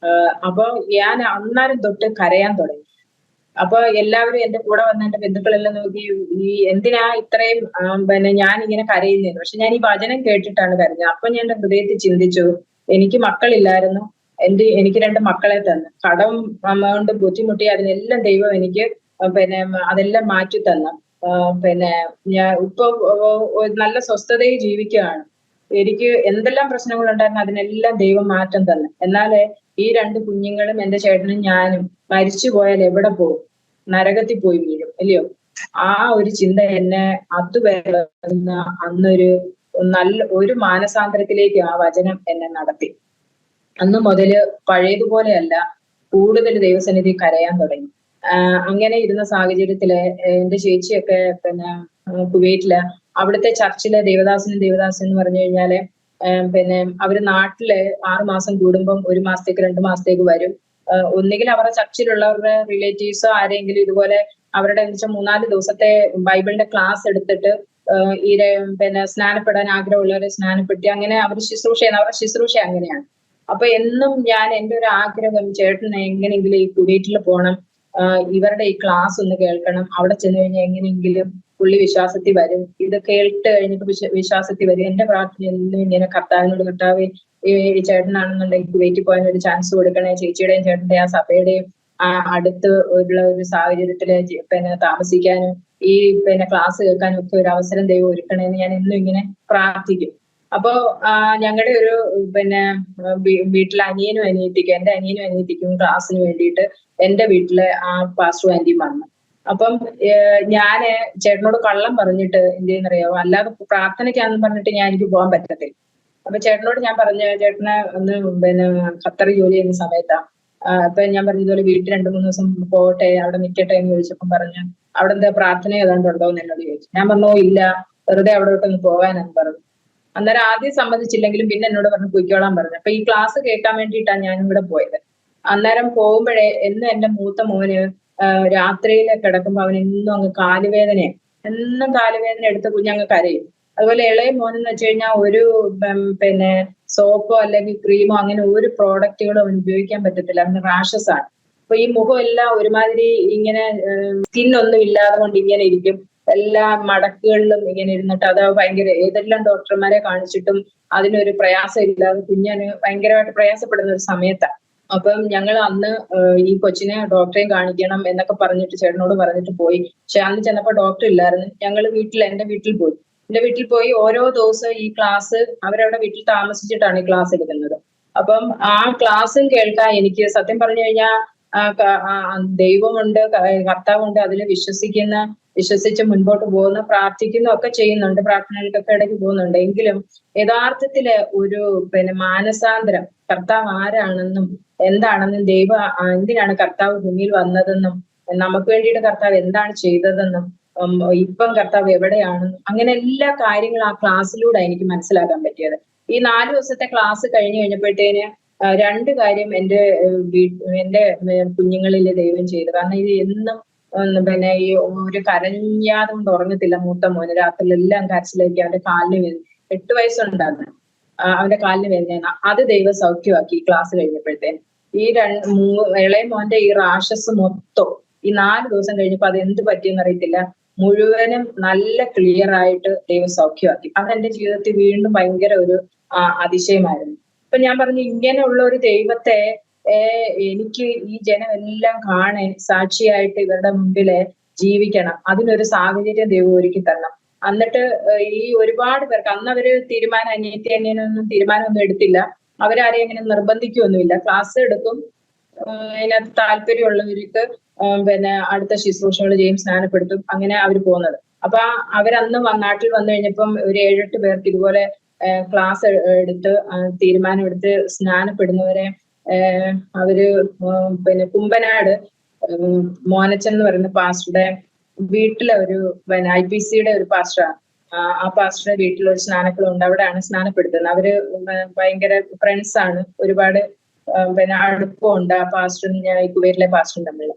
അപ്പൊ ഞാൻ അന്നേരം തൊട്ട് കരയാൻ തുടങ്ങി. അപ്പൊ എല്ലാവരും എന്റെ കൂടെ വന്ന എന്റെ ബന്ധുക്കളെല്ലാം നോക്കി, ഈ എന്തിനാ ഇത്രയും പിന്നെ ഞാൻ ഇങ്ങനെ കരയുന്നത്. പക്ഷെ ഞാൻ ഈ വചനം കേട്ടിട്ടാണ് കരഞ്ഞത്. അപ്പൊ ഞാൻ എന്റെ ഹൃദയത്തിൽ ചിന്തിച്ചു, എനിക്ക് മക്കളില്ലായിരുന്നു, എനിക്ക് 2 മക്കളെ തന്നു. കടം കൊണ്ട് ബുദ്ധിമുട്ടി അതിനെല്ലാം ദൈവം എനിക്ക് പിന്നെ അതെല്ലാം മാറ്റി തന്നു. പിന്നെ ഞാൻ ഇപ്പൊ നല്ല സ്വസ്ഥതയിൽ ജീവിക്കുകയാണ്. എനിക്ക് എന്തെല്ലാം പ്രശ്നങ്ങളുണ്ടായിരുന്നു അതിനെല്ലാം ദൈവം മാറ്റം തന്നെ. എന്നാലേ ഈ 2 കുഞ്ഞുങ്ങളും എന്റെ ചേട്ടനും ഞാനും മരിച്ചു പോയാൽ എവിടെ പോകും? നരകത്തിൽ പോയി വീഴും, അല്ലയോ? ആ ഒരു ചിന്ത എന്നെ അതുവരെ അന്നൊരു ഒരു മാനസാന്തരത്തിലേക്ക് ആ വചനം എന്നെ നടത്തി. അന്ന് മുതല് പഴയതുപോലെയല്ല, കൂടുതൽ ദൈവസന്നിധി കരയാൻ തുടങ്ങി. അങ്ങനെ ഇരുന്ന സാഹചര്യത്തില് എന്റെ ചേച്ചിയൊക്കെ പിന്നെ കുവൈറ്റില് അവിടുത്തെ ചർച്ചിലെ ദേവദാസൻ എന്ന് പറഞ്ഞു കഴിഞ്ഞാല് പിന്നെ അവര് നാട്ടില് 6 മാസം കൂടുമ്പം 1 മാസത്തേക്ക് 2 മാസത്തേക്ക് വരും. ഒന്നുകിൽ അവരുടെ ചർച്ചിലുള്ളവരുടെ റിലേറ്റീവ്സോ ആരെങ്കിലും ഇതുപോലെ അവരുടെ 3-4 ദിവസത്തെ ബൈബിളിന്റെ ക്ലാസ് എടുത്തിട്ട് ഈ പിന്നെ സ്നാനപ്പെടാൻ ആഗ്രഹമുള്ളവരെ സ്നാനപ്പെടുത്തി അങ്ങനെ അവർ അവരുടെ ശുശ്രൂഷ അങ്ങനെയാണ്. അപ്പൊ എന്നും ഞാൻ എന്റെ ഒരു ആഗ്രഹം, ചേട്ടന് എങ്ങനെയെങ്കിലും ഈ കുവൈറ്റിൽ പോകണം, ഇവരുടെ ഈ ക്ലാസ് ഒന്ന് കേൾക്കണം, അവിടെ ചെന്ന് കഴിഞ്ഞാൽ എങ്ങനെയെങ്കിലും പുള്ളി വിശ്വാസത്തിൽ വരും, ഇത് കേട്ട് കഴിഞ്ഞിട്ട് വിശ്വാസത്തിൽ വരും. എന്റെ പ്രാർത്ഥന എന്നും ഇങ്ങനെ കർത്താവിനോട്, കർത്താവ് ഈ ചേട്ടനാണെന്നുണ്ടെങ്കിൽ കുവൈറ്റിൽ പോകാൻ ഒരു ചാൻസ് കൊടുക്കണേ, ചേച്ചിയുടെയും ചേട്ടന്റെ ആ സഭയുടെയും അടുത്ത് ഉള്ള ഒരു സാഹചര്യത്തില് പിന്നെ താമസിക്കാനും ഈ പിന്നെ ക്ലാസ് കേൾക്കാനും ഒക്കെ ഒരു അവസരം ദൈവം ഒരുക്കണേന്ന് ഞാൻ എന്നും ഇങ്ങനെ പ്രാർത്ഥിക്കും. അപ്പോ ഞങ്ങളുടെ ഒരു പിന്നെ വീട്ടിലെ അനിയനും അനിയത്തിക്കും, എന്റെ അനിയനും അനിയത്തിക്കും ക്ലാസ്സിന് വേണ്ടിയിട്ട് എന്റെ വീട്ടിലെ ആ പാസ്റ്റർ ആന്റിയും വന്നു. അപ്പം ഞാന് ചേട്ടനോട് കള്ളം പറഞ്ഞിട്ട് എന്ത് ചെയ്യുന്നറിയാമോ, അല്ലാതെ പ്രാർത്ഥനയ്ക്കാണെന്ന് പറഞ്ഞിട്ട് എനിക്ക് പോകാൻ പറ്റത്തില്ല. അപ്പൊ ചേട്ടനോട് ഞാൻ പറഞ്ഞു, ചേട്ടന് ഒന്ന് പിന്നെ ഖത്തറിൽ ജോലി ചെയ്യുന്ന സമയത്താ. അപ്പൊ ഞാൻ പറഞ്ഞു ഇതുപോലെ വീട്ടിൽ 2-3 ദിവസം പോകട്ടെ, അവിടെ നിൽക്കട്ടെ എന്ന് ചോദിച്ചപ്പം പറഞ്ഞു, അവിടെ എന്താ പ്രാർത്ഥന ഏതാണ്ട് ഉണ്ടോ എന്ന് എന്നോട് ചോദിച്ചു. ഞാൻ പറഞ്ഞു ഇല്ല, വെറുതെ അവിടോട്ടൊന്ന് പോകാനെന്ന് പറഞ്ഞു. അന്നേരം ആദ്യം സമ്മതിച്ചില്ലെങ്കിലും പിന്നെ എന്നോട് പറഞ്ഞു പൊയ്ക്കോളാൻ പറഞ്ഞു. അപ്പൊ ഈ ക്ലാസ് കേൾക്കാൻ വേണ്ടിയിട്ടാണ് ഞാനും ഇവിടെ പോയത്. അന്നേരം പോകുമ്പോഴേ എന്നും എന്റെ മൂത്ത മോന് രാത്രിയിൽ കിടക്കുമ്പോ അവൻ എന്നും അങ്ങ് കാലുവേദനയാണ്. എന്നും കാലുവേദന എടുത്ത് കുഞ്ഞങ്ങ് കരയും. അതുപോലെ ഇളയ മോനെന്ന് വെച്ച് കഴിഞ്ഞാൽ ഒരു പിന്നെ സോപ്പോ അല്ലെങ്കിൽ ക്രീമോ അങ്ങനെ ഒരു പ്രോഡക്റ്റുകളും അവന് ഉപയോഗിക്കാൻ പറ്റത്തില്ല, അവന് റാഷസ് ആണ്. അപ്പൊ ഈ മുഖം എല്ലാം ഒരുമാതിരി ഇങ്ങനെ സ്കിൻ ഒന്നും ഇല്ലാതെ കൊണ്ട് ഇങ്ങനെ ഇരിക്കും. എല്ലാ മടക്കുകളിലും ഇങ്ങനെ ഇരുന്നിട്ട് അത് ഭയങ്കര ഏതെല്ലാം ഡോക്ടർമാരെ കാണിച്ചിട്ടും അതിനൊരു പ്രയാസം ഇല്ലാതെ കുഞ്ഞന് ഭയങ്കരമായിട്ട് പ്രയാസപ്പെടുന്ന ഒരു സമയത്താണ്. അപ്പം ഞങ്ങൾ അന്ന് ഈ കൊച്ചിനെ ഡോക്ടറെയും കാണിക്കണം എന്നൊക്കെ പറഞ്ഞിട്ട് ചേട്ടനോട് പറഞ്ഞിട്ട് പോയി. പക്ഷെ അന്ന് ചെന്നപ്പോ ഡോക്ടർ ഇല്ലായിരുന്നു. ഞങ്ങൾ എന്റെ വീട്ടിൽ പോയി. എന്റെ വീട്ടിൽ പോയി ഓരോ ദിവസവും ഈ ക്ലാസ് അവരവിടെ വീട്ടിൽ താമസിച്ചിട്ടാണ് ഈ ക്ലാസ് എടുക്കുന്നത്. അപ്പം ആ ക്ലാസ്സും കേൾക്കാൻ എനിക്ക് സത്യം പറഞ്ഞു കഴിഞ്ഞാൽ ദൈവമുണ്ട്, കർത്താവുണ്ട്, അതിൽ വിശ്വസിച്ച് മുൻപോട്ട് പോകുന്ന പ്രാർത്ഥിക്കുന്ന ഒക്കെ ചെയ്യുന്നുണ്ട്, പ്രാർത്ഥനകൾക്കൊക്കെ ഇടയ്ക്ക് പോകുന്നുണ്ട്. എങ്കിലും യഥാർത്ഥത്തില് ഒരു മാനസാന്തരം, കർത്താവ് ആരാണെന്നും എന്താണെന്നും എന്തിനാണ് കർത്താവ് ഭൂമിയിൽ വന്നതെന്നും നമുക്ക് വേണ്ടിയിട്ട് കർത്താവ് എന്താണ് ചെയ്തതെന്നും ഇപ്പം കർത്താവ് എവിടെയാണെന്നും അങ്ങനെ എല്ലാ കാര്യങ്ങളും ആ ക്ലാസ്സിലൂടെ എനിക്ക് മനസ്സിലാക്കാൻ പറ്റിയത്. ഈ 4 ദിവസത്തെ ക്ലാസ് കഴിഞ്ഞു കഴിഞ്ഞപ്പോഴത്തേന് 2 കാര്യം എന്റെ കുഞ്ഞുങ്ങളിൽ ദൈവം ചെയ്തു. കാരണം ഇത് എന്നും ഈ ഒരു കരഞ്ഞാതെ കൊണ്ട് ഉറങ്ങത്തില്ല മൂത്ത മോന്. രാത്രിയിലെല്ലാം കരച്ചിലേക്ക്, അവന്റെ കാലിന് വേദന, 8 വയസ്സുണ്ടാകുന്ന അവന്റെ കാലിന് വേദന, അത് ദൈവം സൗഖ്യമാക്കി ഈ ക്ലാസ് കഴിഞ്ഞപ്പോഴത്തേന്. ഈ ഇളയ മോന്റെ ഈ റാഷസ് മൊത്തം ഈ 4 ദിവസം കഴിഞ്ഞപ്പോ അത് എന്ത് പറ്റിയെന്ന് അറിയത്തില്ല, മുഴുവനും നല്ല ക്ലിയർ ആയിട്ട് ദൈവം സൗഖ്യമാക്കി. അതെന്റെ ജീവിതത്തിൽ വീണ്ടും ഭയങ്കര ഒരു അതിശയമായിരുന്നു. അപ്പൊ ഞാൻ പറഞ്ഞു, ഇങ്ങനെയുള്ള ഒരു ദൈവത്തെ എനിക്ക് ഈ ജനം എല്ലാം സാക്ഷിയായിട്ട് ഇവരുടെ മുമ്പില് ജീവിക്കണം. അതിനൊരു സാഹചര്യം ദൈവം ഒരുക്കി തരണം. എന്നിട്ട് ഈ ഒരുപാട് പേർക്ക് അന്ന് അവര് അനിയനൊന്നും തീരുമാനമൊന്നും എടുത്തില്ല. അവരാരെയും അങ്ങനെ നിർബന്ധിക്കുകയൊന്നുമില്ല. ക്ലാസ് എടുക്കും, അതിനകത്ത് താല്പര്യമുള്ളവർക്ക് അടുത്ത ശുശ്രൂഷകൾ ചെയ്യും, സ്നാനപ്പെടുത്തും, അങ്ങനെ അവർ പോകുന്നത്. അപ്പൊ അവരന്ന് നാട്ടിൽ വന്നു കഴിഞ്ഞപ്പം ഒരു 7-8 പേർക്ക് ഇതുപോലെ ക്ലാസ് എടുത്ത് തീരുമാനമെടുത്ത് സ്നാനപ്പെടുന്നവരെ അവര് കുമ്പനാട് മോനച്ചൻ എന്ന് പറയുന്ന പാസ്റ്ററുടെ വീട്ടിലെ ഒരു IPCയുടെ ഒരു പാസ്റ്ററാണ്. ആ പാസ്റ്ററുടെ വീട്ടിലൊരു സ്നാനക്കുളമുണ്ട്, അവിടെയാണ് സ്നാനപ്പെടുത്തുന്നത്. അവര് ഭയങ്കര ഫ്രണ്ട്സ് ആണ്, ഒരുപാട് അടുപ്പമുണ്ട് ആ പാസ്റ്ററും ഞാൻ ഈ കുവൈറ്റിലെ പാസ്റ്ററും തമ്മിൽ.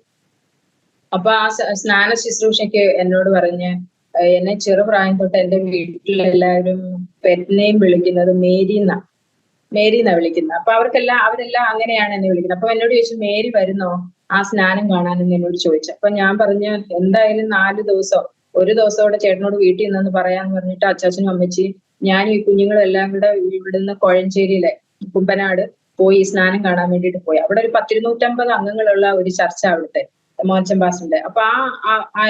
അപ്പൊ ആ സ്നാന ശുശ്രൂഷയ്ക്ക് എന്നോട് പറഞ്ഞ്, എന്നെ ചെറുപ്രായം തൊട്ട് എന്റെ വീട്ടിലെല്ലാവരും പെറ്റ്നെയും വിളിക്കുന്നത് മേരിന്നാ വിളിക്കുന്നത്. അപ്പൊ അവരെല്ലാം അങ്ങനെയാണ് എന്നെ വിളിക്കുന്നത്. അപ്പൊ എന്നോട് ചോദിച്ചു, മേരി വരുന്നോ ആ സ്നാനം കാണാനെന്ന് എന്നോട് ചോദിച്ചു. അപ്പൊ ഞാൻ പറഞ്ഞ്, എന്തായാലും 4 ദിവസം, ഒരു ദിവസം കൂടെ ചേട്ടനോട് വീട്ടിൽ നിന്നെന്ന് പറയാന്ന് പറഞ്ഞിട്ട് അച്ചാച്ചനും അമ്മച്ചി ഞാനും ഈ കുഞ്ഞുങ്ങളും എല്ലാം കൂടെ ഇവിടുന്ന് കോഴഞ്ചേരിയിലെ കുമ്പനാട് പോയി സ്നാനം കാണാൻ വേണ്ടിയിട്ട് പോയി. അവിടെ ഒരു 10-250 അംഗങ്ങളുള്ള ഒരു ചർച്ച അവിടുത്തെ മോഹൻ പാസ്റ്ററിന്റെ. അപ്പൊ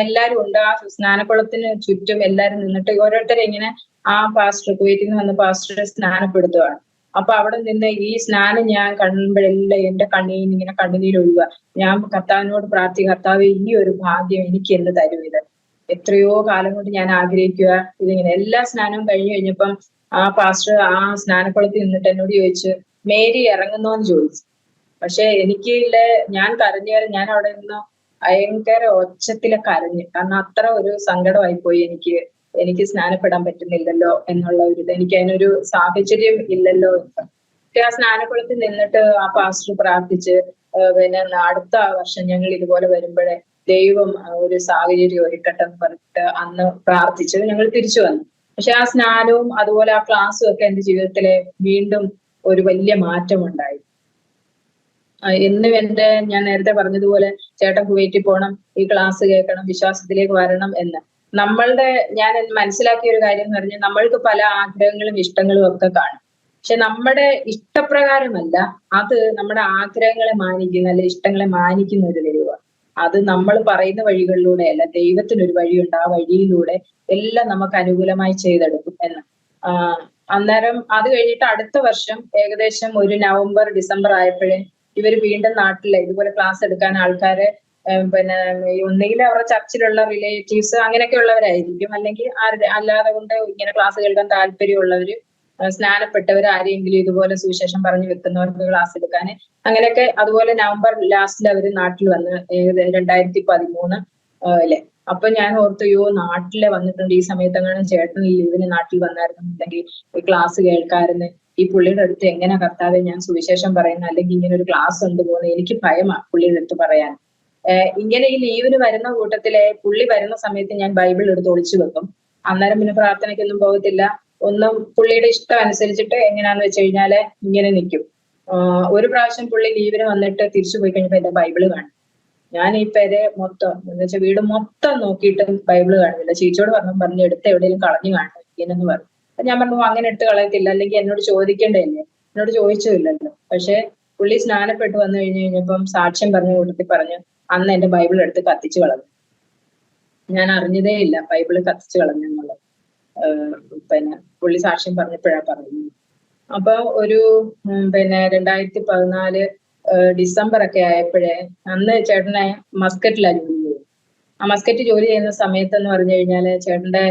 എല്ലാരും ഉണ്ട്. ആ സ്നാനക്കുളത്തിന് ചുറ്റും എല്ലാരും നിന്നിട്ട് ഓരോരുത്തരെ ഇങ്ങനെ ആ പാസ്റ്റർ, കുവൈറ്റിൽ നിന്ന് വന്ന പാസ്റ്റർ സ്നാനപ്പെടുത്തുകയാണ്. അപ്പൊ അവിടെ നിന്ന് ഈ സ്നാനം ഞാൻ കാണുമ്പോഴെല്ലാം എന്റെ ഇങ്ങനെ കണ്ണുനീരൊഴുകുക. ഞാൻ കർത്താവിനോട് കർത്താവ് ഈ ഒരു ഭാഗ്യം എനിക്ക് എന്ത് തരും, ഇത് എത്രയോ കാലം കൊണ്ട് ഞാൻ ആഗ്രഹിക്കുക ഇതിങ്ങനെ. എല്ലാ സ്നാനവും കഴിഞ്ഞു കഴിഞ്ഞപ്പം ആ പാസ്റ്റർ ആ സ്നാനക്കുളത്തിൽ നിന്നിട്ട് എന്നോട് ചോദിച്ചു, മേരി ഇറങ്ങുന്നോന്ന് ചോദിച്ചു. പക്ഷെ ഞാൻ കരഞ്ഞാൽ ഞാൻ അവിടെ നിന്ന് ഭയങ്കര ഒച്ചത്തിലെ കരഞ്ഞു. കാരണം അത്ര ഒരു സങ്കടമായി പോയി എനിക്ക് സ്നാനപ്പെടാൻ പറ്റുന്നില്ലല്ലോ എന്നുള്ള ഒരു ഇത്, എനിക്ക് അതിനൊരു സാഹചര്യം ഇല്ലല്ലോ. ആ സ്നാനക്കുളത്തിൽ നിന്നിട്ട് ആ പാസ്റ്റർ പ്രാർത്ഥിച്ച് അടുത്ത വർഷം ഞങ്ങൾ ഇതുപോലെ വരുമ്പോഴേ ദൈവം ഒരു സാഹചര്യം ഒരുക്കട്ടെ എന്ന് പറഞ്ഞിട്ട് അന്ന് പ്രാർത്ഥിച്ചു ഞങ്ങൾ തിരിച്ചു വന്നു. പക്ഷെ ആ സ്നാനവും അതുപോലെ ആ ക്ലാസ്സും ഒക്കെ എന്റെ ജീവിതത്തിലെ വീണ്ടും ഒരു വലിയ മാറ്റം ഉണ്ടായി. എന്നും ഞാൻ നേരത്തെ പറഞ്ഞതുപോലെ ചേട്ടൻ കുവൈറ്റിൽ പോകണം, ഈ ക്ലാസ് കേൾക്കണം, വിശ്വാസത്തിലേക്ക് വരണം എന്ന് ഞാൻ മനസ്സിലാക്കിയ ഒരു കാര്യം എന്ന് പറഞ്ഞാൽ, നമ്മൾക്ക് പല ആഗ്രഹങ്ങളും ഇഷ്ടങ്ങളും ഒക്കെ കാണും. പക്ഷെ നമ്മുടെ ഇഷ്ടപ്രകാരമല്ല, അത് നമ്മുടെ ആഗ്രഹങ്ങളെ മാനിക്കുന്ന അല്ലെ ഇഷ്ടങ്ങളെ മാനിക്കുന്ന ഒരു ദൈവമാണ്. അത് നമ്മൾ പറയുന്ന വഴികളിലൂടെയല്ല, ദൈവത്തിനൊരു വഴിയുണ്ട്, ആ വഴിയിലൂടെ എല്ലാം നമുക്ക് അനുകൂലമായി ചെയ്തെടുക്കും എന്ന്. അന്നേരം അത് കഴിഞ്ഞിട്ട് അടുത്ത വർഷം ഏകദേശം ഒരു നവംബർ ഡിസംബർ ആയപ്പോഴേ ഇവർ വീണ്ടും നാട്ടിലെ ഇതുപോലെ ക്ലാസ് എടുക്കാൻ ആൾക്കാരെ ഒന്നുകിൽ അവരുടെ ചർച്ചിലുള്ള റിലേറ്റീവ്സ് അങ്ങനെയൊക്കെ ഉള്ളവരായിരിക്കും, അല്ലെങ്കിൽ അല്ലാതെ കൊണ്ട് ഇങ്ങനെ ക്ലാസ് കേൾക്കാൻ താല്പര്യമുള്ളവര് സ്നാനപ്പെട്ടവർ ആരെങ്കിലും ഇതുപോലെ സുവിശേഷം പറഞ്ഞു വെക്കുന്നവർക്ക് ക്ലാസ് എടുക്കാൻ അങ്ങനെയൊക്കെ. അതുപോലെ നവംബർ ലാസ്റ്റിൽ അവര് നാട്ടിൽ വന്ന് 2013 അപ്പൊ ഞാൻ ഓർത്തു, നാട്ടിലെ വന്നിട്ടുണ്ട്, ഈ സമയത്ത് അങ്ങനെ ചേട്ടൻ ലീവിന് നാട്ടിൽ വന്നായിരുന്നുണ്ടെങ്കിൽ ഈ ക്ലാസ് കേൾക്കാറുണ്ട്, ഈ പുള്ളിയുടെ അടുത്ത് എങ്ങനെ കർത്താവെ ഞാൻ സുവിശേഷം പറയുന്നത്, അല്ലെങ്കിൽ ഇങ്ങനെ ഒരു ക്ലാസ് ഉണ്ട് പോകുന്നത്, എനിക്ക് ഭയമാണ് പുള്ളിയുടെ അടുത്ത് പറയാൻ. ഇങ്ങനെ ഈ ലീവിന് വരുന്ന കൂട്ടത്തിലെ പുള്ളി വരുന്ന സമയത്ത് ഞാൻ ബൈബിൾ എടുത്ത് ഒളിച്ചു വെക്കും. അന്നേരം പിന്നെ പ്രാർത്ഥനയ്ക്കൊന്നും പോകത്തില്ല, ഒന്നും പുള്ളിയുടെ ഇഷ്ടം അനുസരിച്ചിട്ട് എങ്ങനെയാന്ന് വെച്ച് കഴിഞ്ഞാല് ഇങ്ങനെ നിൽക്കും. ഒരു പ്രാവശ്യം പുള്ളി ലീവിന് വന്നിട്ട് തിരിച്ചു പോയി കഴിഞ്ഞപ്പോ എന്റെ ബൈബിള് കാണും. ഞാൻ ഈ പേരെ മൊത്തം എന്ന് വെച്ചാൽ വീട് മൊത്തം നോക്കിയിട്ടും ബൈബിള് കാണുന്നില്ല. ചേച്ചിയോട് പറഞ്ഞു എടുത്ത് എവിടെയെങ്കിലും കളഞ്ഞു കാണില്ലെന്ന് പറഞ്ഞു. അപ്പൊ ഞാൻ പറഞ്ഞു അങ്ങനെ എടുത്ത് കളയത്തില്ല, അല്ലെങ്കിൽ എന്നോട് ചോദിക്കേണ്ടതല്ലേ, എന്നോട് ചോദിച്ചില്ലല്ലോ. പക്ഷെ പുള്ളി സ്നാനപ്പെട്ട് വന്നു കഴിഞ്ഞപ്പം സാക്ഷ്യം പറഞ്ഞു കൂട്ടത്തിൽ പറഞ്ഞു, അന്ന് എന്റെ ബൈബിൾ എടുത്ത് കത്തിച്ചു കളഞ്ഞു. ഞാൻ അറിഞ്ഞതേ ഇല്ല ബൈബിള് കത്തിച്ചു കളഞ്ഞെന്നുള്ളത്. പിന്നെ പുള്ളി സാക്ഷ്യം പറഞ്ഞപ്പോഴാണ് പറഞ്ഞത്. അപ്പൊ ഒരു 2014 ഡിസംബർ ഒക്കെ ആയപ്പോഴേ, അന്ന് ചേട്ടനെ മസ്കറ്റിലാണ് ജോലി ചെയ്തത്. ആ മസ്കറ്റ് ജോലി ചെയ്യുന്ന സമയത്ത് എന്ന് പറഞ്ഞു കഴിഞ്ഞാല് ചേട്ടന്റെ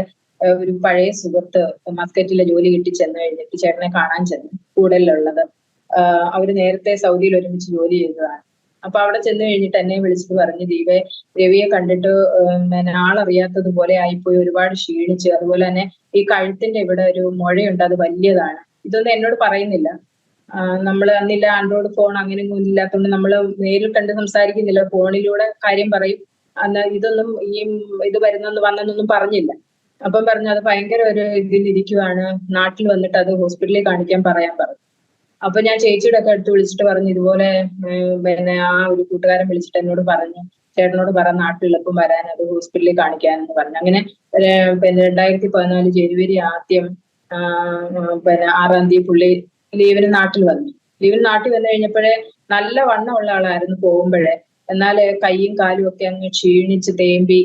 ഒരു പഴയ സുഹൃത്ത് മസ്കറ്റിലെ ജോലി കിട്ടി ചെന്ന് കഴിഞ്ഞിട്ട് ചേട്ടനെ കാണാൻ ചെന്നു. കൂടുതലുള്ളത് അവര് നേരത്തെ സൗദിയിൽ ഒരുമിച്ച് ജോലി ചെയ്തതാണ്. അപ്പൊ അവിടെ ചെന്ന് കഴിഞ്ഞിട്ട് എന്നെ വിളിച്ചിട്ട് പറഞ്ഞു, ദീപേ, രവിയെ കണ്ടിട്ട് ആളറിയാത്തതുപോലെ ആയിപ്പോയി, ഒരുപാട് ക്ഷീണിച്ച്, അതുപോലെ തന്നെ ഈ കഴുത്തിന്റെ ഇവിടെ ഒരു മുഴയുണ്ട്, അത് വലിയതാണ്. ഇതൊന്നും എന്നോട് പറയുന്നില്ല. നമ്മൾ അന്നില്ല ആൻഡ്രോയിഡ് ഫോൺ അങ്ങനെയൊന്നും ഇല്ലാത്തതുകൊണ്ട് നമ്മൾ നേരിൽ കണ്ട് സംസാരിക്കുന്നില്ല, ഫോണിലൂടെ കാര്യം പറയും. അന്ന് ഇതൊന്നും ഇത് വന്നെന്നൊന്നും പറഞ്ഞില്ല. അപ്പം പറഞ്ഞു അത് ഭയങ്കര ഒരു ഇതിലിരിക്കുവാണ്, നാട്ടിൽ വന്നിട്ട് അത് ഹോസ്പിറ്റലിൽ കാണിക്കാൻ പറയാൻ പറഞ്ഞു. അപ്പൊ ഞാൻ ചേച്ചിയുടെ ഒക്കെ അടുത്ത് വിളിച്ചിട്ട് പറഞ്ഞു, ഇതുപോലെ ആ ഒരു കൂട്ടുകാരൻ വിളിച്ചിട്ട് എന്നോട് പറഞ്ഞു, ചേട്ടനോട് പറ നാട്ടിൽ എളുപ്പം വരാൻ, അത് ഹോസ്പിറ്റലിൽ കാണിക്കാനെന്ന് പറഞ്ഞു. അങ്ങനെ 2014 ജനുവരി ആദ്യം 6-ാം തീയതി പുള്ളി ലീവിന് നാട്ടിൽ വന്നു. ലീവിന് നാട്ടിൽ വന്നു കഴിഞ്ഞപ്പോഴേ നല്ല വണ്ണമുള്ള ആളായിരുന്നു പോകുമ്പോഴേ, എന്നാൽ കൈയും കാലും ഒക്കെ അങ്ങ് ക്ഷീണിച്ച് തേമ്പി,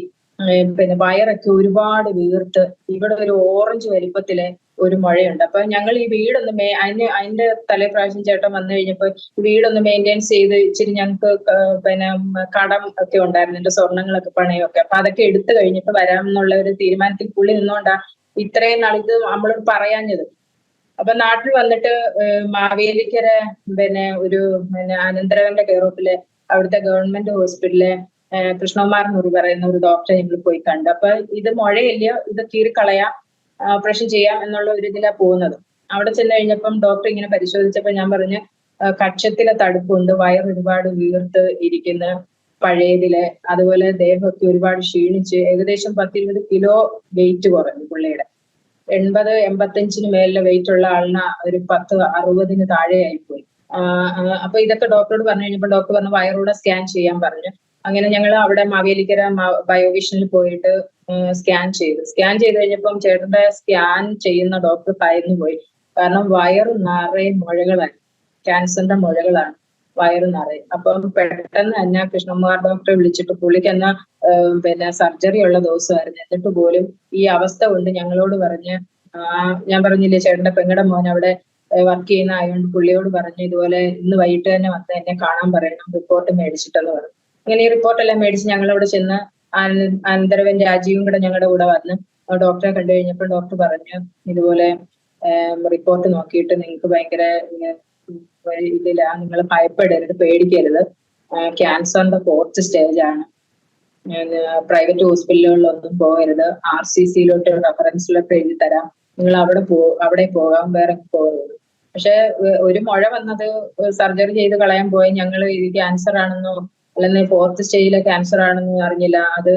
വയറൊക്കെ ഒരുപാട് വീർത്ത്, ഇവിടെ ഒരു ഓറഞ്ച് വലിപ്പത്തിലെ ഒരു മുഴയുണ്ട്. അപ്പൊ ഞങ്ങൾ ഈ വീടൊന്ന് അതിന്റെ തലേപ്രാവശ്യം ചേട്ടൻ വന്നു കഴിഞ്ഞപ്പോ വീടൊന്ന് മെയിൻറ്റെയിൻസ് ചെയ്ത് ഇച്ചിരി ഞങ്ങൾക്ക് കടം ഒക്കെ ഉണ്ടായിരുന്നു, എന്റെ സ്വർണ്ണങ്ങളൊക്കെ പണയമൊക്കെ. അപ്പൊ അതൊക്കെ എടുത്തു കഴിഞ്ഞിട്ട് വരാം എന്നുള്ള ഒരു തീരുമാനത്തിൽ പുള്ളി നിന്നോണ്ടാ ഇത്രയും നാളിത് നമ്മളോട് പറയാഞ്ഞത്. അപ്പൊ നാട്ടിൽ വന്നിട്ട് മാവേലിക്കര ഒരു അനന്തരവന്റെ കെയറോപ്പിലെ അവിടുത്തെ ഗവൺമെന്റ് ഹോസ്പിറ്റലിലെ കൃഷ്ണകുമാർ മുറി പറയുന്ന ഒരു ഡോക്ടറെ ഞങ്ങൾ പോയി കണ്ടു. അപ്പൊ ഇത് മുഴയില്ല, ഇത് കീറിക്കളയാം, ഓപ്പറേഷൻ ചെയ്യാം എന്നുള്ള ഒരു ഇതിലാ പോകുന്നത്. അവിടെ ചെന്ന് കഴിഞ്ഞപ്പം ഡോക്ടർ ഇങ്ങനെ പരിശോധിച്ചപ്പോ ഞാൻ പറഞ്ഞു, കക്ഷത്തിലെ തടുപ്പുണ്ട്, വയർ ഒരുപാട് വീർത്ത് ഇരിക്കുന്ന പഴയതിലെ, അതുപോലെ ദേഹമൊക്കെ ഒരുപാട് ക്ഷീണിച്ച്, ഏകദേശം 10-20 കിലോ വെയിറ്റ് കുറഞ്ഞു പുള്ളിയുടെ. 80-85 മേലിലെ വെയിറ്റ് ഉള്ള ആളിന് ഒരു 10-60 താഴെ ആയിപ്പോയി. അപ്പൊ ഇതൊക്കെ ഡോക്ടറോട് പറഞ്ഞു കഴിഞ്ഞപ്പോൾ ഡോക്ടർ പറഞ്ഞു വയറൂടെ സ്കാൻ ചെയ്യാൻ പറഞ്ഞു. അങ്ങനെ ഞങ്ങൾ അവിടെ മാവേലിക്കര ബയോവിഷനിൽ പോയിട്ട് സ്കാൻ ചെയ്ത് കഴിഞ്ഞപ്പം ചേട്ടന്റെ സ്കാൻ ചെയ്യുന്ന ഡോക്ടർ ഭയന്നു പോയി. കാരണം വയറ് നിറയെ മുഴകളാണ്, ക്യാൻസറിന്റെ മുഴകളാണ് വയറ് നിറയെ. അപ്പം പെട്ടെന്ന് തന്നെ കൃഷ്ണകുമാർ ഡോക്ടറെ വിളിച്ചിട്ട്, പുള്ളിക്ക് എന്നാ സർജറി ഉള്ള ദിവസമായിരുന്നു, എന്നിട്ട് പോലും ഈ അവസ്ഥ കൊണ്ട് ഞങ്ങളോട് പറഞ്ഞ്, ഞാൻ പറഞ്ഞില്ലേ ചേട്ടന്റെ പെങ്ങടെ മോൻ അവിടെ വർക്ക് ചെയ്യുന്ന ആയതുകൊണ്ട് പുള്ളിയോട് പറഞ്ഞു, ഇതുപോലെ ഇന്ന് വൈകിട്ട് തന്നെ വന്ന് എന്നെ കാണാൻ പറയണം, റിപ്പോർട്ട് മേടിച്ചിട്ടെന്ന് പറഞ്ഞു. അങ്ങനെ ഈ റിപ്പോർട്ടെല്ലാം മേടിച്ച് ഞങ്ങളവിടെ ചെന്ന് അനന്തരവൻ രാജീവും കൂടെ ഞങ്ങളുടെ കൂടെ വന്ന് ഡോക്ടറെ കണ്ടു കഴിഞ്ഞപ്പോൾ ഡോക്ടർ പറഞ്ഞു, ഇതുപോലെ റിപ്പോർട്ട് നോക്കിയിട്ട് നിങ്ങൾക്ക് ഭയങ്കര ഇതിലാ, നിങ്ങൾ ഭയപ്പെടരുത്, പേടിക്കരുത്, ക്യാൻസറിന്റെ 4th സ്റ്റേജ് ആണ്, പ്രൈവറ്റ് ഹോസ്പിറ്റലുകളിലൊന്നും പോകരുത്, RCCയിലോട്ട് റെഫറൻസിലൊക്കെ എഴുതി തരാം, നിങ്ങൾ അവിടെ പോകാം, വേറെ പോകരുത്. പക്ഷെ ഒരു മുഴ വന്നത് സർജറി ചെയ്ത് കളയാൻ പോയി ഞങ്ങൾ ഇത് ക്യാൻസർ ആണെന്നോ അല്ലെങ്കിൽ 4th സ്റ്റേജിലെ ക്യാൻസർ ആണെന്നോ അറിഞ്ഞില്ല. അത്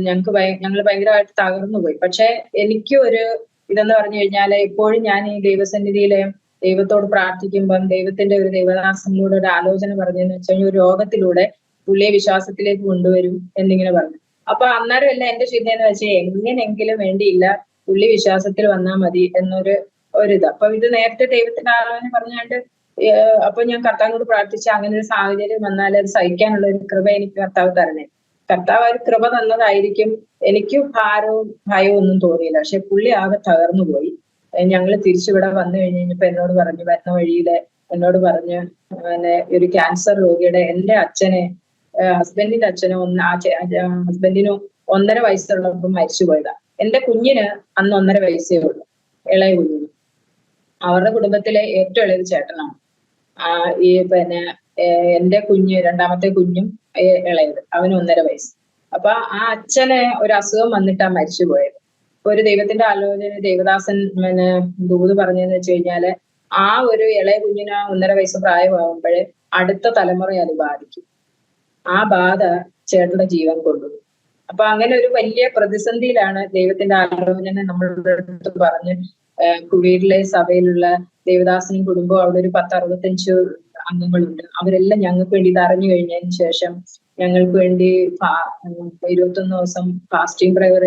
ഞങ്ങൾ ഭയങ്കരമായിട്ട് തകർന്നു പോയി. പക്ഷെ എനിക്ക് ഒരു ഇതെന്ന് പറഞ്ഞു കഴിഞ്ഞാൽ, എപ്പോഴും ഞാൻ ഈ ദൈവസന്നിധിയിലെ ദൈവത്തോട് പ്രാർത്ഥിക്കുമ്പം ദൈവത്തിന്റെ ഒരു ദൈവദാസനിലൂടെ ഒരു ആലോചന പറഞ്ഞതെന്ന് വെച്ചാൽ, ഒരു രോഗത്തിലൂടെ പുള്ളിയെ വിശ്വാസത്തിലേക്ക് കൊണ്ടുവരും എന്നിങ്ങനെ പറഞ്ഞു. അപ്പൊ അന്നേരം എല്ലാം എന്റെ ചിന്തയെന്ന് വെച്ചാൽ, എങ്ങനെയെങ്കിലും വേണ്ടിയില്ല പുള്ളി വിശ്വാസത്തിൽ വന്നാൽ മതി എന്നൊരു ഇത്. അപ്പൊ ഇത് നേരത്തെ ദൈവത്തിന്റെ ആലോചന പറഞ്ഞാണ്ട് അപ്പൊ ഞാൻ കർത്താവിനോട് പ്രാർത്ഥിച്ച, അങ്ങനെ ഒരു സാഹചര്യം വന്നാൽ അത് സഹിക്കാനുള്ള ഒരു കൃപ എനിക്ക് കർത്താവ് തരണേ. കർത്താവ് ഒരു കൃപ തന്നതായിരിക്കും. എനിക്ക് ഭാരവും ഭയവും ഒന്നും തോന്നിയില്ല. പക്ഷെ പുള്ളി ആകെ തകർന്നു പോയി. ഞങ്ങൾ തിരിച്ചിവിടെ വന്നു കഴിഞ്ഞപ്പോ എന്നോട് പറഞ്ഞു, വരുന്ന വഴിയില് എന്നോട് പറഞ്ഞ്, ഒരു ക്യാൻസർ രോഗിയുടെ എന്റെ അച്ഛനെ, ഹസ്ബൻഡിന്റെ അച്ഛന് ഹസ്ബൻഡിന് 1.5 വയസ്സുള്ളപ്പോൾ മരിച്ചു പോയതാ. എന്റെ കുഞ്ഞിന് അന്ന് 1.5 വയസ്സേ ഉള്ളൂ, ഇളയ കുഞ്ഞിന്. അവരുടെ കുടുംബത്തിലെ ഏറ്റവും ഇളയത് ചേട്ടനാണ്. ഈ എന്റെ കുഞ്ഞ്, രണ്ടാമത്തെ കുഞ്ഞും ഇളയത്, അവന് 1.5 വയസ്സ്. അപ്പൊ ആ അച്ഛന് ഒരു അസുഖം വന്നിട്ടാ മരിച്ചു പോയത്. ഒരു ദൈവത്തിന്റെ ആലോചന ദേവദാസൻ ദൂത് പറഞ്ഞതെന്ന് വെച്ച് കഴിഞ്ഞാല്, ആ ഒരു ഇളയ കുഞ്ഞിന് 1.5 വയസ്സ് പ്രായമാകുമ്പോഴേ അടുത്ത തലമുറയെ അത് ബാധിക്കും. ആ ബാധ ചേട്ടന്റെ ജീവൻ കൊണ്ടുപോകും. അപ്പൊ അങ്ങനെ ഒരു വലിയ പ്രതിസന്ധിയിലാണ് ദൈവത്തിന്റെ ആലോചന നമ്മളുടെ അടുത്ത് പറഞ്ഞ്, വീട്ടിലെ സഭയിലുള്ള ദേവദാസനും കുടുംബവും അവിടെ ഒരു 10-65 അംഗങ്ങളുണ്ട്. അവരെല്ലാം ഞങ്ങൾക്ക് വേണ്ടി ഇത് അറിഞ്ഞു കഴിഞ്ഞതിന് ശേഷം ഞങ്ങൾക്ക് വേണ്ടി 21 ദിവസം ഫാസ്റ്റിംഗ് പ്രയർ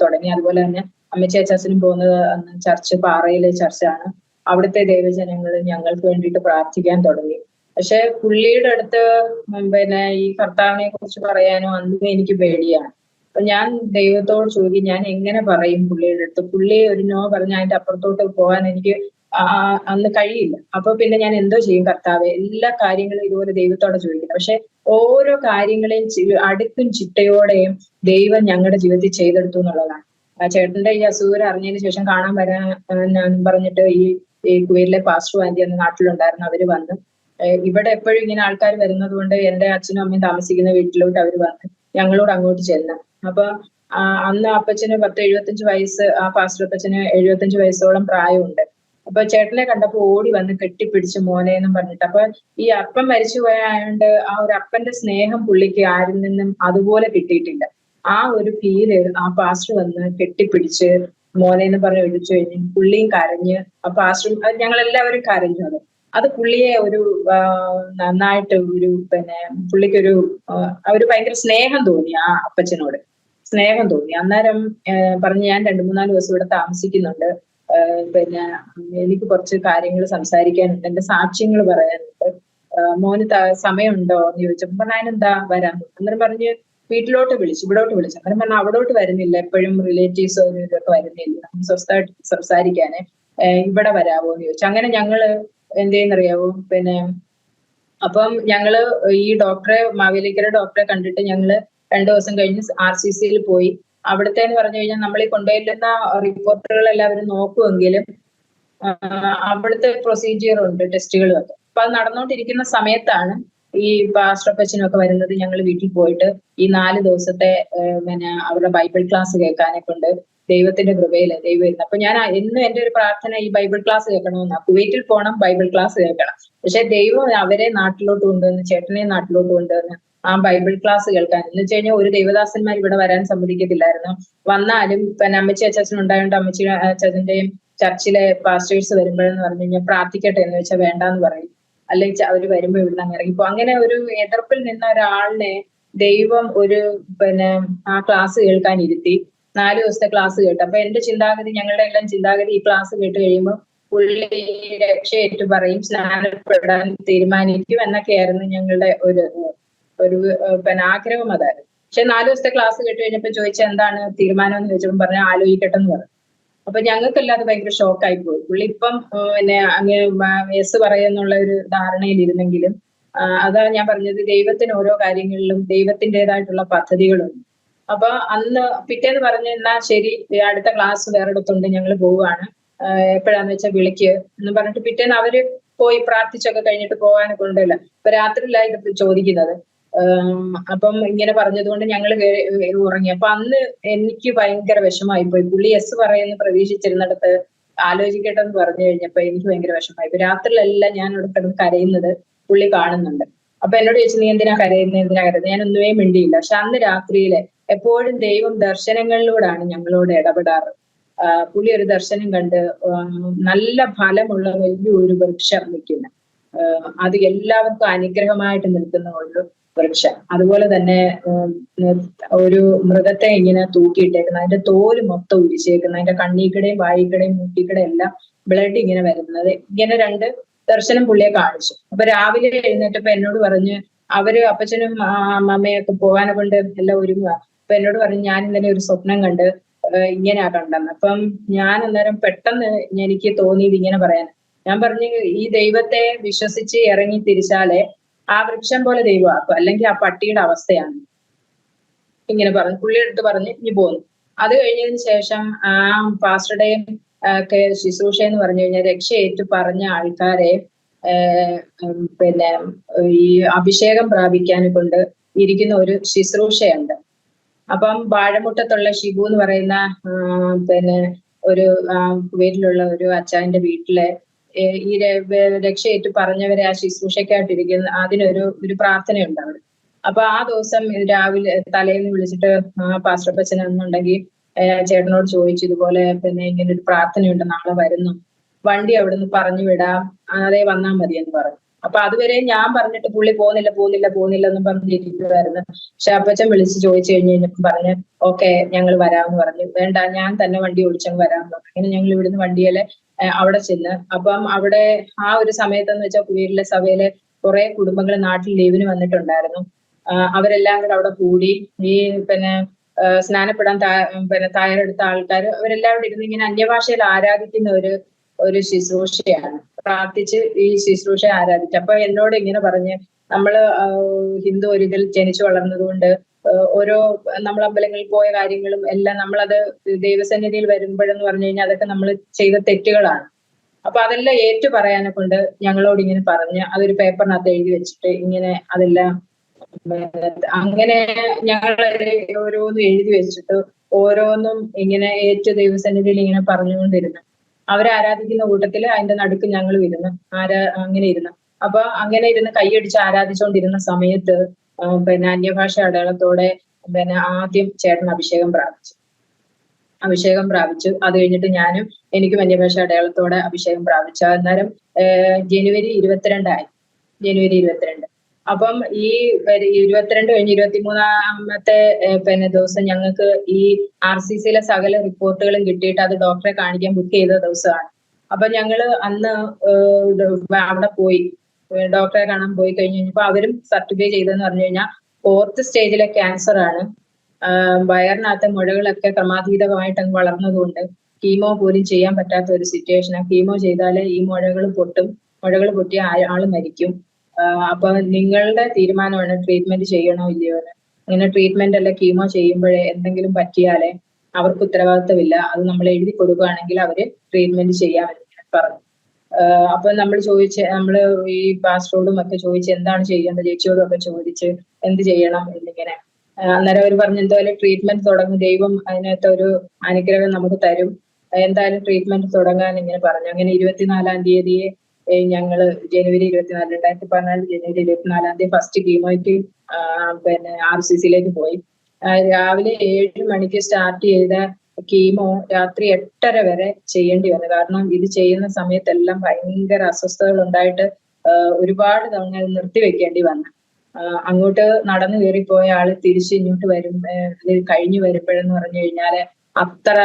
തുടങ്ങി. അതുപോലെ തന്നെ അമ്മച്ചി അച്ചാച്ചനും പോകുന്നത് അന്ന് ചർച്ച് പാറയിലെ ചർച്ചാണ്. അവിടുത്തെ ദൈവജനങ്ങൾ ഞങ്ങൾക്ക് വേണ്ടിയിട്ട് പ്രാർത്ഥിക്കാൻ തുടങ്ങി. പക്ഷെ പുള്ളിയുടെ അടുത്ത് പിന്നെ ഈ കർത്താവിനെ കുറിച്ച് പറയാനോ അന്ന് എനിക്ക് പേടിയാണ്. അപ്പൊ ഞാൻ ദൈവത്തോട് ചോദിക്കും, ഞാൻ എങ്ങനെ പറയും പുള്ളിയുടെ അടുത്ത്? പുള്ളി ഒരു നോ പറഞ്ഞ അതിന്റെ അപ്പുറത്തോട്ട് പോകാൻ എനിക്ക് അന്ന് കഴിയില്ല. അപ്പൊ പിന്നെ ഞാൻ എന്തോ ചെയ്യും കർത്താവെ? എല്ലാ കാര്യങ്ങളും ഇതുപോലെ ദൈവത്തോടെ ചോദിക്കുന്നത്. പക്ഷെ ഓരോ കാര്യങ്ങളെയും അടുക്കും ചിട്ടയോടെയും ദൈവം ഞങ്ങളുടെ ജീവിതത്തിൽ ചെയ്തെടുത്തു എന്നുള്ളതാണ്. ചേട്ടന്റെ ഈ അസുഖം അറിഞ്ഞതിന് ശേഷം കാണാൻ വരാൻ പറഞ്ഞിട്ട് ഈ കുവൈറ്റിലെ പാസ്റ്റർ ആന്റി എന്ന നാട്ടിലുണ്ടായിരുന്നു. അവര് വന്ന് ഇവിടെ എപ്പോഴും ഇങ്ങനെ ആൾക്കാർ വരുന്നത് കൊണ്ട് എന്റെ അച്ഛനും അമ്മയും താമസിക്കുന്ന വീട്ടിലോട്ട് അവര് വന്ന് ഞങ്ങളോട് അങ്ങോട്ട് ചെന്ന്. അപ്പൊ അന്ന് അപ്പച്ചന് 10-75 വയസ്സ്, ആ പാസ്റ്റർ അപ്പച്ചന് 75 വയസ്സോളം പ്രായമുണ്ട്. അപ്പൊ ചേട്ടനെ കണ്ടപ്പോ ഓടി വന്ന് കെട്ടിപ്പിടിച്ച് മോനെ എന്നും പറഞ്ഞിട്ട്. അപ്പൊ ഈ അപ്പൻ മരിച്ചു പോയായോണ്ട് ആ ഒരു അപ്പന്റെ സ്നേഹം പുള്ളിക്ക് ആരിൽ നിന്നും അതുപോലെ കിട്ടിയിട്ടില്ല. ആ ഒരു ഫീല് ആ പാസ്റ്റർ വന്ന് കെട്ടിപ്പിടിച്ച് മോനെ എന്ന് പറഞ്ഞ് ഒഴിച്ചു കഴിഞ്ഞ് പുള്ളിയും കരഞ്ഞ്, ആ പാസ്റ്ററും ഞങ്ങളെല്ലാവരും കരഞ്ഞു. അത് പുള്ളിയെ ഒരു നന്നായിട്ട് ഒരു പിന്നെ പുള്ളിക്കൊരു ഒരു ഭയങ്കര സ്നേഹം തോന്നി, ആ അപ്പച്ചനോട് സ്നേഹം തോന്നി. അന്നേരം പറഞ്ഞ് ഞാൻ 2-3 ദിവസം ഇവിടെ താമസിക്കുന്നുണ്ട്, പിന്നെ എനിക്ക് കുറച്ച് കാര്യങ്ങൾ സംസാരിക്കാനുണ്ട്, എന്റെ സാക്ഷ്യങ്ങൾ പറയാനുണ്ട്, മോന് സമയമുണ്ടോ എന്ന് ചോദിച്ചപ്പോ പറഞ്ഞ അതിനെന്താ വരാൻ. അന്നേരം പറഞ്ഞ് വീട്ടിലോട്ട് വിളിച്ചു, ഇവിടോട്ട് വിളിച്ചു. അന്നേരം പറഞ്ഞ അവിടോട്ട് വരുന്നില്ല, എപ്പോഴും റിലേറ്റീവ്സോ ഇതൊക്കെ വരുന്നില്ല, സ്വസ്ഥമായിട്ട് സംസാരിക്കാന് ഇവിടെ വരാവോ എന്ന് ചോദിച്ചു. അങ്ങനെ ഞങ്ങള് എന്ത് ചെയ്യുന്നറിയാവോ, പിന്നെ അപ്പം ഞങ്ങള് ഈ ഡോക്ടറെ, മാവേലിക്കര ഡോക്ടറെ കണ്ടിട്ട് ഞങ്ങള് 2 ദിവസം കഴിഞ്ഞ് RCCയിൽ പോയി. അവിടുത്തെ എന്ന് പറഞ്ഞു കഴിഞ്ഞാൽ നമ്മൾ ഈ കൊണ്ടുപോയിരുന്ന റിപ്പോർട്ടുകൾ എല്ലാവരും നോക്കുമെങ്കിലും അവിടുത്തെ പ്രൊസീജിയർ ഉണ്ട്, ടെസ്റ്റുകളും ഒക്കെ. അപ്പൊ അത് നടന്നുകൊണ്ടിരിക്കുന്ന സമയത്താണ് ഈ പാസ്റ്റർ അപ്പച്ചനും ഒക്കെ വരുന്നത്. ഞങ്ങൾ വീട്ടിൽ പോയിട്ട് ഈ 4 ദിവസത്തെ പിന്നെ അവരുടെ ബൈബിൾ ക്ലാസ് കേൾക്കാനെ കൊണ്ട് ദൈവത്തിന്റെ കൃപയില് ദൈവം ഇരുന്നു. അപ്പൊ ഞാൻ എന്നും എന്റെ ഒരു പ്രാർത്ഥന ഈ ബൈബിൾ ക്ലാസ് കേൾക്കണമെന്നാ. കുവൈറ്റിൽ പോകണം, ബൈബിൾ ക്ലാസ് കേൾക്കണം. പക്ഷെ ദൈവം അവരെ നാട്ടിലോട്ട് കൊണ്ടുവന്ന്, ചേട്ടനെ നാട്ടിലോട്ട് കൊണ്ടുവന്ന് ആ ബൈബിൾ ക്ലാസ് കേൾക്കാൻ. എന്ന് വെച്ച് കഴിഞ്ഞാൽ ഒരു ദൈവദാസന്മാർ ഇവിടെ വരാൻ സമ്മതിക്കത്തില്ലായിരുന്നു. വന്നാലും പിന്നെ അമ്മച്ചി അച്ചാച്ചൻ ഉണ്ടായോണ്ട് അമ്മച്ചി അച്ചാച്ചന്റെയും ചർച്ചിലെ പാസ്റ്റേഴ്സ് വരുമ്പോഴെന്ന് പറഞ്ഞു കഴിഞ്ഞാൽ പ്രാർത്ഥിക്കട്ടെ എന്ന് വെച്ചാൽ വേണ്ടാന്ന് പറയും, അല്ലെങ്കിൽ അവര് വരുമ്പോ ഇവിടുന്ന് അങ്ങ് ഇറങ്ങിപ്പോ. അങ്ങനെ ഒരു എതിർപ്പിൽ നിന്ന ഒരാളിനെ ദൈവം ഒരു പിന്നെ ആ ക്ലാസ് കേൾക്കാൻ ഇരുത്തി. 4 ദിവസത്തെ ക്ലാസ് കേട്ടു. അപ്പൊ എന്റെ ചിന്താഗതി, ഞങ്ങളുടെ എല്ലാം ചിന്താഗതി, ഈ ക്ലാസ് കേട്ട് കഴിയുമ്പോൾ പുള്ളി രക്ഷയേറ്റു പറയും, സ്നാനപ്പെടാൻ തീരുമാനിക്കും എന്നൊക്കെയായിരുന്നു ഞങ്ങളുടെ ഒരു പിന്നെ ആഗ്രഹം. അതായിരുന്നു. പക്ഷെ 4 ദിവസത്തെ ക്ലാസ് കേട്ട് കഴിഞ്ഞപ്പോ ചോദിച്ചാൽ എന്താണ് തീരുമാനം എന്ന് ചോദിച്ചപ്പോൾ പറഞ്ഞാൽ ആലോചിക്കട്ടെ എന്ന് പറഞ്ഞു. അപ്പൊ ഞങ്ങൾക്കെല്ലാം അത് ഭയങ്കര ഷോക്കായി പോയി. പുള്ളി ഇപ്പം പിന്നെ അങ്ങ് യെസ് പറയുന്നുള്ള ഒരു ധാരണയിലിരുന്നെങ്കിലും അതാ ഞാൻ പറഞ്ഞത്, ദൈവത്തിന് ഓരോ കാര്യങ്ങളിലും ദൈവത്തിൻ്റെതായിട്ടുള്ള പദ്ധതികളുണ്ട്. അപ്പൊ അന്ന് പിറ്റേന്ന് പറഞ്ഞു, എന്നാ ശരി അടുത്ത ക്ലാസ് വേറെടുത്തുണ്ട്, ഞങ്ങൾ പോവുകയാണ്, എപ്പോഴാന്ന് വെച്ചാൽ വിളിക്ക് എന്ന് പറഞ്ഞിട്ട് പിറ്റേന്ന് അവര് പോയി പ്രാർത്ഥിച്ചൊക്കെ കഴിഞ്ഞിട്ട് പോകാനൊക്കെ ഉണ്ടല്ലോ. അപ്പൊ രാത്രിയിലാ ഇത് ചോദിക്കുന്നത്. അപ്പം ഇങ്ങനെ പറഞ്ഞതുകൊണ്ട് ഞങ്ങൾ ഉറങ്ങി. അപ്പൊ അന്ന് എനിക്ക് ഭയങ്കര വിഷമായി പോയി. പുള്ളി യെസ് പറയുന്ന പ്രതീക്ഷിച്ചിരുന്നിടത്ത് ആലോചിക്കട്ടെ എന്ന് പറഞ്ഞു കഴിഞ്ഞപ്പോ എനിക്ക് ഭയങ്കര വിഷമായി പോയി. രാത്രിയിലെല്ലാം ഞാൻ അവിടെ കിടന്ന് കരയുന്നത് പുള്ളി കാണുന്നുണ്ട്. അപ്പൊ എന്നോട് ചോദിച്ചു, നീ എന്തിനാ കരയുന്നത്? ഞാൻ ഒന്നുമേ മിണ്ടിയില്ല. പക്ഷെ അന്ന് രാത്രിയില് എപ്പോഴും ദൈവം ദർശനങ്ങളിലൂടെയാണ് ഞങ്ങളോട് ഇടപെടാറ്. പുള്ളി ഒരു ദർശനം കണ്ട് നല്ല ഫലമുള്ള വലിയൊരു വൃക്ഷം നിൽക്കുന്ന, അത് എല്ലാവർക്കും അനുഗ്രഹമായിട്ട് നിൽക്കുന്ന ഒരു വൃക്ഷം. അതുപോലെ തന്നെ ഒരു മൃഗത്തെ ഇങ്ങനെ തൂക്കിയിട്ടേക്കുന്ന, അതിന്റെ തോല് മൊത്തം ഉരിച്ചേക്കുന്ന, അതിന്റെ കണ്ണീക്കടയും വായിക്കടയും മൂക്കിക്കടയും എല്ലാം ബ്ലഡ് ഇങ്ങനെ വരുന്നത്. ഇങ്ങനെ 2 ദർശനം പുള്ളിയെ കാണിച്ചു. അപ്പൊ രാവിലെ എഴുന്നേറ്റപ്പോ എന്നോട് പറഞ്ഞ്, അവര് അപ്പച്ചനും അമ്മയൊക്കെ പോകാനെ കൊണ്ട് എല്ലാം ഒരുങ്ങുക. അപ്പൊ എന്നോട് പറഞ്ഞു, ഞാൻ ഇന്നലെ ഒരു സ്വപ്നം കണ്ട് ഇങ്ങനെയാ കണ്ടെന്ന്. അപ്പം ഞാൻ അന്നേരം പെട്ടെന്ന് എനിക്ക് തോന്നിയത് ഇങ്ങനെ പറയാൻ. ഞാൻ പറഞ്ഞു, ഈ ദൈവത്തെ വിശ്വസിച്ച് ഇറങ്ങി തിരിച്ചാലേ ആ വൃക്ഷം പോലെ ദൈവമാക്കും, അല്ലെങ്കിൽ ആ പട്ടിയുടെ അവസ്ഥയാണ്. ഇങ്ങനെ പറഞ്ഞു പുള്ളി എടുത്ത് പറഞ്ഞ് ഇനി പോന്നു. അത് കഴിഞ്ഞതിന് ശേഷം ആ പാസ്റ്ററുടെയും ഒക്കെ ശുശ്രൂഷ എന്ന് പറഞ്ഞു കഴിഞ്ഞാൽ രക്ഷയേറ്റു പറഞ്ഞ ആൾക്കാരെ പിന്നെ ഈ അഭിഷേകം പ്രാപിക്കാനെ കൊണ്ട് ഇരിക്കുന്ന ഒരു ശുശ്രൂഷയുണ്ട്. അപ്പം വാഴമുട്ടത്തുള്ള ഷിബു എന്ന് പറയുന്ന പിന്നെ ഒരു വീട്ടിലുള്ള ഒരു അച്ചായന്റെ വീട്ടിലെ ഈ രക്ഷയേറ്റു പറഞ്ഞവരെ ആ ശുശ്രൂഷയ്ക്കായിട്ടിരിക്കുന്ന അതിനൊരു പ്രാർത്ഥനയുണ്ട് അവിടെ. അപ്പൊ ആ ദിവസം രാവിലെ തലേന്ന് വിളിച്ചിട്ട് പാസ്റ്റർ അപ്പച്ചൻ എന്നുണ്ടെങ്കിൽ ചേട്ടനോട് ചോദിച്ചു, ഇതുപോലെ പിന്നെ ഇങ്ങനെ ഒരു പ്രാർത്ഥനയുണ്ട്, നാളെ വരുന്നു, വണ്ടി അവിടുന്ന് പറഞ്ഞു വിടാം, അതേ വന്നാൽ മതി എന്ന് പറഞ്ഞു. അപ്പൊ അതുവരെ ഞാൻ പറഞ്ഞിട്ട് പുള്ളി പോകുന്നില്ല എന്നും പറഞ്ഞിരിക്കുമായിരുന്നു. പക്ഷെ അപ്പച്ചൻ വിളിച്ച് ചോദിച്ചു കഴിഞ്ഞപ്പോ പറഞ്ഞ് ഓക്കെ ഞങ്ങൾ വരാമെന്ന് പറഞ്ഞു. വേണ്ട, ഞാൻ തന്നെ വണ്ടി ഓടിച്ചങ്ങ് വരാമെന്ന് പറഞ്ഞു. അങ്ങനെ ഞങ്ങൾ ഇവിടുന്ന് വണ്ടിയില് അവിടെ ചെന്ന്, അപ്പം അവിടെ ആ ഒരു സമയത്തെന്ന് വെച്ചാൽ കുടിയേറിയ സഭയിലെ കുറെ കുടുംബങ്ങൾ നാട്ടിൽ ലീവിന് വന്നിട്ടുണ്ടായിരുന്നു. അവരെല്ലാം കൂടെ അവിടെ കൂടി ഈ സ്നാനപ്പെടാൻ തയ്യാറെടുത്ത ആൾക്കാർ അവരെല്ലാം കൂടെ ഇരുന്ന് ഇങ്ങനെ അന്യഭാഷയിൽ ആരാധിക്കുന്ന ഒരു ശുശ്രൂഷയാണ്. പ്രാർത്ഥിച്ച് ഈ ശുശ്രൂഷ ആരാധിച്ചു. അപ്പൊ എന്നോട് ഇങ്ങനെ പറഞ്ഞ്, നമ്മള് ഹിന്ദു ഒരു ഇതിൽ ജനിച്ചു വളർന്നത് കൊണ്ട് ഓരോ നമ്മൾ അമ്പലങ്ങളിൽ പോയ കാര്യങ്ങളും എല്ലാം നമ്മളത് ദൈവസന്നിധിയിൽ വരുമ്പോഴെന്ന് പറഞ്ഞു കഴിഞ്ഞാൽ അതൊക്കെ നമ്മൾ ചെയ്ത തെറ്റുകളാണ്. അപ്പൊ അതെല്ലാം ഏറ്റു പറയാനെ കൊണ്ട് ഞങ്ങളോട് ഇങ്ങനെ പറഞ്ഞ് അതൊരു പേപ്പറിനകത്ത് എഴുതി വെച്ചിട്ട് ഇങ്ങനെ അതെല്ലാം അങ്ങനെ ഞങ്ങൾ ഓരോന്നും എഴുതി വെച്ചിട്ട് ഓരോന്നും ഇങ്ങനെ ഏറ്റു ദൈവസന്നിധിയിൽ ഇങ്ങനെ പറഞ്ഞുകൊണ്ടിരുന്നു. അവരെ ആരാധിക്കുന്ന കൂട്ടത്തില് അതിന്റെ നടുക്ക് ഞങ്ങൾ ഇരുന്ന് അങ്ങനെ ഇരുന്ന്. അപ്പൊ അങ്ങനെ ഇരുന്ന് കൈയടിച്ച് ആരാധിച്ചുകൊണ്ടിരുന്ന സമയത്ത് അന്യഭാഷ അടയാളത്തോടെ ആദ്യം ചേട്ടൻ അഭിഷേകം പ്രാപിച്ചു. അത് കഴിഞ്ഞിട്ട് എനിക്കും അന്യഭാഷ അടയാളത്തോടെ അഭിഷേകം പ്രാപിച്ചു. അന്നേരം ജനുവരി 22 അപ്പം ഈ 22 കഴിഞ്ഞ് 23-ാമത്തെ ദിവസം ഞങ്ങൾക്ക് ഈ RCCയിലെ സകല റിപ്പോർട്ടുകളും കിട്ടിയിട്ട് അത് ഡോക്ടറെ കാണിക്കാൻ ബുക്ക് ചെയ്ത ദിവസമാണ്. അപ്പൊ ഞങ്ങള് അന്ന് അവിടെ പോയി ഡോക്ടറെ കാണാൻ പോയി കഴിഞ്ഞപ്പോ അവരും സർട്ടിഫൈ ചെയ്തെന്ന് പറഞ്ഞു കഴിഞ്ഞാൽ 4th സ്റ്റേജിലെ ക്യാൻസർ ആണ്. വയറിനകത്തെ മുഴകളൊക്കെ ക്രമാതീതമായിട്ട് അങ്ങ് വളർന്നതുകൊണ്ട് കീമോ പോലും ചെയ്യാൻ പറ്റാത്ത ഒരു സിറ്റുവേഷനാണ്. കീമോ ചെയ്താല് ഈ മുഴകൾ പൊട്ടിയ ആള് മരിക്കും. അപ്പൊ നിങ്ങളുടെ തീരുമാനമാണ് ട്രീറ്റ്മെന്റ് ചെയ്യണോ ഇല്ലയോ എന്ന്. അങ്ങനെ ട്രീറ്റ്മെന്റ് അല്ല കീമോ ചെയ്യുമ്പോഴേ എന്തെങ്കിലും പറ്റിയാലേ അവർക്ക് ഉത്തരവാദിത്തമില്ല, അത് നമ്മൾ എഴുതി കൊടുക്കുകയാണെങ്കിൽ അവര് ട്രീറ്റ്മെന്റ് ചെയ്യാമെന്ന് പറഞ്ഞു. അപ്പൊ നമ്മള് ഈ പാസ്റ്ററോടും ഒക്കെ ചോദിച്ച് എന്താണ് ചെയ്യേണ്ടത്, ചേച്ചിയോടും ഒക്കെ ചോദിച്ച് എന്ത് ചെയ്യണം എന്നിങ്ങനെ. അന്നേരം അവർ പറഞ്ഞു എന്തായാലും ട്രീറ്റ്മെന്റ് തുടങ്ങും, ദൈവം അതിനകത്ത് ഒരു അനുഗ്രഹം നമുക്ക് തരും, എന്തായാലും ട്രീറ്റ്മെന്റ് തുടങ്ങാൻ ഇങ്ങനെ പറഞ്ഞു. അങ്ങനെ 24-ാം തീയതിയെ ഞങ്ങള് ജനുവരി 24, 2014 ജനുവരി 24-ാം തീയതി ഫസ്റ്റ് കീമോയ്ക്ക് RCCയിലേക്ക് പോയി. രാവിലെ 7 മണിക്ക് സ്റ്റാർട്ട് ചെയ്ത കീമോ രാത്രി 8:30 വരെ ചെയ്യേണ്ടി വന്നു. കാരണം ഇത് ചെയ്യുന്ന സമയത്തെല്ലാം ഭയങ്കര അസ്വസ്ഥതകൾ ഉണ്ടായിട്ട് ഒരുപാട് തവണ നിർത്തിവെക്കേണ്ടി വന്നു. അങ്ങോട്ട് നടന്നു കയറിപ്പോയ ആള് തിരിച്ച് ഇങ്ങോട്ട് കഴിഞ്ഞു വരുമ്പോഴെന്ന് പറഞ്ഞു കഴിഞ്ഞാല് അത്ര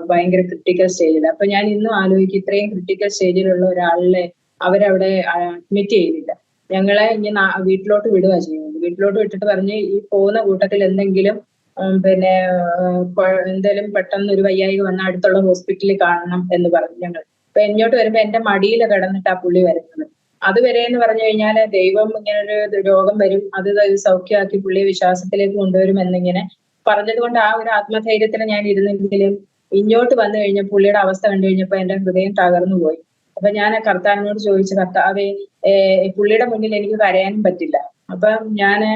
ഭയങ്കര ക്രിട്ടിക്കൽ സ്റ്റേജിൽ. അപ്പൊ ഞാൻ ഇന്നും ആലോചിക്കും, ഇത്രയും ക്രിട്ടിക്കൽ സ്റ്റേജിലുള്ള ഒരാളിനെ അവരവിടെ അഡ്മിറ്റ് ചെയ്തില്ല. ഞങ്ങളെ ഇങ്ങനെ വീട്ടിലോട്ട് വിടുക ചെയ്യുന്നത്. വീട്ടിലോട്ട് വിട്ടിട്ട് പറഞ്ഞ് ഈ പോകുന്ന കൂട്ടത്തിൽ എന്തെങ്കിലും എന്തായാലും പെട്ടെന്ന് ഒരു വയ്യായിക വന്നാൽ അടുത്തുള്ള ഹോസ്പിറ്റലിൽ കാണണം എന്ന് പറഞ്ഞു ഞങ്ങൾ. അപ്പൊ ഇങ്ങോട്ട് വരുമ്പോ എന്റെ മടിയിൽ കിടന്നിട്ടാ പുള്ളി വരുന്നത്. അതുവരെ എന്ന് പറഞ്ഞു കഴിഞ്ഞാല് ദൈവം ഇങ്ങനെ ഒരു രോഗം വരും, അത് സൗഖ്യമാക്കി പുള്ളിയെ വിശ്വാസത്തിലേക്ക് കൊണ്ടുവരും എന്നിങ്ങനെ പറഞ്ഞത് കൊണ്ട് ആ ഒരു ആത്മധൈര്യത്തിൽ ഞാൻ ഇരുന്നെങ്കിലും ഇങ്ങോട്ട് വന്നു കഴിഞ്ഞ പുള്ളിയുടെ അവസ്ഥ കണ്ടു കഴിഞ്ഞപ്പോ എന്റെ ഹൃദയം തകർന്നു പോയി. അപ്പൊ ഞാൻ കർത്താവിനോട് ചോദിച്ചു, കർത്താവേ പുള്ളിയുടെ മുന്നിൽ എനിക്ക് കരയാനും പറ്റില്ല. അപ്പൊ ഞാന്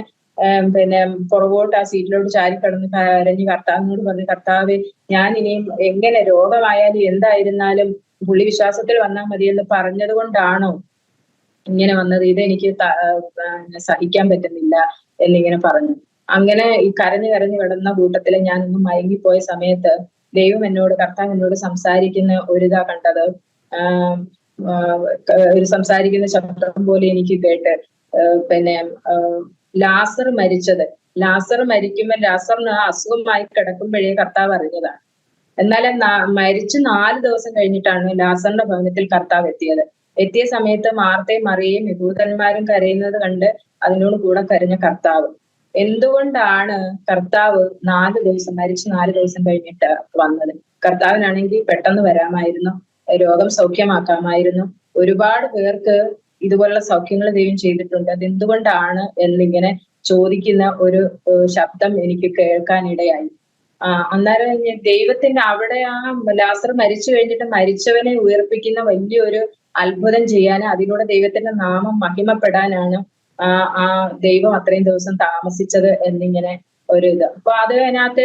പുറകോട്ട് ആ സീറ്റിലോട്ട് ചാരിക്കിടന്ന് കരഞ്ഞ് കർത്താവിനോട് പറഞ്ഞു, കർത്താവേ ഞാൻ ഇനിയും എങ്ങനെ രോഗമായാലും എന്തായിരുന്നാലും പുള്ളി വിശ്വാസത്തിൽ വന്നാൽ മതി എന്ന് പറഞ്ഞത് കൊണ്ടാണോ ഇങ്ങനെ വന്നത്, ഇതെനിക്ക് സഹിക്കാൻ പറ്റുന്നില്ല എന്നിങ്ങനെ പറഞ്ഞു. അങ്ങനെ ഈ കരഞ്ഞു കിടന്ന കൂട്ടത്തില് ഞാനൊന്ന് മയങ്ങിപ്പോയ സമയത്ത് കർത്താവ് എന്നോട് സംസാരിക്കുന്ന ഒരിതാ കണ്ടത്. ഒരു സംസാരിക്കുന്ന ശബ്ദം പോലെ എനിക്ക് കേട്ട് ലാസർ മരിക്കുമ്പോൾ ലാസറിന് അസുഖമായി കിടക്കുമ്പോഴേ കർത്താവ് അറിഞ്ഞതാണ്. എന്നാൽ മരിച്ച് 4 ദിവസം കഴിഞ്ഞിട്ടാണ് ലാസറിന്റെ ഭവനത്തിൽ കർത്താവ് എത്തിയ സമയത്ത് മാർത്തയും മറിയയും യഹൂദന്മാരും കരയുന്നത് കണ്ട് അതിനോട് കൂടെ കരഞ്ഞ കർത്താവ്. എന്തുകൊണ്ടാണ് കർത്താവ് മരിച്ച് 4 ദിവസം കഴിഞ്ഞിട്ട് വന്നത്? കർത്താവിനാണെങ്കിൽ പെട്ടെന്ന് വരാമായിരുന്നു, രോഗം സൗഖ്യമാക്കാമായിരുന്നു. ഒരുപാട് പേർക്ക് ഇതുപോലുള്ള സൗഖ്യങ്ങൾ ദൈവം ചെയ്തിട്ടുണ്ട്. അത് എന്തുകൊണ്ടാണ് എന്നിങ്ങനെ ചോദിക്കുന്ന ഒരു ശബ്ദം എനിക്ക് കേൾക്കാനിടയായി. അന്നേരം ദൈവത്തിന്റെ അവിടെ ആ ലാസർ മരിച്ചു കഴിഞ്ഞിട്ട് മരിച്ചവനെ ഉയർപ്പിക്കുന്ന വലിയൊരു അത്ഭുതം ചെയ്യാൻ, അതിലൂടെ ദൈവത്തിന്റെ നാമം മഹിമപ്പെടാനാണ് ആ ദൈവം അത്രയും ദിവസം താമസിച്ചത് എന്നിങ്ങനെ ഒരു ഇത്. അപ്പൊ അതിനകത്ത്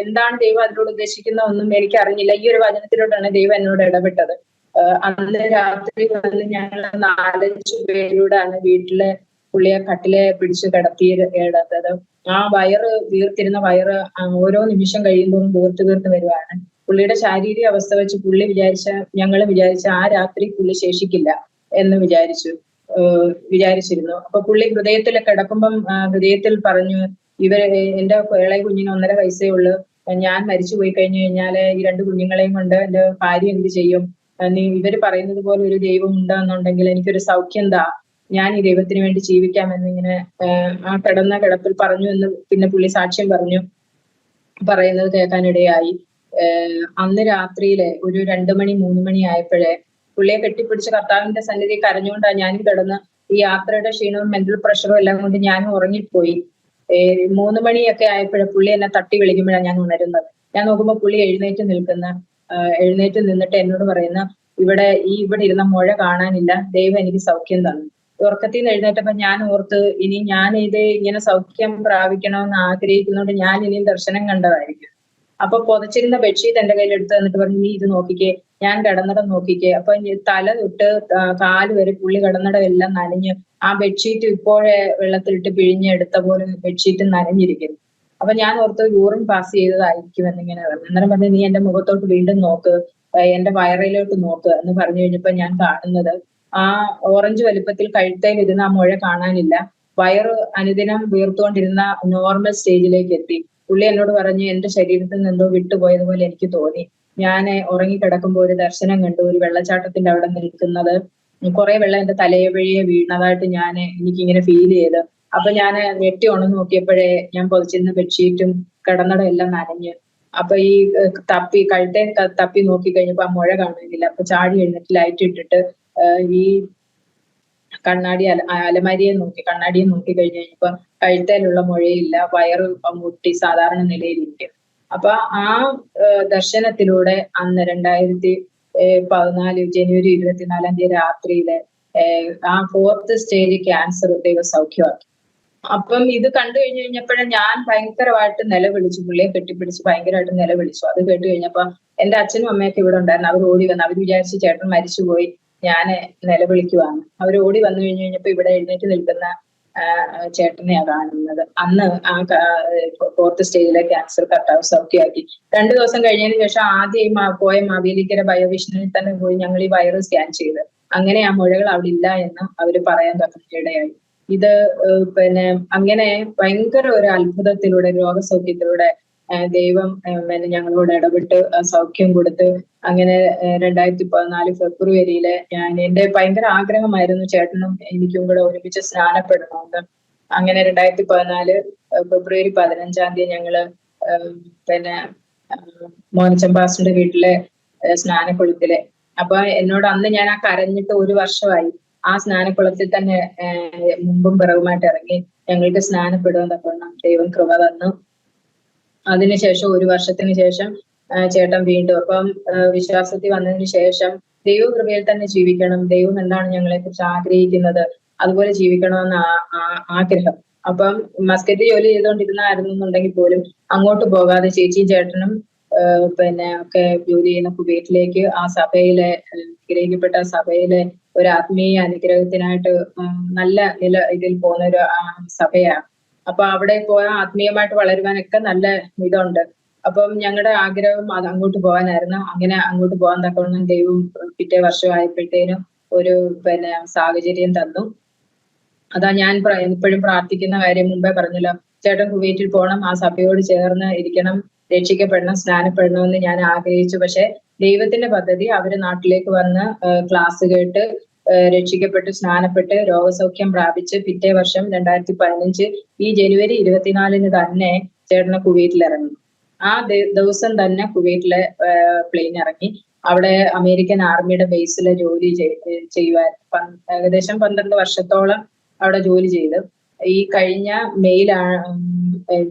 എന്താണ് ദൈവം അതിലൂടെ ഉദ്ദേശിക്കുന്ന ഒന്നും എനിക്ക് അറിഞ്ഞില്ല. ഈ ഒരു വചനത്തിലൂടെയാണ് ദൈവം എന്നോട് ഇടപെട്ടത്. അന്ന് രാത്രി വന്ന് ഞങ്ങൾ 4-5 പേരോടാണ് വീട്ടിലെ പുള്ളിയെ കട്ടിലെ പിടിച്ചു കിടത്തിയത്. ആ വീർത്തിരുന്ന വയറ് ഓരോ നിമിഷം കഴിയുമ്പോഴും വീർത്ത് വരുവാണ്. പുള്ളിയുടെ ശാരീരിക അവസ്ഥ വെച്ച് ഞങ്ങൾ വിചാരിച്ച ആ രാത്രി പുള്ളി ശേഷിക്കില്ല എന്ന് വിചാരിച്ചു. വിചാരിച്ചിരുന്നു. അപ്പൊ പുള്ളി ഹൃദയത്തിൽ കിടക്കുമ്പം ഹൃദയത്തിൽ പറഞ്ഞു, എന്റെ ഇളയ കുഞ്ഞിന് 1.5 വയസ്സേ ഉള്ളൂ, ഞാൻ മരിച്ചു പോയി കഴിഞ്ഞു കഴിഞ്ഞാല് ഈ 2 കുഞ്ഞുങ്ങളെയും കൊണ്ട് എന്റെ ഭാര്യ എന്ത് ചെയ്യും? ഇവര് പറയുന്നത് പോലെ ഒരു ദൈവം ഉണ്ടെന്നുണ്ടെങ്കിൽ എനിക്കൊരു സൗഖ്യം താ, ഞാൻ ഈ ദൈവത്തിന് വേണ്ടി ജീവിക്കാമെന്നിങ്ങനെ ആ കിടന്ന കിടപ്പിൽ പറഞ്ഞു എന്ന് പിന്നെ പുള്ളി സാക്ഷ്യം പറയുന്നത് കേൾക്കാനിടയായി. അന്ന് രാത്രിയില് ഒരു 2 മണി 3 മണി ആയപ്പോഴേ പുള്ളിയെ കെട്ടിപ്പിടിച്ച് കർത്താവിന്റെ സന്നിധി കരഞ്ഞുകൊണ്ടാണ് ഞാനും കിടന്ന്, ഈ യാത്രയുടെ ക്ഷീണവും മെന്റൽ പ്രഷറും എല്ലാം കൊണ്ട് ഞാനും ഉറങ്ങിപ്പോയി. 3 മണിയൊക്കെ ആയപ്പോഴേ പുള്ളി എന്നെ തട്ടി വിളിക്കുമ്പോഴാണ് ഞാൻ ഉണരുന്നത്. ഞാൻ നോക്കുമ്പോൾ പുള്ളി എഴുന്നേറ്റ് നിന്നിട്ട് എന്നോട് പറയുന്ന, ഇവിടെ ഇരുന്ന മുഴ കാണാനില്ല, ദൈവം എനിക്ക് സൗഖ്യം തന്നു. ഉറക്കത്തിൽ നിന്ന് എഴുന്നേറ്റപ്പോ ഞാൻ ഓർത്ത്, ഇനി ഞാൻ ഇത് ഇങ്ങനെ സൗഖ്യം പ്രാപിക്കണമെന്ന് ആഗ്രഹിക്കുന്നതുകൊണ്ട് ഞാൻ ഇനിയും ദർശനം കണ്ടതായിരിക്കും. അപ്പൊ പുതച്ചിരുന്ന ബെഡ്ഷീറ്റ് എന്റെ കയ്യിൽ എടുത്ത് തന്നിട്ട് പറഞ്ഞു, നീ ഇത് നോക്കിക്കേ, ഞാൻ കിടന്നിടം നോക്കിക്കേ. അപ്പൊ തല തൊട്ട് കാല് വരെ പുള്ളി കിടന്നിടം എല്ലാം നനഞ്ഞ്, ആ ബെഡ്ഷീറ്റ് ഇപ്പോഴേ വെള്ളത്തിലിട്ട് പിഴിഞ്ഞെടുത്ത പോലെ ബെഡ്ഷീറ്റ് നനഞ്ഞിരിക്കുന്നു. അപ്പൊ ഞാൻ ഓർത്ത് യൂറിൻ പാസ് ചെയ്തതായിരിക്കും എന്നിങ്ങനെ പറഞ്ഞു. അന്നേരം പറഞ്ഞു, നീ എന്റെ മുഖത്തോട്ട് വീണ്ടും നോക്ക്, എന്റെ വയറിലോട്ട് നോക്ക് എന്ന് പറഞ്ഞു കഴിഞ്ഞപ്പോ ഞാൻ കാണുന്നത്, ആ ഓറഞ്ച് വലുപ്പത്തിൽ കഴുത്തേൽ ഇരുന്ന ആ മുഴ കാണാനില്ല. വയറ് അനുദിനം വീർത്തുകൊണ്ടിരുന്ന നോർമൽ സ്റ്റേജിലേക്ക് എത്തി. പുള്ളി എന്നോട് പറഞ്ഞ്, എന്റെ ശരീരത്തിൽ നിന്നെന്തോ വിട്ടുപോയതുപോലെ എനിക്ക് തോന്നി. ഞാൻ ഉറങ്ങിക്കിടക്കുമ്പോൾ ഒരു ദർശനം കണ്ടു, ഒരു വെള്ളച്ചാട്ടത്തിന്റെ അവിടെ നിൽക്കുന്നത്, കുറെ വെള്ളം എന്റെ തലയെ വഴിയെ വീണതായിട്ട് എനിക്കിങ്ങനെ ഫീൽ ചെയ്ത്. അപ്പൊ ഞാൻ ഞെട്ടി ഉണർന്ന് നോക്കിയപ്പോഴേ ഞാൻ പൊതിച്ചിരുന്ന ബെഡ്ഷീറ്റും കിടന്നിടം എല്ലാം നനഞ്ഞ്. അപ്പൊ ഈ കഴുത്തെ തപ്പി നോക്കി കഴിഞ്ഞപ്പോ ആ മുഴ കാണുന്നില്ല. അപ്പൊ ചാടി എഴുന്നേറ്റ് ലൈറ്റ് ഇട്ടിട്ട് ഈ കണ്ണാടിയെ നോക്കി കഴിഞ്ഞ് കഴിഞ്ഞപ്പോ കഴുത്തേലുള്ള മുഴയില്ല, വയറ് മുട്ടി സാധാരണ നിലയിലിരിക്കും. അപ്പൊ ആ ദർശനത്തിലൂടെ അന്ന് 2014 ജനുവരി 24 രാത്രിയില് ആ 4th സ്റ്റേജ് ക്യാൻസർ ദൈവം സൗഖ്യമാക്കി. അപ്പം ഇത് കണ്ടു കഴിഞ്ഞപ്പോഴേ ഞാൻ ഭയങ്കരമായിട്ട് നിലവിളിച്ചു, പുള്ളിയെ കെട്ടിപ്പിടിച്ച് ഭയങ്കരമായിട്ട് നിലവിളിച്ചു. അത് കേട്ട് കഴിഞ്ഞപ്പോ എന്റെ അച്ഛനും അമ്മയൊക്കെ ഇവിടെ ഉണ്ടായിരുന്നു. അവർ ഓടി വന്നു. അവർ വിചാരിച്ചു ചേട്ടൻ മരിച്ചുപോയി, ഞാൻ നിലവിളിക്കുവാണ്. അവർ ഓടി വന്നു കഴിഞ്ഞപ്പോ ഇവിടെ എഴുന്നേറ്റ് നിൽക്കുന്ന ചേട്ടനെയാ കാണുന്നത്. അന്ന് ആ 4th സ്റ്റേജിലെ ക്യാൻസർ കർത്താവ് സൗഖ്യമാക്കി. 2 ദിവസം കഴിഞ്ഞതിന് ശേഷം ആദ്യം പോയ മാവേലിക്കര ബയോവിഷനിൽ തന്നെ പോയി ഞങ്ങൾ ഈ വൈറസ് സ്കാൻ ചെയ്ത്, അങ്ങനെ ആ മുഴകൾ അവിടെ ഇല്ല എന്ന് അവര് പറയാൻ ഇടയായി. ഇത് അങ്ങനെ ഭയങ്കര ഒരു അത്ഭുതത്തിലൂടെ, രോഗസൗഖ്യത്തിലൂടെ ദൈവം ഞങ്ങളോട് ഇടപെട്ട് സൗഖ്യം കൊടുത്ത്. അങ്ങനെ 2014 ഫെബ്രുവരിയില് എന്റെ ഭയങ്കര ആഗ്രഹമായിരുന്നു ചേട്ടനും എനിക്കും കൂടെ ഒരുമിച്ച് സ്നാനപ്പെടണമെന്ന്. അങ്ങനെ 2014 ഫെബ്രുവരി 15 ഞങ്ങള് മോനച്ചമ്പാസിന്റെ വീട്ടിലെ സ്നാനക്കുളത്തില്. അപ്പൊ എന്നോട് അന്ന് ഞാൻ കരഞ്ഞിട്ട് 1 വർഷമായി. ആ സ്നാനക്കുളത്തിൽ തന്നെ മുമ്പും പിറകുമായിട്ട് ഇറങ്ങി ഞങ്ങൾക്ക് സ്നാനപ്പെടുമെന്നൊക്കെ ദൈവം കൃപ തന്നു. അതിനുശേഷം 1 വർഷത്തിന് ശേഷം ചേട്ടൻ വീണ്ടും, അപ്പം വിശ്വാസത്തിൽ വന്നതിന് ശേഷം ദൈവകൃപയിൽ തന്നെ ജീവിക്കണം, ദൈവം എന്താണ് ഞങ്ങളെ കുറിച്ച് ആഗ്രഹിക്കുന്നത് അതുപോലെ ജീവിക്കണമെന്ന് ആഗ്രഹം. അപ്പം മസ്കറ്റ് ജോലി ചെയ്തുകൊണ്ടിരുന്നായിരുന്നുണ്ടെങ്കിൽ പോലും അങ്ങോട്ട് പോകാതെ ചേച്ചിയും ചേട്ടനും ഒക്കെ ജോലി ചെയ്യുന്ന കുവൈറ്റിലേക്ക്, ആ സഭയിലെ അനുഗ്രഹിക്കപ്പെട്ട സഭയിലെ ഒരു ആത്മീയ അനുഗ്രഹത്തിനായിട്ട് നല്ല ഇതിൽ പോകുന്ന ഒരു സഭയാണ്. അപ്പൊ അവിടെ പോയാൽ ആത്മീയമായിട്ട് വളരുവാനൊക്കെ നല്ല ഇതുണ്ട്. അപ്പം ഞങ്ങളുടെ ആഗ്രഹം അത് അങ്ങോട്ട് പോകാനായിരുന്നു. അങ്ങനെ അങ്ങോട്ട് പോകാൻ തക്കവണ്ണം ദൈവം പിറ്റേ വർഷമായപ്പോഴത്തേനും ഒരു സാഹചര്യം തന്നു. അതാ ഞാൻ ഇപ്പോഴും പ്രാർത്ഥിക്കുന്ന കാര്യം മുമ്പേ പറഞ്ഞല്ലോ, ചേട്ടൻ കുവൈറ്റിൽ പോകണം, ആ സഭയോട് ചേർന്ന് ഇരിക്കണം, രക്ഷിക്കപ്പെടണം, സ്നാനപ്പെടണമെന്ന് ഞാൻ ആഗ്രഹിച്ചു. പക്ഷെ ദൈവത്തിന്റെ പദ്ധതി അവര് നാട്ടിലേക്ക് വന്ന് ക്ലാസ് കേട്ട് രക്ഷിക്കപ്പെട്ട് സ്നാനപ്പെട്ട് രോഗസൗഖ്യം പ്രാപിച്ച് പിറ്റേ വർഷം 2015 ഈ ജനുവരി 24 തന്നെ ചേട്ടന് കുവൈറ്റിൽ ഇറങ്ങി. ആ ദിവസം തന്നെ കുവൈറ്റിലെ പ്ലെയിൻ ഇറങ്ങി. അവിടെ അമേരിക്കൻ ആർമിയുടെ ബേസിലെ ജോലി ചെയ്യുവാൻ ഏകദേശം 12 വർഷത്തോളം അവിടെ ജോലി ചെയ്ത്. ഈ കഴിഞ്ഞ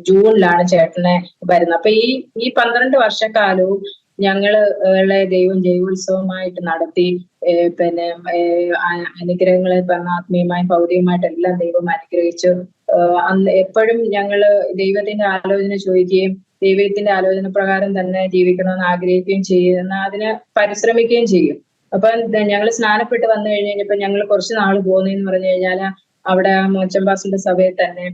ജൂണിലാണ് ചേട്ടനെ വരുന്നത്. അപ്പൊ ഈ 12 വർഷക്കാലവും ഞങ്ങളെ ദൈവം ജൈവോത്സവമായിട്ട് നടത്തി. അനുഗ്രഹങ്ങളെ ആത്മീയമായും ഭൗതികമായിട്ടും എല്ലാം ദൈവം അനുഗ്രഹിച്ചു. അന്ന് എപ്പോഴും ഞങ്ങള് ദൈവത്തിന്റെ ആലോചന ചോദിക്കുകയും ദൈവത്തിന്റെ ആലോചന പ്രകാരം തന്നെ ജീവിക്കണമെന്ന് ആഗ്രഹിക്കുകയും ചെയ്യുന്ന അതിന് പരിശ്രമിക്കുകയും ചെയ്യും. അപ്പൊ ഞങ്ങൾ സ്നാനപ്പെട്ട് വന്നു കഴിഞ്ഞപ്പോ ഞങ്ങൾ കുറച്ച് നാൾ പോകുന്നതെന്ന് പറഞ്ഞു കഴിഞ്ഞാല് അവിടെ മോച്ചമ്പാസിന്റെ സഭയിൽ തന്നെ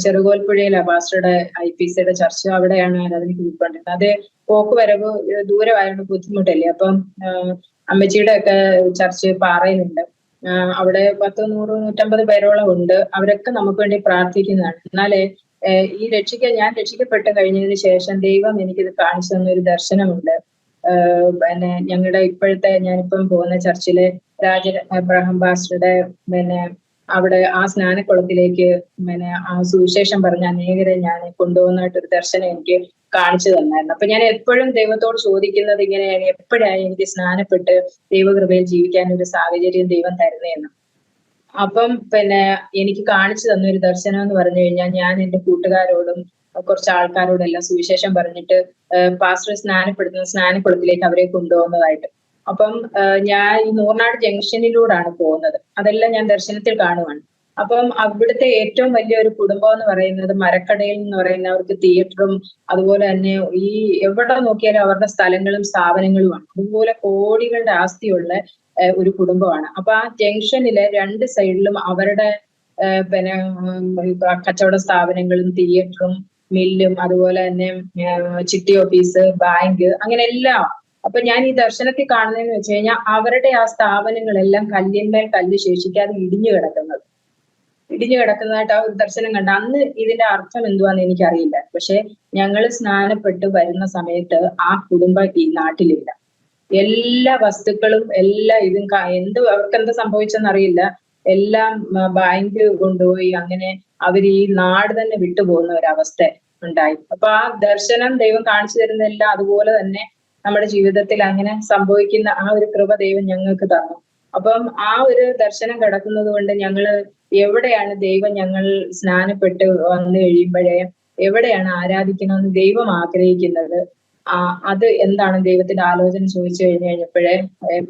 ചെറുകോൽപ്പുഴയിലെ പാസ്റ്ററുടെ IPCയുടെ ചർച്ച, അവിടെയാണ് ആരാധനയ്ക്ക് ഉൾക്കൊണ്ടിരുന്നത്. അത് പോക്ക് വരവ് ദൂരമായതുകൊണ്ട് ബുദ്ധിമുട്ടല്ലേ. അപ്പം അമ്മച്ചിയുടെ ഒക്കെ ചർച്ച് പാറയിലുണ്ട്. അവിടെ 100-150 പേരോളം ഉണ്ട്. അവരൊക്കെ നമുക്ക് വേണ്ടി പ്രാർത്ഥിക്കുന്നതാണ്. എന്നാലേ ഈ ഞാൻ രക്ഷിക്കപ്പെട്ട് കഴിഞ്ഞതിന് ശേഷം ദൈവം എനിക്കിത് കാണിച്ചു തന്ന ഒരു ദർശനമുണ്ട്. പിന്നെ ഞങ്ങളുടെ ഇപ്പോഴത്തെ ഞാനിപ്പം പോകുന്ന ചർച്ചിലെ രാജൻ എബ്രഹാം പാസ്റ്ററുടെ പിന്നെ അവിടെ ആ സ്നാനക്കുളത്തിലേക്ക് ആ സുവിശേഷം പറഞ്ഞ അനേകരെ ഞാൻ കൊണ്ടുപോകുന്നതായിട്ടൊരു ദർശനം എനിക്ക് കാണിച്ചു തന്നായിരുന്നു. അപ്പൊ ഞാൻ എപ്പോഴും ദൈവത്തോട് ചോദിക്കുന്നത് ഇങ്ങനെയാണ്, എപ്പോഴാണ് എനിക്ക് സ്നാനപ്പെട്ട് ദൈവകൃപയിൽ ജീവിക്കാൻ ഒരു സാഹചര്യം ദൈവം തരുന്നതെന്ന്. അപ്പം എനിക്ക് കാണിച്ചു തന്ന ഒരു ദർശനം എന്ന് പറഞ്ഞു കഴിഞ്ഞാൽ, ഞാൻ എന്റെ കൂട്ടുകാരോടും കുറച്ച് ആൾക്കാരോടും എല്ലാം സുവിശേഷം പറഞ്ഞിട്ട് പാസ്റ്റർ സ്നാനക്കുളത്തിലേക്ക് അവരെ കൊണ്ടുപോകുന്നതായിട്ട്. അപ്പം ഞാൻ ഈ നൂർനാട് ജംഗ്ഷനിലൂടാണ് പോകുന്നത്. അതെല്ലാം ഞാൻ ദർശനത്തിൽ കാണുവാണ്. അപ്പം അവിടുത്തെ ഏറ്റവും വലിയ ഒരു കുടുംബം എന്ന് പറയുന്നത് മരക്കടയിൽ എന്ന് പറയുന്നവർക്ക് തിയേറ്ററും അതുപോലെ തന്നെ ഈ എവിടെ നോക്കിയാലും അവരുടെ സ്ഥലങ്ങളും സ്ഥാപനങ്ങളുമാണ്. അതുപോലെ കോടികളുടെ ആസ്തിയുള്ള ഒരു കുടുംബമാണ്. അപ്പൊ ആ ജംഗ്ഷനിലെ 2 സൈഡിലും അവരുടെ കച്ചവട സ്ഥാപനങ്ങളും തിയേറ്ററും മില്ലും അതുപോലെ തന്നെ ചിട്ടി ഓഫീസ്, ബാങ്ക്, അങ്ങനെ എല്ലാം. അപ്പൊ ഞാൻ ഈ ദർശനത്തിൽ കാണുന്നതെന്ന് വെച്ച് കഴിഞ്ഞാൽ അവരുടെ ആ സ്ഥാപനങ്ങളെല്ലാം കല്ലിന്മേൽ കല്ല് ശേഷിക്കാതെ ഇടിഞ്ഞു കിടക്കുന്നതായിട്ട് ആ ഒരു ദർശനം കണ്ട. അന്ന് ഇതിന്റെ അർത്ഥം എന്തുവാന്ന് എനിക്കറിയില്ല. പക്ഷെ ഞങ്ങൾ സ്നാനപ്പെട്ട് വരുന്ന സമയത്ത് ആ കുടുംബം ഈ നാട്ടിലില്ല. എല്ലാ വസ്തുക്കളും എല്ലാം അവർക്ക് എന്താ സംഭവിച്ചെന്നറിയില്ല. എല്ലാം ബാങ്ക് കൊണ്ടുപോയി. അങ്ങനെ അവർ ഈ നാട് തന്നെ വിട്ടുപോകുന്ന ഒരവസ്ഥ ഉണ്ടായി. അപ്പൊ ആ ദർശനം ദൈവം കാണിച്ചു തരുന്നതെല്ലാം അതുപോലെ തന്നെ നമ്മുടെ ജീവിതത്തിൽ അങ്ങനെ സംഭവിക്കുന്ന ആ ഒരു കൃപ ദൈവം ഞങ്ങൾക്ക് തന്നു. അപ്പം ആ ഒരു ദർശനം കിടക്കുന്നത് കൊണ്ട് ഞങ്ങള് എവിടെയാണ് ദൈവം ഞങ്ങൾ സ്നാനപ്പെട്ട് വന്നു കഴിയുമ്പോഴേ എവിടെയാണ് ആരാധിക്കണമെന്ന് ദൈവം ആഗ്രഹിക്കുന്നത്, അത് എന്താണ് ദൈവത്തിന്റെ ആലോചന ചോദിച്ചു കഴിഞ്ഞപ്പോഴേ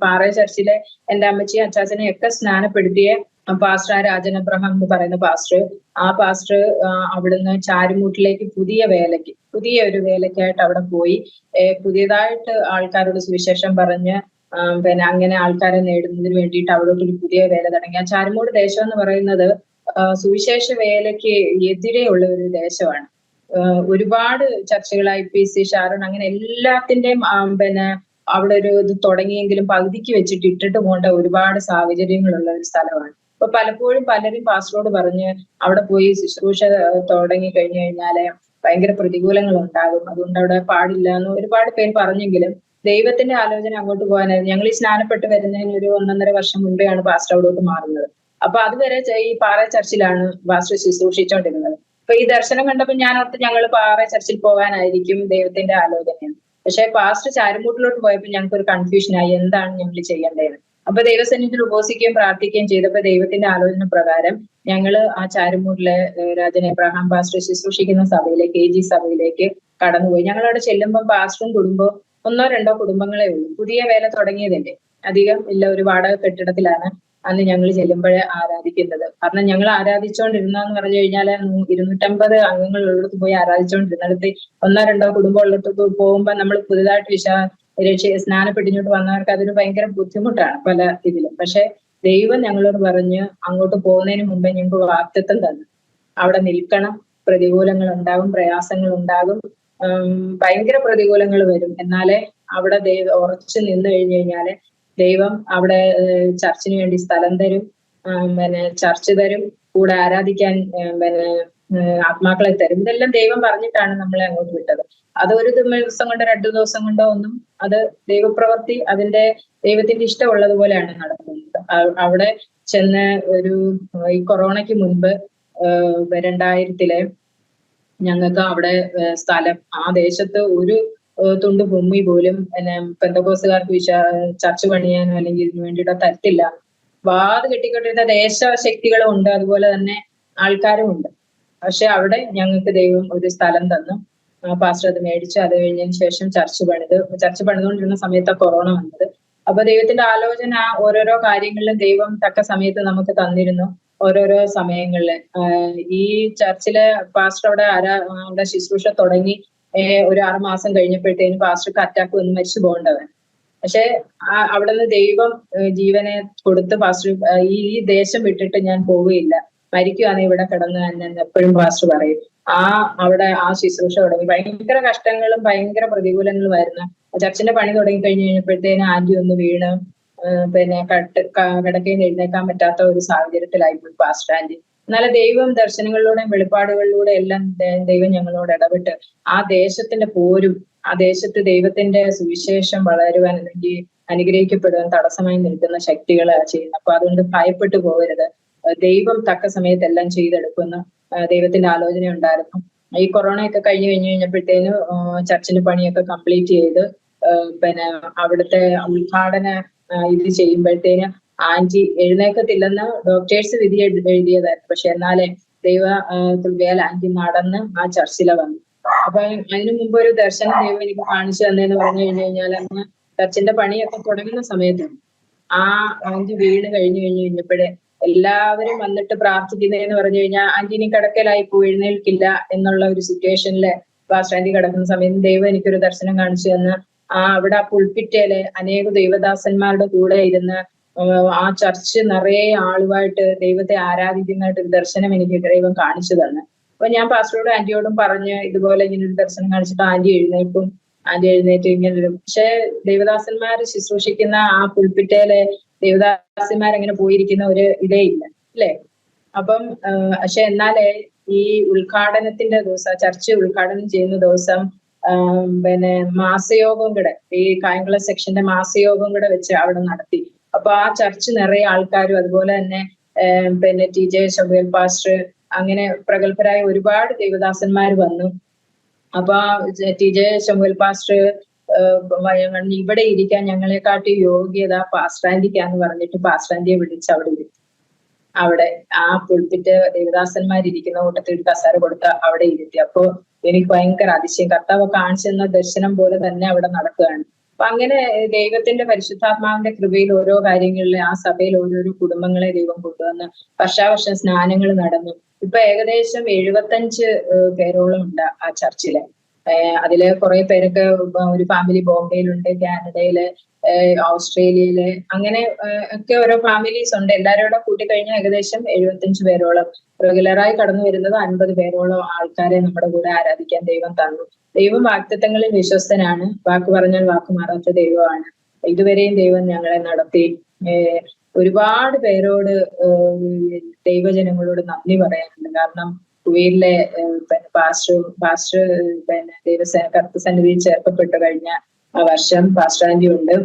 പാറ ചർച്ചിലെ എന്റെ അമ്മച്ചിയും അച്ചാച്ചനെയും ഒക്കെ സ്നാനപ്പെടുത്തിയ പാസ്റ്റർ രാജൻ എബ്രഹാം എന്ന് പറയുന്ന ആ പാസ്റ്റർ അവിടുന്ന് ചാരുമൂട്ടിലേക്ക് പുതിയ ഒരു വേലയ്ക്കായിട്ട് അവിടെ പോയി പുതിയതായിട്ട് ആൾക്കാരോട് സുവിശേഷം പറഞ്ഞ് അങ്ങനെ ആൾക്കാരെ നേടുന്നതിന് വേണ്ടിയിട്ട് അവിടോട്ട് ഒരു പുതിയ വേല തുടങ്ങി. ആ ചാരുമൂട് ദേശം എന്ന് പറയുന്നത് സുവിശേഷ വേലയ്ക്ക് എതിരെയുള്ള ഒരു ദേശമാണ്. ഒരുപാട് ചർച്ചകൾ IPC, ഷാരോൺ, അങ്ങനെ എല്ലാത്തിന്റെയും അവിടെ ഒരു ഇത് തുടങ്ങിയെങ്കിലും പകുതിക്ക് വെച്ചിട്ട് ഇട്ടിട്ട് പോകേണ്ട ഒരുപാട് സാഹചര്യങ്ങളുള്ള ഒരു സ്ഥലമാണ്. അപ്പൊ പലപ്പോഴും പലരും പാസ്റ്ററോട് പറഞ്ഞ് അവിടെ പോയി ശുശ്രൂഷ തുടങ്ങി കഴിഞ്ഞു കഴിഞ്ഞാല് ഭയങ്കര പ്രതികൂലങ്ങൾ ഉണ്ടാകും, അതുകൊണ്ട് അവിടെ പാടില്ല എന്ന് ഒരുപാട് പേര് പറഞ്ഞെങ്കിലും ദൈവത്തിന്റെ ആലോചന അങ്ങോട്ട് പോകാനായിരുന്നു. ഞങ്ങൾ ഈ സ്നാനപ്പെട്ട് വരുന്നതിന് ഒരു 1.5 വർഷം മുമ്പെയാണ് പാസ്റ്റർ അവിടോട്ട് മാറുന്നത്. അപ്പൊ അതുവരെ ഈ പാറ ചർച്ചിലാണ് പാസ്റ്റർ ശുശ്രൂഷിച്ചോണ്ടിരുന്നത്. അപ്പൊ ഈ ദർശനം കണ്ടപ്പോൾ ഞാൻ ഓർത്ത് ഞങ്ങൾ പാറ ചർച്ചിൽ പോകാനായിരിക്കും ദൈവത്തിന്റെ ആലോചനയാണ്. പക്ഷെ പാസ്റ്റർ ചാരുമൂട്ടിലോട്ട് പോയപ്പോൾ ഞങ്ങൾക്ക് ഒരു കൺഫ്യൂഷനായി, എന്താണ് ഞങ്ങൾ ചെയ്യേണ്ടത്. അപ്പൊ ദൈവസന്നിധിയിൽ ഉപവസിക്കുകയും പ്രാർത്ഥിക്കുകയും ചെയ്തപ്പോൾ ദൈവത്തിന്റെ ആലോചന പ്രകാരം ഞങ്ങള് ആ ചാരുമൂട്ടിലെ രാജൻ എബ്രഹാം പാസ്റ്റർ ശുശ്രൂഷിക്കുന്ന സഭയിലേക്ക്, AG സഭയിലേക്ക് കടന്നുപോയി. ഞങ്ങളവിടെ ചെല്ലുമ്പോൾ പാസ്റ്ററും കുടുംബവും 1-2 കുടുംബങ്ങളെ ഉള്ളൂ. പുതിയ വേല തുടങ്ങിയതല്ലേ, അധികം ഇല്ല. ഒരു വാടക കെട്ടിടത്തിലാണ് അന്ന് ഞങ്ങൾ ചെല്ലുമ്പോഴേ ആരാധിക്കുന്നത്. കാരണം ഞങ്ങൾ ആരാധിച്ചുകൊണ്ടിരുന്നെന്ന് പറഞ്ഞു കഴിഞ്ഞാല് 250 അംഗങ്ങളുള്ളിടത്ത് പോയി ആരാധിച്ചുകൊണ്ടിരുന്നിടത്ത് 1-2 കുടുംബം ഉള്ളിടത്ത് പോകുമ്പോൾ നമ്മൾ പുതുതായിട്ട് സ്നാനപ്പെട്ടിഞ്ഞോട്ട് വന്നവർക്ക് അതൊരു ഭയങ്കര ബുദ്ധിമുട്ടാണ് പല ഇതിലും. പക്ഷെ ദൈവം ഞങ്ങളോട് പറഞ്ഞ് അങ്ങോട്ട് പോകുന്നതിന് മുമ്പേ ഞങ്ങൾക്ക് വാഗ്ദത്തം തന്നു, അവിടെ നിൽക്കണം, പ്രതികൂലങ്ങൾ ഉണ്ടാകും, പ്രയാസങ്ങൾ ഉണ്ടാകും, ഭയങ്കര പ്രതികൂലങ്ങൾ വരും. എന്നാലേ അവിടെ ഉറച്ചു നിന്ന് കഴിഞ്ഞു കഴിഞ്ഞാല് ദൈവം അവിടെ ചർച്ചിന് വേണ്ടി സ്ഥലം തരും, ചർച്ച് തരും, കൂടെ ആരാധിക്കാൻ ആത്മാക്കളെ തരും. ഇതെല്ലാം ദൈവം പറഞ്ഞിട്ടാണ് നമ്മളെ അങ്ങോട്ട് വിട്ടത്. അത് ഒരു ദിവസം കൊണ്ടോ 2 ദിവസം കൊണ്ടോ ഒന്നും, അത് ദൈവപ്രവൃത്തി, അതിന്റെ ദൈവത്തിന്റെ ഇഷ്ടമുള്ളതുപോലെയാണ് നടക്കുന്നത്. അവിടെ ചെന്ന് ഈ കൊറോണയ്ക്ക് മുൻപ് 2000 ഞങ്ങൾക്ക് അവിടെ സ്ഥലം, ആ ദേശത്ത് ഒരു തുണ്ട് ഭൂമി പോലും പെന്തക്കോസ്തുകാർക്ക് ചർച്ച് പണിയാനോ അല്ലെങ്കിൽ ഇതിനു വേണ്ടിയിട്ടോ തരത്തില്ല. വാത് കെട്ടിക്കൊണ്ടിരുന്ന ദേശശക്തികളും ഉണ്ട്, അതുപോലെ തന്നെ ആൾക്കാരും ഉണ്ട്. പക്ഷെ അവിടെ ഞങ്ങൾക്ക് ദൈവം ഒരു സ്ഥലം തന്നു. പാസ്റ്റർ അത് മേടിച്ചു. അത് കഴിഞ്ഞതിന് ശേഷം ചർച്ച് പണിതുകൊണ്ടിരുന്ന സമയത്താണ് കൊറോണ വന്നത്. അപ്പൊ ദൈവത്തിന്റെ ആലോചന ഓരോരോ കാര്യങ്ങളിലും ദൈവം തക്ക സമയത്ത് നമുക്ക് തന്നിരുന്നു. ഓരോരോ സമയങ്ങളില് ഈ ചർച്ചിലെ പാസ്റ്റർ അവിടെ ശുശ്രൂഷ തുടങ്ങി ഒരു 6 മാസം കഴിഞ്ഞപ്പോഴത്തേന് പാസ്റ്റർക്ക് അറ്റാക്ക് വന്ന് മരിച്ചു പോകേണ്ടവൻ. പക്ഷെ അവിടെ നിന്ന് ദൈവം ജീവനെ കൊടുത്ത് പാസ്റ്റർ ഈ ദേശം വിട്ടിട്ട് ഞാൻ പോവുകയില്ല, മരിക്കുകയാണെങ്കിൽ ഇവിടെ കിടന്ന് തന്നെ എപ്പോഴും പാസ്റ്റർ പറയും. അവിടെ ആ ശുശ്രൂഷ തുടങ്ങി. ഭയങ്കര കഷ്ടങ്ങളും ഭയങ്കര പ്രതികൂലങ്ങളും ആയിരുന്നു. ചർച്ചിന്റെ പണി തുടങ്ങി കഴിഞ്ഞ് കഴിഞ്ഞപ്പോഴത്തേന് ആന്റി ഒന്ന് വീണ് പിന്നെ കിടക്കയിൽ നിന്ന് എഴുന്നേക്കാൻ പറ്റാത്ത ഒരു സാഹചര്യത്തിലായിപ്പോയി പാസ്റ്റർ ആന്റി. എന്നാലും ദൈവം ദർശനങ്ങളിലൂടെയും വെളിപ്പാടുകളിലൂടെ എല്ലാം ദൈവം ഞങ്ങളോട് ഇടപെട്ട് ആ ദേശത്തിന്റെ പോരും, ആ ദേശത്ത് ദൈവത്തിന്റെ സുവിശേഷം വളരുവാൻ അല്ലെങ്കിൽ അനുഗ്രഹിക്കപ്പെടുവാൻ തടസ്സമായി നിൽക്കുന്ന ശക്തികളെ ചെയ്യുന്നത്. അപ്പൊ അതുകൊണ്ട് ഭയപ്പെട്ടു പോകരുത്. ദൈവം തക്ക സമയത്ത് എല്ലാം ചെയ്തെടുക്കുന്ന ദൈവത്തിന്റെ ആലോചന ഉണ്ടായിരുന്നു. ഈ കൊറോണയൊക്കെ കഴിഞ്ഞപ്പോഴത്തേന് ചർച്ചിന്റെ പണിയൊക്കെ കംപ്ലീറ്റ് ചെയ്ത് പിന്നെ അവിടുത്തെ ഉദ്ഘാടന ഇത് ചെയ്യുമ്പോഴത്തേന് ആന്റി എഴുന്നേക്കത്തില്ലെന്ന് ഡോക്ടേഴ്സ് വിധി എഴുതിയതായിരുന്നു. പക്ഷെ എന്നാലേ ദൈവ കൃപയാൽ ആന്റി നടന്ന് ആ ചർച്ചിലെ വന്നു. അപ്പൊ അതിനു മുമ്പ് ഒരു ദർശനം ദൈവം എനിക്ക് കാണിച്ചു തന്നേന്ന് പറഞ്ഞു കഴിഞ്ഞാൽ അന്ന് ചർച്ചിന്റെ പണിയൊക്കെ തുടങ്ങുന്ന സമയത്ത് ആ ആന്റി വീണ് കഴിഞ്ഞപ്പോഴേ എല്ലാവരും വന്നിട്ട് പ്രാർത്ഥിക്കുന്നതെന്ന് പറഞ്ഞു കഴിഞ്ഞാൽ ആന്റി ഇനി കിടക്കലായി എഴുന്നേൽക്കില്ല എന്നുള്ള ഒരു സിറ്റുവേഷനില് പാസ്റ്റർ ആന്റി കിടക്കുന്ന സമയത്ത് ദൈവം എനിക്കൊരു ദർശനം കാണിച്ചു തന്ന് അവിടെ ആ പുൾപിറ്റയില് അനേക ദൈവദാസന്മാരുടെ കൂടെ ഇരുന്ന് ആ ചർച്ച് നിറയെ ആളുമായിട്ട് ദൈവത്തെ ആരാധിക്കുന്നതായിട്ട് ഒരു ദർശനം എനിക്ക് ദൈവം കാണിച്ചു തന്നു. അപ്പൊ ഞാൻ പാസ്റ്ററോടും ആന്റിയോടും പറഞ്ഞ് ഇതുപോലെ ഇങ്ങനെ ഒരു ദർശനം കാണിച്ചിട്ട് ആന്റി എഴുന്നേൽക്കും, ആന്റി എഴുന്നേറ്റ് ഇങ്ങനെ. പക്ഷെ ദൈവദാസന്മാർ ശുശ്രൂഷിക്കുന്ന ആ പുൾപിറ്റയിലെ ദേവദാസിമാർ അങ്ങനെ പോയിരിക്കുന്ന ഒരു ഇതേ ഇല്ല അല്ലേ. അപ്പം പക്ഷെ എന്നാലേ ഈ ഉദ്ഘാടനത്തിന്റെ ദിവസം, ചർച്ച് ഉദ്ഘാടനം ചെയ്യുന്ന ദിവസം പിന്നെ മാസയോഗം കൂടെ, ഈ കായംകുളം സെക്ഷന്റെ മാസയോഗം കൂടെ വെച്ച് അവിടെ നടത്തി. അപ്പൊ ആ ചർച്ച് നിറയെ ആൾക്കാരും അതുപോലെ തന്നെ പിന്നെ TJ ശമുവേൽ പാസ്റ്റർ അങ്ങനെ പ്രഗത്ഭരായ ഒരുപാട് ദൈവദാസന്മാർ വന്നു. അപ്പൊ TJ ശമുവേൽ പാസ്റ്റർ ഇവിടെ ഇരിക്കാൻ ഞങ്ങളെക്കാട്ടി യോഗ്യത പാസ്റ്റർ ആന്റിക്കാന്ന് പറഞ്ഞിട്ട് പാസ്റ്റർ ആന്റിയെ വിളിച്ച് അവിടെ ഇരുത്തി. അവിടെ ആ പുൾപിറ്റ് ദേവദാസന്മാരിയ്ക്കുന്ന കൂട്ടത്തിൽ ഒരു കസേര കൊടുത്ത് അവിടെ ഇരുത്തി. അപ്പോ എനിക്ക് ഭയങ്കര അതിശയം, കർത്താവ് കാണിച്ചെന്ന ദർശനം പോലെ തന്നെ അവിടെ നടക്കുകയാണ്. അപ്പൊ അങ്ങനെ ദൈവത്തിന്റെ പരിശുദ്ധാത്മാവിന്റെ കൃപയിൽ ഓരോ കാര്യങ്ങളിൽ ആ സഭയിൽ ഓരോരോ കുടുംബങ്ങളെ ദൈവം കൊണ്ടുവന്ന് വർഷാവർഷം സ്നാനങ്ങൾ നടന്നു. ഇപ്പൊ ഏകദേശം 75 പേരോളം ഉണ്ട് ആ ചർച്ചില്. അതില് കുറെ പേരൊക്കെ ഒരു ഫാമിലി ബോംബെയിലുണ്ട്, കാനഡയില്, ഓസ്ട്രേലിയയില്, അങ്ങനെ ഒക്കെ ഓരോ ഫാമിലീസ് ഉണ്ട്. എല്ലാവരും കൂടെ കൂട്ടിക്കഴിഞ്ഞാൽ ഏകദേശം 75 പേരോളം. റെഗുലറായി കടന്നു വരുന്നത് 50 പേരോളം ആൾക്കാരെ നമ്മുടെ കൂടെ ആരാധിക്കാൻ ദൈവം തന്നു. ദൈവം വാഗ്ദത്തങ്ങളിൽ വിശ്വസ്തനാണ്. വാക്ക് പറഞ്ഞാൽ വാക്ക് മാറാത്ത ദൈവമാണ്. ഇതുവരെയും ദൈവം ഞങ്ങളെ നടത്തി. ഒരുപാട് പേരോട് ദൈവജനങ്ങളോട് നന്ദി പറയാനുണ്ട്. കാരണം കുവൈറ്റിലെ പാസ്റ്റർ പിന്നെ കർത്തസന്നിധിയിൽ ചേർക്കപ്പെട്ട് കഴിഞ്ഞ ആ വർഷം പാസ്റ്റർ ആന്റി ഉണ്ട്.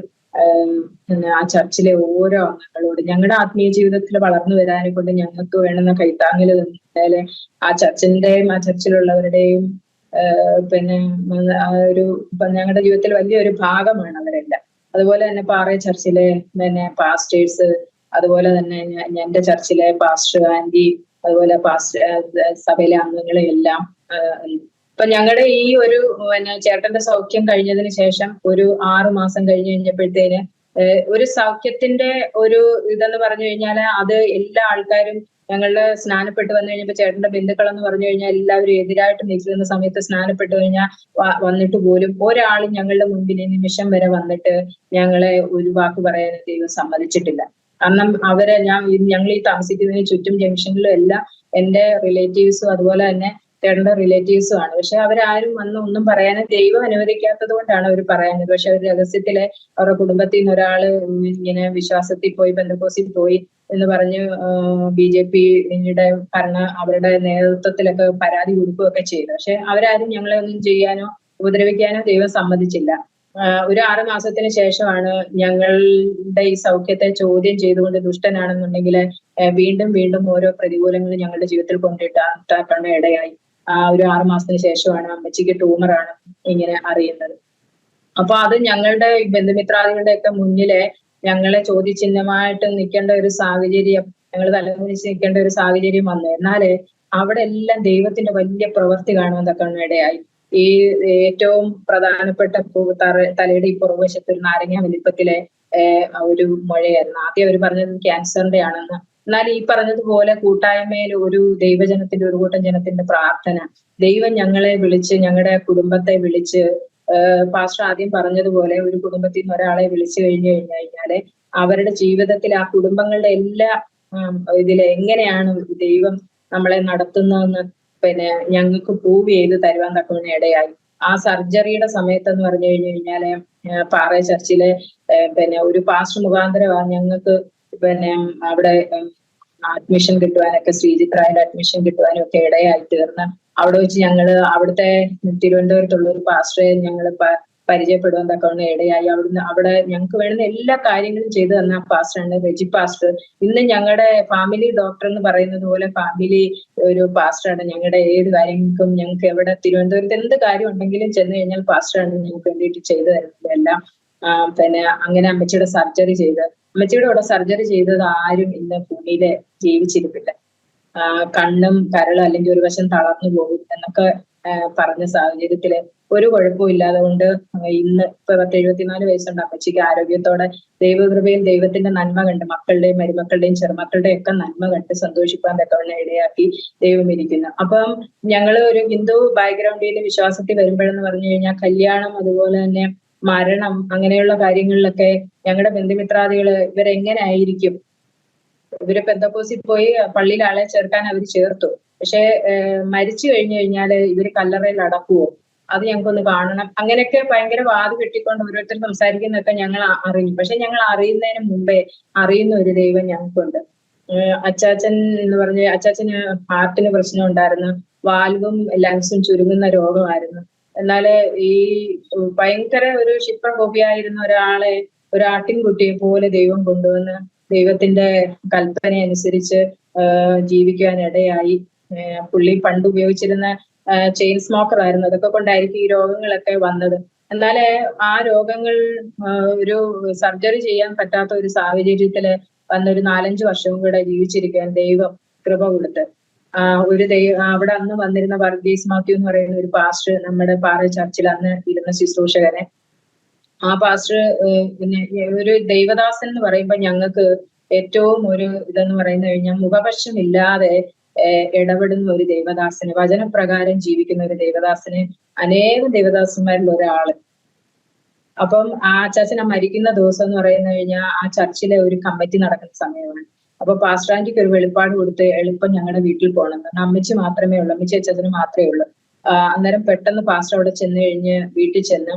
ആ ചർച്ചിലെ ഓരോ അംഗങ്ങളോട് ഞങ്ങളുടെ ആത്മീയ ജീവിതത്തിൽ വളർന്നു വരാനെ കൊണ്ട് ഞങ്ങൾക്ക് വേണ്ടുന്ന കൈത്താങ്ങൽ തന്നതില് ആ ചർച്ചിന്റെയും ആ ചർച്ചിലുള്ളവരുടെയും പിന്നെ ഞങ്ങളുടെ ജീവിതത്തിൽ വലിയൊരു ഭാഗമാണ് അവരെല്ലാം. അതുപോലെ തന്നെ പാറ ചർച്ചിലെ പിന്നെ പാസ്റ്റേഴ്സ്, അതുപോലെ തന്നെ എന്റെ ചർച്ചിലെ പാസ്റ്റർ ആന്റി, അതുപോലെ സഭയിലെ അംഗങ്ങളെ എല്ലാം. ഇപ്പൊ ഞങ്ങളുടെ ഈ ഒരു ചേട്ടന്റെ സൗഖ്യം കഴിഞ്ഞതിന് ശേഷം ഒരു 6 മാസം കഴിഞ്ഞപ്പോഴത്തേന് ഒരു സൗഖ്യത്തിന്റെ ഒരു ഇതെന്ന് പറഞ്ഞു കഴിഞ്ഞാൽ അത് എല്ലാ ആൾക്കാരും ഞങ്ങളുടെ സ്നാനപ്പെട്ട് വന്നു കഴിഞ്ഞപ്പോ ചേട്ടന്റെ ബന്ധുക്കൾ എന്ന് പറഞ്ഞു കഴിഞ്ഞാൽ എല്ലാവരും എതിരായിട്ട് നിൽക്കുന്ന സമയത്ത് സ്നാനപ്പെട്ട് കഴിഞ്ഞാൽ വന്നിട്ട് പോലും ഒരാളും ഞങ്ങളുടെ മുമ്പിൽ നിമിഷം വരെ വന്നിട്ട് ഞങ്ങളെ ഒരു വാക്ക് പറയാൻ ദൈവം സമ്മതിച്ചിട്ടില്ല. കാരണം ഞങ്ങൾ ഈ താമസിക്കുന്നതിന് ചുറ്റും ജംഗ്ഷനിലും എല്ലാം എന്റെ റിലേറ്റീവ്സും അതുപോലെ തന്നെ ചേട്ടന്റെ റിലേറ്റീവ്സും ആണ്. പക്ഷെ അവരാരും വന്ന് ഒന്നും പറയാൻ ദൈവം അനുവദിക്കാത്തത് കൊണ്ടാണ് അവർ പറയാഞ്ഞത്. പക്ഷെ അവർ രഹസ്യത്തിലെ അവരുടെ കുടുംബത്തിൽ നിന്ന് ഒരാള് ഇങ്ങനെ വിശ്വാസത്തിൽ പോയി, പെന്തക്കോസിൽ പോയി എന്ന് പറഞ്ഞ് BJPയുടെ അവരുടെ നേതൃത്വത്തിലൊക്കെ പരാതി കൊടുക്കുകയൊക്കെ ചെയ്തു. പക്ഷെ അവരാരും ഞങ്ങളെ ഒന്നും ചെയ്യാനോ ഉപദ്രവിക്കാനോ ദൈവം സമ്മതിച്ചില്ല. ഒരു 6 മാസത്തിന് ശേഷമാണ് ഞങ്ങളുടെ ഈ സൗഖ്യത്തെ ചോദ്യം ചെയ്തുകൊണ്ട് ദുഷ്ടനാണെന്നുണ്ടെങ്കിൽ വീണ്ടും വീണ്ടും ഓരോ പ്രതികൂലങ്ങളും ഞങ്ങളുടെ ജീവിതത്തിൽ കൊണ്ടിട്ടാക്കുന്ന ഇടയായി. ഒരു 6 മാസത്തിന് ശേഷമാണ് അമ്മച്ചിക്ക് ട്യൂമറാണ് ഇങ്ങനെ അറിയുന്നത്. അപ്പൊ അത് ഞങ്ങളുടെ ബന്ധുമിത്രാദികളുടെ ഒക്കെ മുന്നിലെ ഞങ്ങളെ ചോദ്യചിഹ്നമായിട്ട് നിൽക്കേണ്ട ഒരു സാഹചര്യം, ഞങ്ങൾ തലമുറിച്ച് നിൽക്കേണ്ട ഒരു സാഹചര്യം വന്നു. എന്നാല് അവിടെ എല്ലാം ദൈവത്തിന്റെ വലിയ പ്രവൃത്തി കാണുവാൻ തക്കവണ്ണം ഇടയായി. ഈ ഏറ്റവും പ്രധാനപ്പെട്ട തലയുടെ ഈ പുറകുവശത്ത് ഒരു നാരങ്ങ വലിപ്പത്തിലെ ഒരു മുഴയായിരുന്നു. ആദ്യം അവർ പറഞ്ഞത് ക്യാൻസറിന്റെ ആണെന്ന്. എന്നാൽ ഈ പറഞ്ഞതുപോലെ കൂട്ടായ്മയിൽ ഒരു ദൈവജനത്തിന്റെ, ഒരു കൂട്ടം ജനത്തിന്റെ പ്രാർത്ഥന, ദൈവം ഞങ്ങളെ വിളിച്ച്, ഞങ്ങളുടെ കുടുംബത്തെ വിളിച്ച്, പാസ്റ്റർ ആദ്യം പറഞ്ഞതുപോലെ ഒരു കുടുംബത്തിൽ നിന്ന് ഒരാളെ വിളിച്ചു കഴിഞ്ഞാല് അവരുടെ ജീവിതത്തിൽ ആ കുടുംബങ്ങളുടെ എല്ലാ ഇതിലെ എങ്ങനെയാണ് ദൈവം നമ്മളെ നടത്തുന്നതെന്ന് പിന്നെ ഞങ്ങൾക്ക് പ്രൂവ് ചെയ്ത് തരുവാൻ തക്കവണ്ണം ഇടയായി. ആ സർജറിയുടെ സമയത്തെന്ന് പറഞ്ഞു കഴിഞ്ഞാല് പാറ ചർച്ചിലെ പിന്നെ ഒരു പാസ്റ്റർ മുഖാന്തരമാണ് ഞങ്ങൾക്ക് പിന്നെ അവിടെ അഡ്മിഷൻ കിട്ടുവാനൊക്കെ, ശ്രീചിത്രായുടെ അഡ്മിഷൻ കിട്ടുവാനും ഒക്കെ ഇടയായി തീർന്ന് അവിടെ വെച്ച് ഞങ്ങള് അവിടുത്തെ തിരുവനന്തപുരത്തുള്ള ഒരു പാസ്റ്ററെ ഞങ്ങൾ പരിചയപ്പെടുവാൻ തക്കവണ്ണം ഇടയായി. അവിടെ ഞങ്ങൾക്ക് വേണ്ടുന്ന എല്ലാ കാര്യങ്ങളും ചെയ്തു തന്ന പാസ്റ്ററാണ് റെജി പാസ്റ്റർ. ഇന്ന് ഞങ്ങളുടെ ഫാമിലി ഡോക്ടർ എന്ന് പറയുന്നത് പോലെ ഫാമിലി ഒരു പാസ്റ്ററാണ്. ഞങ്ങളുടെ ഏത് കാര്യങ്ങൾക്കും ഞങ്ങൾക്ക് എവിടെ തിരുവനന്തപുരത്ത് എന്ത് കാര്യം ഉണ്ടെങ്കിലും ചെന്ന് കഴിഞ്ഞാൽ പാസ്റ്ററാണ് ഞങ്ങൾക്ക് വേണ്ടിയിട്ട് ചെയ്തു തരുന്നത് എല്ലാം. പിന്നെ അങ്ങനെ അമ്മച്ചിയുടെ സർജറി അമ്മച്ചിയുടെ കൂടെ സർജറി ചെയ്തത് ആരും ഇന്ന് ഭൂമിയിലെ ജീവിച്ചിരിപ്പില്ല. കണ്ണും കരളും അല്ലെങ്കിൽ ഒരു വശം തളർന്നു പോകും എന്നൊക്കെ പറഞ്ഞ സാഹചര്യത്തില് ഒരു കുഴപ്പവും ഇല്ലാതെ കൊണ്ട് ഇന്ന് ഇപ്പൊ 74 വയസ്സുണ്ട് അമ്മച്ചിക്ക്. ആരോഗ്യത്തോടെ ദൈവകൃപയും ദൈവത്തിന്റെ നന്മ കണ്ട് മക്കളുടെയും മരുമക്കളുടെയും ചെറുമക്കളുടെയും ഒക്കെ നന്മ കണ്ട് സന്തോഷിക്കാൻ തക്കവണ്ണം ഇടയാക്കി ദൈവം ഇരിക്കുന്നു. അപ്പം ഞങ്ങള് ഒരു ഹിന്ദു ബാക്ക്ഗ്രൗണ്ടിൽ വിശ്വാസത്തിൽ വരുമ്പോഴെന്ന് പറഞ്ഞു കഴിഞ്ഞാൽ കല്യാണം, അതുപോലെ തന്നെ മരണം, അങ്ങനെയുള്ള കാര്യങ്ങളിലൊക്കെ ഞങ്ങളുടെ ബന്ധുമിത്രാദികള് ഇവരെങ്ങനെ ആയിരിക്കും, ഇവര് പെന്തക്കോസിൽ പോയി പള്ളിയിൽ ആളെ ചേർക്കാൻ അവർ ചേർത്തു, പക്ഷെ മരിച്ചു കഴിഞ്ഞു കഴിഞ്ഞാല് ഇവര് കല്ലറയിൽ അടക്കുവോ, അത് ഞങ്ങൾക്കൊന്ന് കാണണം, അങ്ങനെയൊക്കെ ഭയങ്കര വാത് കെട്ടിക്കൊണ്ട് ഓരോരുത്തർ സംസാരിക്കുന്നതൊക്കെ ഞങ്ങൾ അറിഞ്ഞു. പക്ഷെ ഞങ്ങൾ അറിയുന്നതിന് മുമ്പേ അറിയുന്ന ഒരു ദൈവം ഞങ്ങൾക്കുണ്ട്. അച്ചാച്ചൻ എന്ന് പറഞ്ഞ അച്ചാച്ചന് ഹാർട്ടിന് പ്രശ്നം ഉണ്ടായിരുന്നു, വാൽവും ലങ്സും ചുരുങ്ങുന്ന രോഗമായിരുന്നു. എന്നാല് ഈ ഭയങ്കര ഒരു ക്ഷിപ്രകോപിയായിരുന്ന ഒരാളെ ഒരു ആട്ടിൻകുട്ടിയെ പോലെ ദൈവം കൊണ്ടുവന്ന് ദൈവത്തിന്റെ കൽപ്പന അനുസരിച്ച് ജീവിക്കാൻ ഇടയായി. പുള്ളി പണ്ട് ഉപയോഗിച്ചിരുന്ന ചെയിൻ സ്മോക്കർ ആയിരുന്നു. അതൊക്കെ കൊണ്ടായിരിക്കും ഈ രോഗങ്ങളൊക്കെ വന്നത്. എന്നാല് ആ രോഗങ്ങൾ ഒരു സർജറി ചെയ്യാൻ പറ്റാത്ത ഒരു സാഹചര്യത്തില് വന്നൊരു 4-5 വർഷവും കൂടെ ജീവിച്ചിരിക്കാൻ ദൈവം കൃപ കൊടുത്ത് ഒരു അവിടെ അന്ന് വന്നിരുന്ന വർഗീസ് മാത്യു എന്ന് പറയുന്ന ഒരു പാസ്റ്റർ, നമ്മുടെ പാറ ചർച്ചിൽ അന്ന് ഇരുന്ന ശുശ്രൂഷകനെ, ആ പാസ്റ്റർ പിന്നെ ഒരു ദൈവദാസൻ എന്ന് പറയുമ്പോൾ ഞങ്ങൾക്ക് ഏറ്റവും ഒരു ഇതെന്ന് പറയുന്നത് കഴിഞ്ഞാൽ മുഖപക്ഷമില്ലാതെ ഇടപെടുന്ന ഒരു ദൈവദാസന്, വചനപ്രകാരം ജീവിക്കുന്ന ഒരു ദൈവദാസന്, അനേകം ദൈവദാസന്മാരിൽ ഒരാള്. അപ്പം ആ അച്ചാച്ചൻ മരിക്കുന്ന ദിവസം എന്ന് പറയുന്നത് കഴിഞ്ഞാൽ ആ ചർച്ചിലെ ഒരു കമ്മിറ്റി നടക്കുന്ന സമയമാണ്. അപ്പൊ പാസ്റ്റർ ആന്റിക്ക് ഒരു വെളിപ്പാട് കൊടുത്ത് എളുപ്പം ഞങ്ങളുടെ വീട്ടിൽ പോകണം. കാരണം അമ്മച്ചി മാത്രമേ ഉള്ളൂ, അമ്മച്ചി അച്ചാച്ചന് മാത്രമേ ഉള്ളൂ. അന്നേരം പെട്ടെന്ന് പാസ്റ്റർ അവിടെ ചെന്ന് കഴിഞ്ഞ് വീട്ടിൽ ചെന്ന്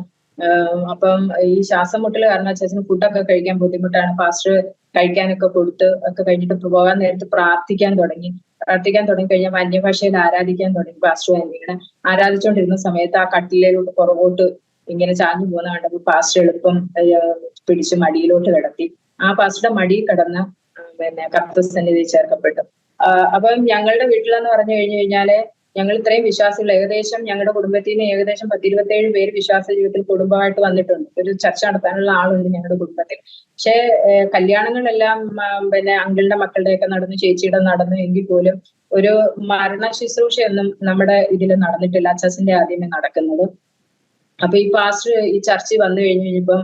അപ്പം ഈ ശ്വാസം മുട്ടൽ കാരണം അച്ചാച്ചന് ഫുഡൊക്കെ കഴിക്കാൻ ബുദ്ധിമുട്ടാണ്. പാസ്റ്റർ കഴിക്കാനൊക്കെ കൊടുത്ത് ഒക്കെ കഴിഞ്ഞിട്ട് പോകാൻ നേരത്ത് പ്രാർത്ഥിക്കാൻ തുടങ്ങി കഴിഞ്ഞാൽ അന്യഭാഷയിൽ ആരാധിക്കാൻ തുടങ്ങി. പാസ്റ്റർ ഇങ്ങനെ ആരാധിച്ചുകൊണ്ടിരുന്ന സമയത്ത് ആ കട്ടിലേലോട്ട് പുറകോട്ട് ഇങ്ങനെ ചാഞ്ഞു പോകുന്ന കണ്ടപ്പോൾ പാസ്റ്റർ എളുപ്പം പിടിച്ച് മടിയിലോട്ട് കിടത്തി. ആ പാസ്റ്ററുടെ മടിയിൽ കിടന്ന് പിന്നെ കർത്തൃസന്നിധി ചേർക്കപ്പെട്ടു. അപ്പം ഞങ്ങളുടെ വീട്ടിലെന്ന് പറഞ്ഞു കഴിഞ്ഞാല് ഞങ്ങൾ ഇത്രയും വിശ്വാസികൾ, ഏകദേശം ഞങ്ങളുടെ കുടുംബത്തിൽ നിന്ന് ഏകദേശം 10-27 പേര് വിശ്വാസ ജീവിതത്തിൽ കുടുംബമായിട്ട് വന്നിട്ടുണ്ട്. ഒരു ചർച്ച നടത്താനുള്ള ആളുണ്ട് ഞങ്ങളുടെ കുടുംബത്തിൽ. പക്ഷെ കല്യാണങ്ങളെല്ലാം പിന്നെ അങ്കിളുടെ മക്കളുടെയൊക്കെ നടന്നു, ചേച്ചിയുടെ നടന്നു എങ്കിൽ പോലും ഒരു മരണ ശുശ്രൂഷയൊന്നും നമ്മുടെ ഇതിൽ നടന്നിട്ടില്ല. അച്ചാച്ചന്റെ ആദ്യമേ നടക്കുന്നത്. അപ്പൊ ഈ പാസ്റ്റർ ഈ ചർച്ചിൽ വന്നു കഴിഞ്ഞപ്പം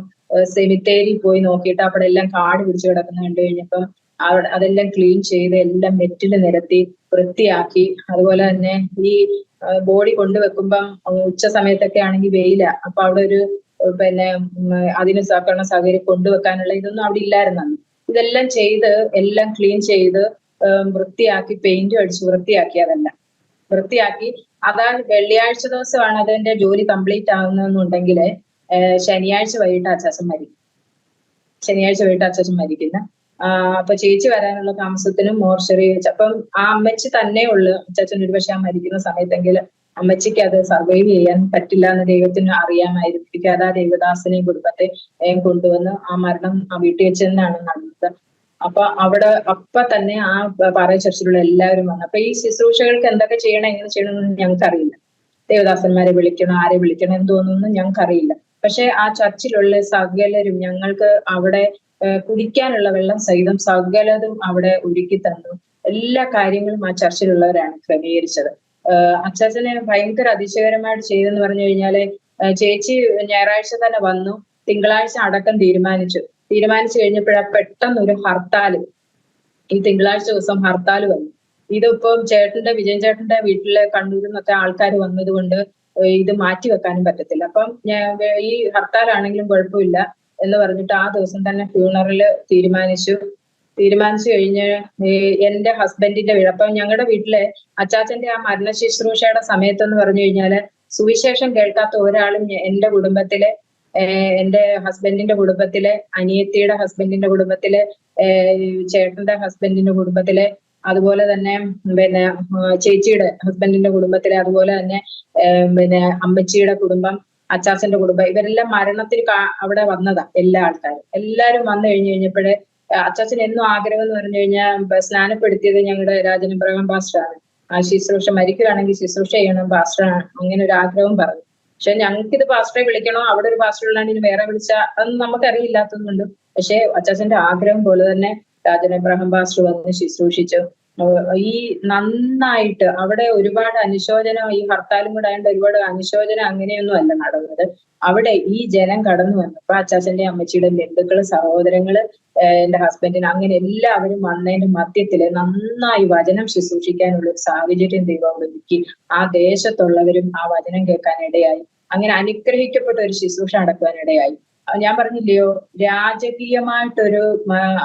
സെമിത്തേരി പോയി നോക്കിയിട്ട് അവിടെ എല്ലാം കാട് പിടിച്ച് കിടക്കുന്ന കണ്ടു കഴിഞ്ഞപ്പം അവിടെ അതെല്ലാം ക്ലീൻ ചെയ്ത് എല്ലാം നെറ്റില് നിരത്തി വൃത്തിയാക്കി. അതുപോലെ തന്നെ ഈ ബോഡി കൊണ്ടുവെക്കുമ്പം ഉച്ച സമയത്തൊക്കെ ആണെങ്കിൽ വെയില, അപ്പൊ അവിടെ ഒരു പിന്നെ അതിന് സൗകര്യം കൊണ്ടുവെക്കാനുള്ള ഇതൊന്നും അവിടെ ഇല്ലായിരുന്നു. ഇതെല്ലാം ചെയ്ത് എല്ലാം ക്ലീൻ ചെയ്ത് വൃത്തിയാക്കി പെയിന്റും അടിച്ച് വൃത്തിയാക്കി. അതെല്ലാം വൃത്തിയാക്കി വെള്ളിയാഴ്ച ദിവസമാണ് അതിന്റെ ജോലി കംപ്ലീറ്റ് ആകുന്നതെന്നുണ്ടെങ്കിൽ ശനിയാഴ്ച വൈകിട്ട് അച്ചാച്ചൻ മരിക്കുന്ന. അപ്പൊ ചേച്ചി വരാനുള്ള താമസത്തിനും മോർച്ചറി വെച്ച് അപ്പം ആ അമ്മച്ചി തന്നെ ഉള്ളു. അച്ചാച്ചൻ ഒരു പക്ഷെ ആ മരിക്കുന്ന സമയത്തെങ്കിൽ അമ്മച്ചിക്ക് അത് സർവൈവ് ചെയ്യാൻ പറ്റില്ല എന്ന് ദൈവത്തിന് അറിയാമായിരിക്കും. അത് ആ ദേവദാസനെയും കുടുംബത്തെ കൊണ്ടുവന്ന് ആ മരണം ആ വീട്ടിൽ വെച്ച് തന്നെയാണ് നടന്നത്. അപ്പൊ അവിടെ അപ്പൊ തന്നെ ആ പാറ ചർച്ചിലുള്ള എല്ലാവരും വന്നു. അപ്പൊ ഈ ശുശ്രൂഷകൾക്ക് എന്തൊക്കെ ചെയ്യണം, എങ്ങനെ ചെയ്യണം എന്നൊന്നും ഞങ്ങൾക്കറിയില്ല. ദേവദാസന്മാരെ വിളിക്കണം, ആരെ വിളിക്കണം എന്തോന്നൊന്നും ഞങ്ങൾക്കറിയില്ല. പക്ഷെ ആ ചർച്ചിലുള്ള സകലരും ഞങ്ങൾക്ക് അവിടെ കുടിക്കാനുള്ള വെള്ളം സഹിതം സകലതും അവിടെ ഒരുക്കി തന്നു. എല്ലാ കാര്യങ്ങളും ആ ചർച്ചിലുള്ളവരാണ് ക്രമീകരിച്ചത്. അച്ചാച്ചനെ ഭയങ്കര അതിശയകരമായിട്ട് ചെയ്തെന്ന് പറഞ്ഞു കഴിഞ്ഞാല് ചേച്ചി ഞായറാഴ്ച തന്നെ വന്നു, തിങ്കളാഴ്ച അടക്കം തീരുമാനിച്ചു കഴിഞ്ഞപ്പോഴാ പെട്ടെന്ന് ഒരു ഹർത്താല്, ഈ തിങ്കളാഴ്ച ദിവസം ഹർത്താല് വന്നു. ഇതിപ്പം വിജയൻ ചേട്ടന്റെ വീട്ടിലെ കണ്ണൂരിൽ നിന്നൊക്കെ ആൾക്കാർ വന്നത് കൊണ്ട് ഇത് മാറ്റി വെക്കാനും പറ്റത്തില്ല. അപ്പം ഈ ഹർത്താലാണെങ്കിലും കുഴപ്പമില്ല എന്ന് പറഞ്ഞിട്ട് ആ ദിവസം തന്നെ ഫ്യൂണറല് തീരുമാനിച്ചു കഴിഞ്ഞ് എന്റെ ഹസ്ബൻഡിന്റെ വീട്, അപ്പം ഞങ്ങളുടെ വീട്ടിലെ അച്ചാച്ചന്റെ ആ മരണ ശുശ്രൂഷയുടെ സമയത്തെന്ന് പറഞ്ഞു കഴിഞ്ഞാല് സുവിശേഷം കേൾക്കാത്ത ഒരാളും എന്റെ കുടുംബത്തിലെ, എന്റെ ഹസ്ബൻഡിന്റെ കുടുംബത്തിലെ, അനിയത്തിയുടെ ഹസ്ബൻഡിന്റെ കുടുംബത്തിലെ, ചേട്ടന്റെ ഹസ്ബൻഡിന്റെ കുടുംബത്തിലെ, അതുപോലെ തന്നെ പിന്നെ ചേച്ചിയുടെ ഹസ്ബൻഡിന്റെ കുടുംബത്തിലെ, അതുപോലെ തന്നെ പിന്നെ അമ്മച്ചിയുടെ കുടുംബം, അച്ചാച്ചന്റെ കുടുംബം, ഇവരെല്ലാം മരണത്തിൽ അവിടെ വന്നതാ. എല്ലാരും വന്നു കഴിഞ്ഞപ്പോഴേ അച്ചാച്ചൻ എന്നും ആഗ്രഹം എന്ന് പറഞ്ഞു കഴിഞ്ഞാൽ സ്നാനപ്പെടുത്തിയത് ഞങ്ങളുടെ രാജൻ ഇബ്രാഹിം പാസ്റ്ററാണ്. ആ ശുശ്രൂഷ മരിക്കുകയാണെങ്കിൽ ശുശ്രൂഷ ചെയ്യണം പാസ്റ്ററാണ്, അങ്ങനെ ഒരു ആഗ്രഹം പറഞ്ഞു. പക്ഷെ ഞങ്ങൾക്കിത് പാസ്റ്ററെ വിളിക്കണോ, അവിടെ ഒരു പാസ്റ്റർ ഉള്ളതാണ് ഇനി വേറെ വിളിച്ച അതൊന്നും നമുക്കറിയില്ലാത്തതുകൊണ്ട്. പക്ഷെ അച്ചാച്ചന്റെ ആഗ്രഹം പോലെ തന്നെ രാജൻ ഇബ്രാഹിം പാസ്റ്റർ വന്ന് ശുശ്രൂഷിച്ചു. ഈ നന്നായിട്ട് അവിടെ ഒരുപാട് അനുശോചനം, ഈ ഹർത്താലും കൂടെ ആയതുകൊണ്ട് ഒരുപാട് അനുശോചനം അങ്ങനെയൊന്നും അല്ല നടന്നത്. അവിടെ ഈ ജനം കടന്നു വന്നപ്പോ അച്ചാച്ചന്റെ അമ്മച്ചിയുടെ ബന്ധുക്കള്, സഹോദരങ്ങള്, എന്റെ ഹസ്ബൻഡിന്, അങ്ങനെ എല്ലാവരും വന്നതിന്റെ മധ്യത്തില് നന്നായി വചനം ശുശ്രൂഷിക്കാനുള്ള ഒരു സാഹചര്യം ദൈവം ഒരുക്കി. ആ ദേശത്തുള്ളവരും ആ വചനം കേൾക്കാൻ ഇടയായി. അങ്ങനെ അനുഗ്രഹിക്കപ്പെട്ട ഒരു ശുശ്രൂഷ നടക്കുവാൻ ഇടയായി. ഞാൻ പറഞ്ഞില്ലയോ, രാജകീയമായിട്ടൊരു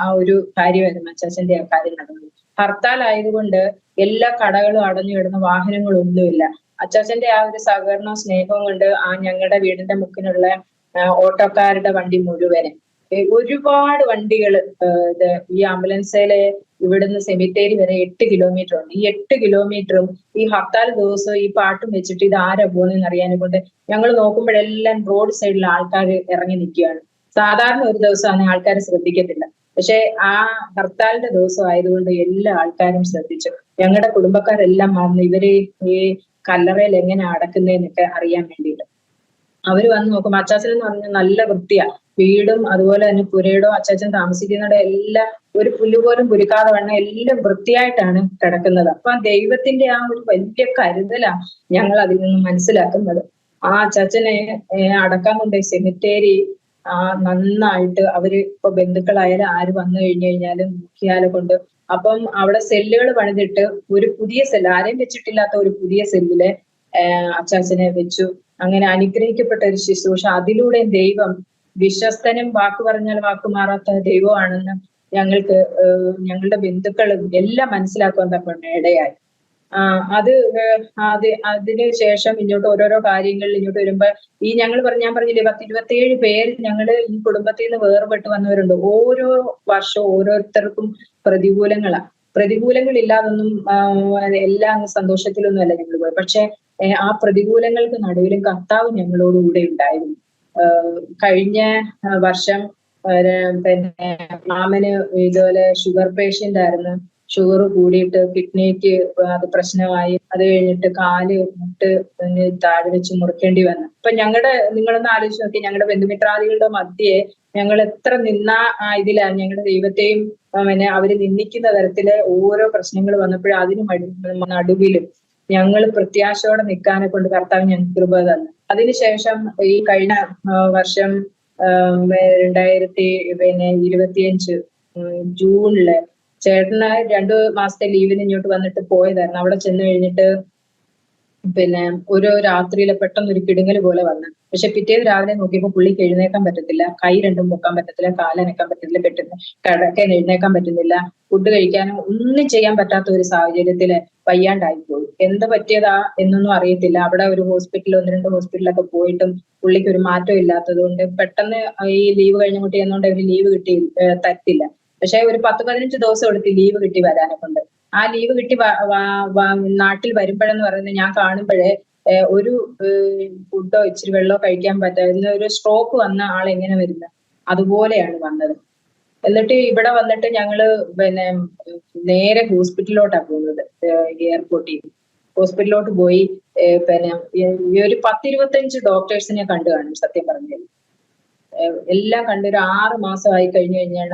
ആ ഒരു കാര്യമായിരുന്നു അച്ചാച്ചന്റെ ആ കാര്യം നടന്നത്. ഹർത്താൽ ആയതുകൊണ്ട് എല്ലാ കടകളും അടഞ്ഞു കിടന്ന, വാഹനങ്ങളൊന്നുമില്ല. അച്ചാച്ചന്റെ ആ ഒരു സഹകരണവും സ്നേഹവും കൊണ്ട് ആ ഞങ്ങളുടെ വീടിന്റെ മുക്കിനുള്ള ഓട്ടോക്കാരുടെ വണ്ടി മുഴുവന്, ഒരുപാട് വണ്ടികള്, ഈ ആംബുലൻസിലെ ഇവിടുന്ന് സെമിത്തേരി വരെ 8 കിലോമീറ്റർ ഉണ്ട്. ഈ 8 കിലോമീറ്ററും ഈ ഹർത്താൽ ദിവസവും ഈ പാട്ടും വെച്ചിട്ട് ഇത് ആരാ പോകുന്നതെന്ന് അറിയാനും കൊണ്ട് ഞങ്ങൾ നോക്കുമ്പോഴെല്ലാം റോഡ് സൈഡിൽ ആൾക്കാർ ഇറങ്ങി നിൽക്കുകയാണ്. സാധാരണ ഒരു ദിവസമാണ് ആൾക്കാർ ശ്രദ്ധിക്കത്തില്ല. പക്ഷെ ആ ഹർത്താലിന്റെ ദിവസം ആയതുകൊണ്ട് എല്ലാ ആൾക്കാരും ശ്രദ്ധിച്ചു. ഞങ്ങളുടെ കുടുംബക്കാരെല്ലാം വന്ന് ഇവര് ഈ കല്ലറയിൽ എങ്ങനെ അടക്കുന്നതെന്നൊക്കെ അറിയാൻ വേണ്ടിയിട്ട് അവര് വന്ന് നോക്കും. അച്ചാച്ചൻ എന്ന് പറഞ്ഞാൽ നല്ല വൃത്തിയാ വീടും, അതുപോലെ തന്നെ പുരയിടവും അച്ചാച്ചൻ താമസിക്കുന്നിടെ എല്ലാം ഒരു പുല്ലുപോലും പുരുക്കാതെ വണ്ണം എല്ലാം വൃത്തിയായിട്ടാണ് കിടക്കുന്നത്. അപ്പൊ ദൈവത്തിന്റെ ആ ഒരു വലിയ കരുതലാ ഞങ്ങൾ അതിൽ നിന്ന് മനസ്സിലാക്കുന്നത്. ആ അച്ചാച്ചനെ അടക്കാൻ കൊണ്ടുപോയി സെമിത്തേരി നന്നായിട്ട് അവര് ഇപ്പൊ ബന്ധുക്കളായാലും ആര് വന്നു കഴിഞ്ഞാലും നോക്കിയാലെ കൊണ്ട്, അപ്പം അവിടെ സെല്ലുകൾ പണിതിട്ട് ഒരു പുതിയ സെല്ല്, ആരെയും വെച്ചിട്ടില്ലാത്ത ഒരു പുതിയ സെല്ലില് അച്ചാച്ചനെ വെച്ചു. അങ്ങനെ അനുഗ്രഹിക്കപ്പെട്ട ഒരു ശുശ്രൂഷ. അതിലൂടെ ദൈവം വിശ്വസ്തനും വാക്ക് പറഞ്ഞാൽ വാക്ക് മാറാത്ത ദൈവമാണെന്ന് ഞങ്ങൾക്ക് ഞങ്ങളുടെ ബന്ധുക്കളും എല്ലാം മനസ്സിലാക്കാൻ തക്കൊണ്ട് ഇടയായി. അതിന് ശേഷം ഇങ്ങോട്ട് ഓരോരോ കാര്യങ്ങളിൽ ഇങ്ങോട്ട് വരുമ്പോ ഈ ഞാൻ പറഞ്ഞില്ലേ 10-27 പേര് ഞങ്ങള് ഈ കുടുംബത്തിൽ നിന്ന് വേർപെട്ട് വന്നവരുണ്ട്. ഓരോ വർഷവും ഓരോരുത്തർക്കും പ്രതികൂലങ്ങൾ ഇല്ലാതൊന്നും എല്ലാം സന്തോഷത്തിലൊന്നും അല്ല ഞങ്ങൾ പോയി. പക്ഷെ ആ പ്രതികൂലങ്ങൾക്ക് നടുവിലും കർത്താവ് ഞങ്ങളോടുകൂടെ ഉണ്ടായിരുന്നു. കഴിഞ്ഞ വർഷം പിന്നെ മാമന് ഇതുപോലെ ഷുഗർ പേഷ്യന്റ് ആയിരുന്നു. ഷുഗർ കൂടിയിട്ട് കിഡ്നിക്ക് അത് പ്രശ്നമായി. അത് കഴിഞ്ഞിട്ട് കാല് മുട്ട് താഴെ വെച്ച് മുറിക്കേണ്ടി വന്നു. അപ്പൊ നിങ്ങളൊന്ന് ആലോചിച്ച് നോക്കി, ഞങ്ങളുടെ ബന്ധുമിത്രാദികളുടെ മധ്യേ ഞങ്ങൾ എത്ര ഇതിലാണ് ഞങ്ങളുടെ ദൈവത്തെയും പിന്നെ അവര് നിന്ദിക്കുന്ന തരത്തില് ഓരോ പ്രശ്നങ്ങൾ വന്നപ്പോഴും അതിന് നടുവിലും ഞങ്ങൾ പ്രത്യാശയോടെ നിൽക്കാനെ കൊണ്ട് കർത്താവ് ഞങ്ങൾക്ക് കൃപ തന്നു. അതിനുശേഷം ഈ കഴിഞ്ഞ വർഷം 2025 ജൂണില് ചേട്ടന് 2 മാസത്തെ ലീവിന് ഇങ്ങോട്ട് വന്നിട്ട് പോയതായിരുന്നു. അവിടെ ചെന്ന് കഴിഞ്ഞിട്ട് പിന്നെ ഒരു രാത്രിയിലെ പെട്ടെന്ന് ഒരു കിടുങ്ങല് പോലെ വന്ന്. പക്ഷെ പിറ്റേന്ന് രാവിലെ നോക്കിയപ്പോൾ പുള്ളിക്ക് എഴുന്നേക്കാൻ പറ്റത്തില്ല, കൈ രണ്ടും പൊക്കാൻ പറ്റത്തില്ല, കാലനക്കാൻ പറ്റത്തില്ല, കിടക്കാൻ എഴുന്നേക്കാൻ പറ്റുന്നില്ല, ഫുഡ് കഴിക്കാനും ഒന്നും ചെയ്യാൻ പറ്റാത്ത ഒരു സാഹചര്യത്തില് വയ്യാണ്ടായിപ്പോയി. എന്ത് പറ്റിയതാ എന്നൊന്നും അറിയത്തില്ല. അവിടെ ഒരു ഹോസ്പിറ്റൽ 1-2 ഹോസ്പിറ്റലൊക്കെ പോയിട്ടും പുള്ളിക്ക് ഒരു മാറ്റം ഇല്ലാത്തത് കൊണ്ട് പെട്ടെന്ന് ഈ ലീവ് കഴിഞ്ഞുകൊണ്ട് ചെയ്യുന്നോണ്ട് അവര് ലീവ് തരത്തില്ല. പക്ഷെ ഒരു 10-15 ദിവസം എടുത്ത് ലീവ് കിട്ടി വരാനെ കൊണ്ട്. ആ ലീവ് കിട്ടി നാട്ടിൽ വരുമ്പോഴെന്ന് പറയുന്നത് ഞാൻ കാണുമ്പോഴേ ഒരു ഫുഡോ ഇച്ചിരി വെള്ളമോ കഴിക്കാൻ പറ്റാതെ ഒരു സ്ട്രോക്ക് വന്ന ആളെങ്ങനെ വരുന്നത് അതുപോലെയാണ് വന്നത്. എന്നിട്ട് ഇവിടെ വന്നിട്ട് ഞങ്ങള് പിന്നെ നേരെ ഹോസ്പിറ്റലിലോട്ടാണ് പോകുന്നത്. ഹോസ്പിറ്റലിലോട്ട് പോയി പിന്നെ ഒരു 10-25 ഡോക്ടേഴ്സിനെ കണ്ടു കാണും. സത്യം പറഞ്ഞാൽ എല്ലാം കണ്ട് ഒരു 6 മാസമായി കഴിഞ്ഞു കഴിഞ്ഞാൽ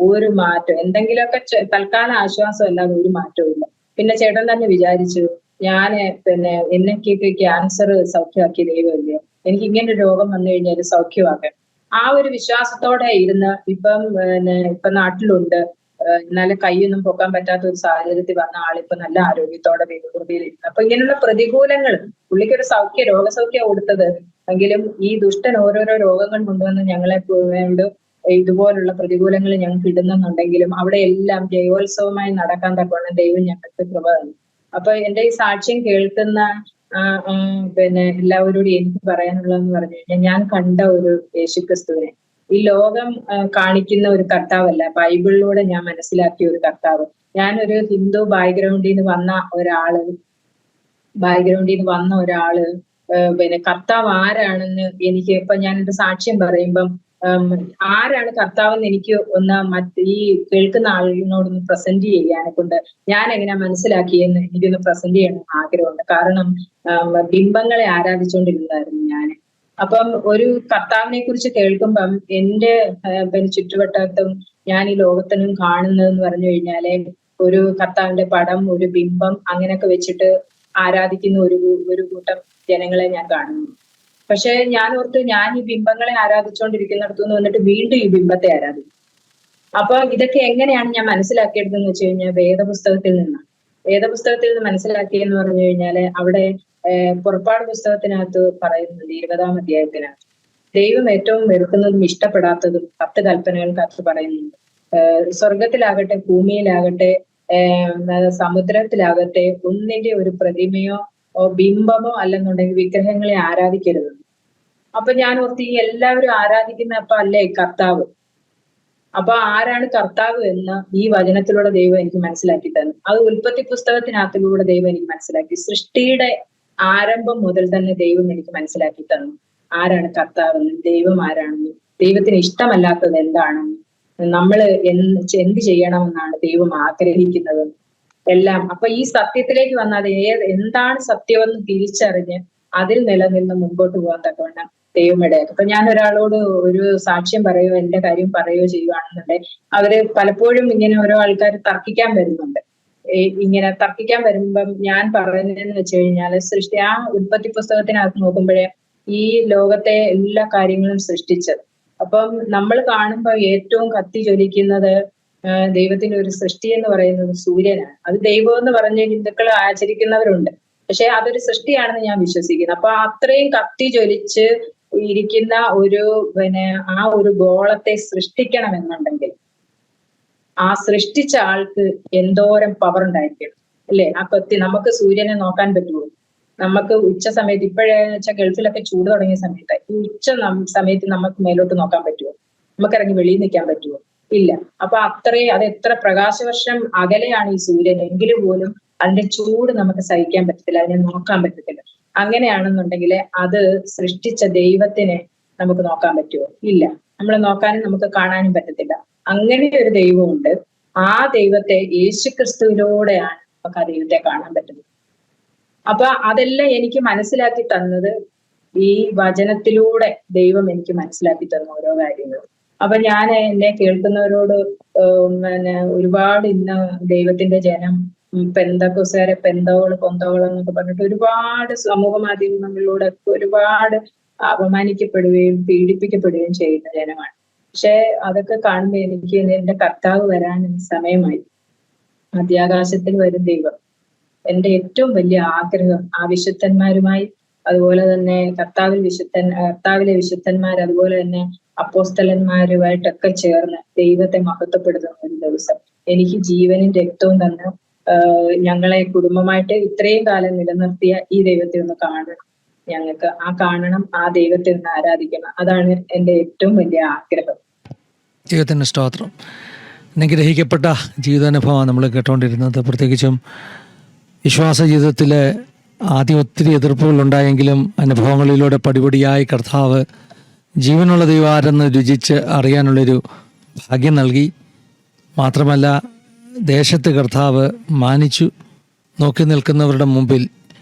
ഒരു മാറ്റം, എന്തെങ്കിലുമൊക്കെ തൽക്കാലം ആശ്വാസം അല്ലാതെ ഒരു മാറ്റവും ഇല്ല. പിന്നെ ചേട്ടൻ തന്നെ വിചാരിച്ചു, ഞാന് പിന്നെ എന്നൊക്കെ ക്യാൻസർ സൗഖ്യമാക്കിയ ദൈവമല്ലയോ, എനിക്ക് ഇങ്ങനെ ഒരു രോഗം വന്നു കഴിഞ്ഞാൽ സൗഖ്യമാക്കാൻ. ആ ഒരു വിശ്വാസത്തോടെ ഇരുന്ന് ഇപ്പം നാട്ടിലുണ്ട്. എന്നാലും കൈയൊന്നും പൊക്കാൻ പറ്റാത്ത ഒരു സാഹചര്യത്തിൽ വന്ന ആളിപ്പോ നല്ല ആരോഗ്യത്തോടെ ദൈവകൃപയിലിരുന്നു. അപ്പൊ ഇങ്ങനെയുള്ള പ്രതികൂലങ്ങൾ, പുള്ളിക്കൊരു രോഗസൗഖ്യം കൊടുത്തത്, എങ്കിലും ഈ ദുഷ്ടൻ ഓരോരോ രോഗങ്ങൾ കൊണ്ടുവന്ന് ഞങ്ങളെ കൊണ്ട് ഇതുപോലുള്ള പ്രതികൂലങ്ങൾ ഞങ്ങൾക്ക് ഇടുന്നുണ്ടെങ്കിലും അവിടെ എല്ലാം ജയോത്സവമായി നടക്കാൻ തക്കവണ്ണം ദൈവം ഞങ്ങൾക്ക് കൃപ തന്നു. അപ്പൊ എന്റെ ഈ സാക്ഷ്യം കേൾക്കുന്ന പിന്നെ എല്ലാവരോടും എനിക്ക് പറയാനുള്ളതെന്ന് പറഞ്ഞു കഴിഞ്ഞാൽ, ഞാൻ കണ്ട ഒരു യേശുക്രിസ്തുവിനെ, ഈ ലോകം കാണിക്കുന്ന ഒരു കർത്താവല്ല, ബൈബിളിലൂടെ ഞാൻ മനസ്സിലാക്കിയ ഒരു കർത്താവ്. ഞാനൊരു ഹിന്ദു ബാക്ക്ഗ്രൗണ്ടിൽ നിന്ന് വന്ന ഒരാള് പിന്നെ കർത്താവ് ആരാണെന്ന് എനിക്ക് ഇപ്പൊ ഞാനൊരു സാക്ഷ്യം പറയുമ്പം ആരാണ് കർത്താവെന്ന് എനിക്ക് ഈ കേൾക്കുന്ന ആളിനോടൊന്ന് പ്രസന്റ് ചെയ്യാനെ കൊണ്ട് ഞാൻ എങ്ങനെ മനസ്സിലാക്കിയെന്ന് എനിക്കൊന്ന് പ്രസന്റ് ചെയ്യണം ആഗ്രഹമുണ്ട്. കാരണം ബിംബങ്ങളെ ആരാധിച്ചുകൊണ്ടിരുന്നതായിരുന്നു ഞാൻ. അപ്പം ഒരു കർത്താവിനെ കുറിച്ച് കേൾക്കുമ്പം എന്റെ പിന്നെ ചുറ്റുവട്ടത്തും ഞാൻ ഈ ലോകത്തിനും കാണുന്നതെന്ന് പറഞ്ഞു കഴിഞ്ഞാല് ഒരു കർത്താവിന്റെ പടം, ഒരു ബിംബം അങ്ങനെയൊക്കെ വെച്ചിട്ട് ആരാധിക്കുന്ന ഒരു കൂട്ടം ജനങ്ങളെ ഞാൻ കാണുന്നു. പക്ഷെ ഞാൻ ഓർത്ത്, ഞാൻ ഈ ബിംബങ്ങളെ ആരാധിച്ചുകൊണ്ടിരിക്കുന്നിടത്തു നിന്ന് വന്നിട്ട് വീണ്ടും ഈ ബിംബത്തെ ആരാധിക്കും. അപ്പൊ ഇതൊക്കെ എങ്ങനെയാണ് ഞാൻ മനസ്സിലാക്കിയെടുത്തെന്ന് വെച്ച് കഴിഞ്ഞാൽ വേദപുസ്തകത്തിൽ നിന്ന് മനസ്സിലാക്കിയെന്ന് പറഞ്ഞു കഴിഞ്ഞാല് അവിടെ പുറപ്പാട് പുസ്തകത്തിനകത്ത് പറയുന്നുണ്ട്, 20-ാം അധ്യായത്തിനകത്ത് ദൈവം ഏറ്റവും വെറുക്കുന്നതും ഇഷ്ടപ്പെടാത്തതും 10 കൽപ്പനകൾക്കകത്ത് പറയുന്നുണ്ട്. സ്വർഗത്തിലാകട്ടെ ഭൂമിയിലാകട്ടെ സമുദ്രത്തിലാകട്ടെ ഒന്നിന്റെ ഒരു പ്രതിമയോ ബിംബമോ അല്ലെന്നുണ്ടെങ്കിൽ വിഗ്രഹങ്ങളെ ആരാധിക്കരുത്. അപ്പൊ ഞാൻ ഓർത്ത്, ഈ എല്ലാവരും ആരാധിക്കുന്ന അപ്പൊ അല്ലേ കർത്താവ്? അപ്പൊ ആരാണ് കർത്താവ് എന്ന് ഈ വചനത്തിലൂടെ ദൈവം എനിക്ക് മനസ്സിലാക്കി തന്നു. അത് ഉൽപ്പത്തി പുസ്തകത്തിനകത്തിലൂടെ ദൈവം എനിക്ക് മനസ്സിലാക്കി. സൃഷ്ടിയുടെ ആരംഭം മുതൽ തന്നെ ദൈവം എനിക്ക് മനസ്സിലാക്കി തന്നു ആരാണ് കർത്താവെന്ന്, ദൈവം ആരാണെന്ന്, ദൈവത്തിന് ഇഷ്ടമല്ലാത്തത് എന്താണെന്ന്, നമ്മൾ എന്ത് ചെയ്യണമെന്നാണ് ദൈവം ആഗ്രഹിക്കുന്നത് എല്ലാം. അപ്പൊ ഈ സത്യത്തിലേക്ക് വന്നാൽ എന്താണ് സത്യമെന്ന് തിരിച്ചറിഞ്ഞ് അതിൽ നിലനിന്ന് മുമ്പോട്ട് പോകാൻ തക്കവണ്ണം ദൈവം ഇടയാക്കും. അപ്പൊ ഞാൻ ഒരാളോട് ഒരു സാക്ഷ്യം പറയുകയോ എന്റെ കാര്യം പറയുകയോ ചെയ്യുകയാണെന്നുണ്ടെങ്കിൽ അവര് പലപ്പോഴും ഇങ്ങനെ ഓരോ ആൾക്കാർ തർക്കിക്കാൻ വരുന്നുണ്ട്. ഇങ്ങനെ തർക്കിക്കാൻ വരുമ്പം ഞാൻ പറയുന്നതെന്ന് വെച്ച് കഴിഞ്ഞാല് ആ ഉൽപ്പത്തി പുസ്തകത്തിനകത്ത് നോക്കുമ്പോഴേ ഈ ലോകത്തെ എല്ലാ കാര്യങ്ങളും സൃഷ്ടിച്ചത്. അപ്പം നമ്മൾ കാണുമ്പോൾ ഏറ്റവും കത്തി ജ്വലിക്കുന്നത് ദൈവത്തിന്റെ ഒരു സൃഷ്ടി എന്ന് പറയുന്നത് സൂര്യനാണ്. അത് ദൈവം എന്ന് പറഞ്ഞ് ഹിന്ദുക്കൾ ആചരിക്കുന്നവരുണ്ട്, പക്ഷെ അതൊരു സൃഷ്ടിയാണെന്ന് ഞാൻ വിശ്വസിക്കുന്നു. അപ്പൊ അത്രയും കത്തി ജ്വലിച്ച് ഇരിക്കുന്ന ആ ഒരു ഗോളത്തെ സൃഷ്ടിക്കണമെന്നുണ്ടെങ്കിൽ ആ സൃഷ്ടിച്ച ആൾക്ക് എന്തോരം പവർ ഉണ്ടായിരിക്കണം അല്ലെ? ആ കത്തി, നമുക്ക് സൂര്യനെ നോക്കാൻ പറ്റുമോ? നമുക്ക് ഉച്ച സമയത്ത്, ഇപ്പോഴേ വെച്ചാൽ ഗൾഫിലൊക്കെ ചൂട് തുടങ്ങിയ സമയത്ത് ഈ ഉച്ച സമയത്ത് നമുക്ക് മേലോട്ട് നോക്കാൻ പറ്റുമോ? നമുക്ക് ഇറങ്ങി വെളിയിൽ നിൽക്കാൻ പറ്റുമോ? ഇല്ല. അപ്പൊ അത് എത്ര പ്രകാശവർഷം അകലെയാണ് ഈ സൂര്യൻ, എങ്കിലും പോലും അതിന്റെ ചൂട് നമുക്ക് സഹിക്കാൻ പറ്റത്തില്ല, അതിനെ നോക്കാൻ പറ്റത്തില്ല. അങ്ങനെയാണെന്നുണ്ടെങ്കിൽ അത് സൃഷ്ടിച്ച ദൈവത്തിനെ നമുക്ക് നോക്കാൻ പറ്റുമോ? ഇല്ല. നമ്മളെ നോക്കാനും നമുക്ക് കാണാനും പറ്റത്തില്ല. അങ്ങനെ ഒരു ദൈവമുണ്ട്. ആ ദൈവത്തെ യേശുക്രിസ്തുവിലൂടെയാണ് നമുക്ക് ആ ദൈവത്തെ കാണാൻ പറ്റുന്നത്. അപ്പൊ അതെല്ലാം എനിക്ക് മനസ്സിലാക്കി തന്നത് ഈ വചനത്തിലൂടെ ദൈവം എനിക്ക് മനസ്സിലാക്കി തന്ന ഓരോ കാര്യങ്ങളും. അപ്പൊ ഞാൻ എന്നെ കേൾക്കുന്നവരോട് ഒരുപാട് ഇന്ന് ദൈവത്തിന്റെ ജനം പെന്തക്കോസുകാരെ പൊന്തോള് എന്നൊക്കെ പറഞ്ഞിട്ട് ഒരുപാട് സമൂഹ മാധ്യമങ്ങളിലൂടെ ഒരുപാട് അപമാനിക്കപ്പെടുകയും പീഡിപ്പിക്കപ്പെടുകയും ചെയ്യുന്ന ജനമാണ്. പക്ഷെ അതൊക്കെ കാണുമ്പോൾ എനിക്ക് എന്റെ കർത്താവ് വരാൻ സമയമായി. മധ്യാകാശത്തിൽ വരും ദൈവം. എന്റെ ഏറ്റവും വലിയ ആഗ്രഹം ആ വിശുദ്ധന്മാരുമായി, അതുപോലെ തന്നെ കർത്താവിലെ വിശുദ്ധന്മാർ, അതുപോലെ തന്നെ അപ്പോസ്തലന്മാരുമായിട്ടൊക്കെ ചേർന്ന് ദൈവത്തെ മഹത്വപ്പെടുത്തുന്ന ഒരു ദിവസം, എനിക്ക് ജീവനും രക്തവും തന്ന് ഞങ്ങളെ കുടുംബമായിട്ട് ഇത്രയും കാലം നിലനിർത്തിയ ഈ ദൈവത്തെ ഒന്ന് കാണണം. ഞങ്ങൾക്ക് കാണണം, ആ ദൈവത്തെ ഒന്ന് ആരാധിക്കണം. അതാണ് എൻ്റെ ഏറ്റവും വലിയ ആഗ്രഹം. ദൈവത്തിൻ്റെ സ്തോത്രം. അനുഗ്രഹിക്കപ്പെട്ട ജീവിതാനുഭവമാണ് നമ്മൾ കേട്ടുകൊണ്ടിരുന്നത്. പ്രത്യേകിച്ചും വിശ്വാസ ജീവിതത്തിൽ ആദ്യം ഒത്തിരി എതിർപ്പുകളുണ്ടായെങ്കിലും അനുഭവങ്ങളിലൂടെ പടിപടിയായി കർത്താവ് ജീവനുള്ള ദൈവാരെന്ന് രുചിച്ച് അറിയാനുള്ളൊരു ഭാഗ്യം നൽകി. മാത്രമല്ല, ദേശത്ത് കർത്താവ് മാനിച്ചു. നോക്കി നിൽക്കുന്നവരുടെ മുമ്പിൽ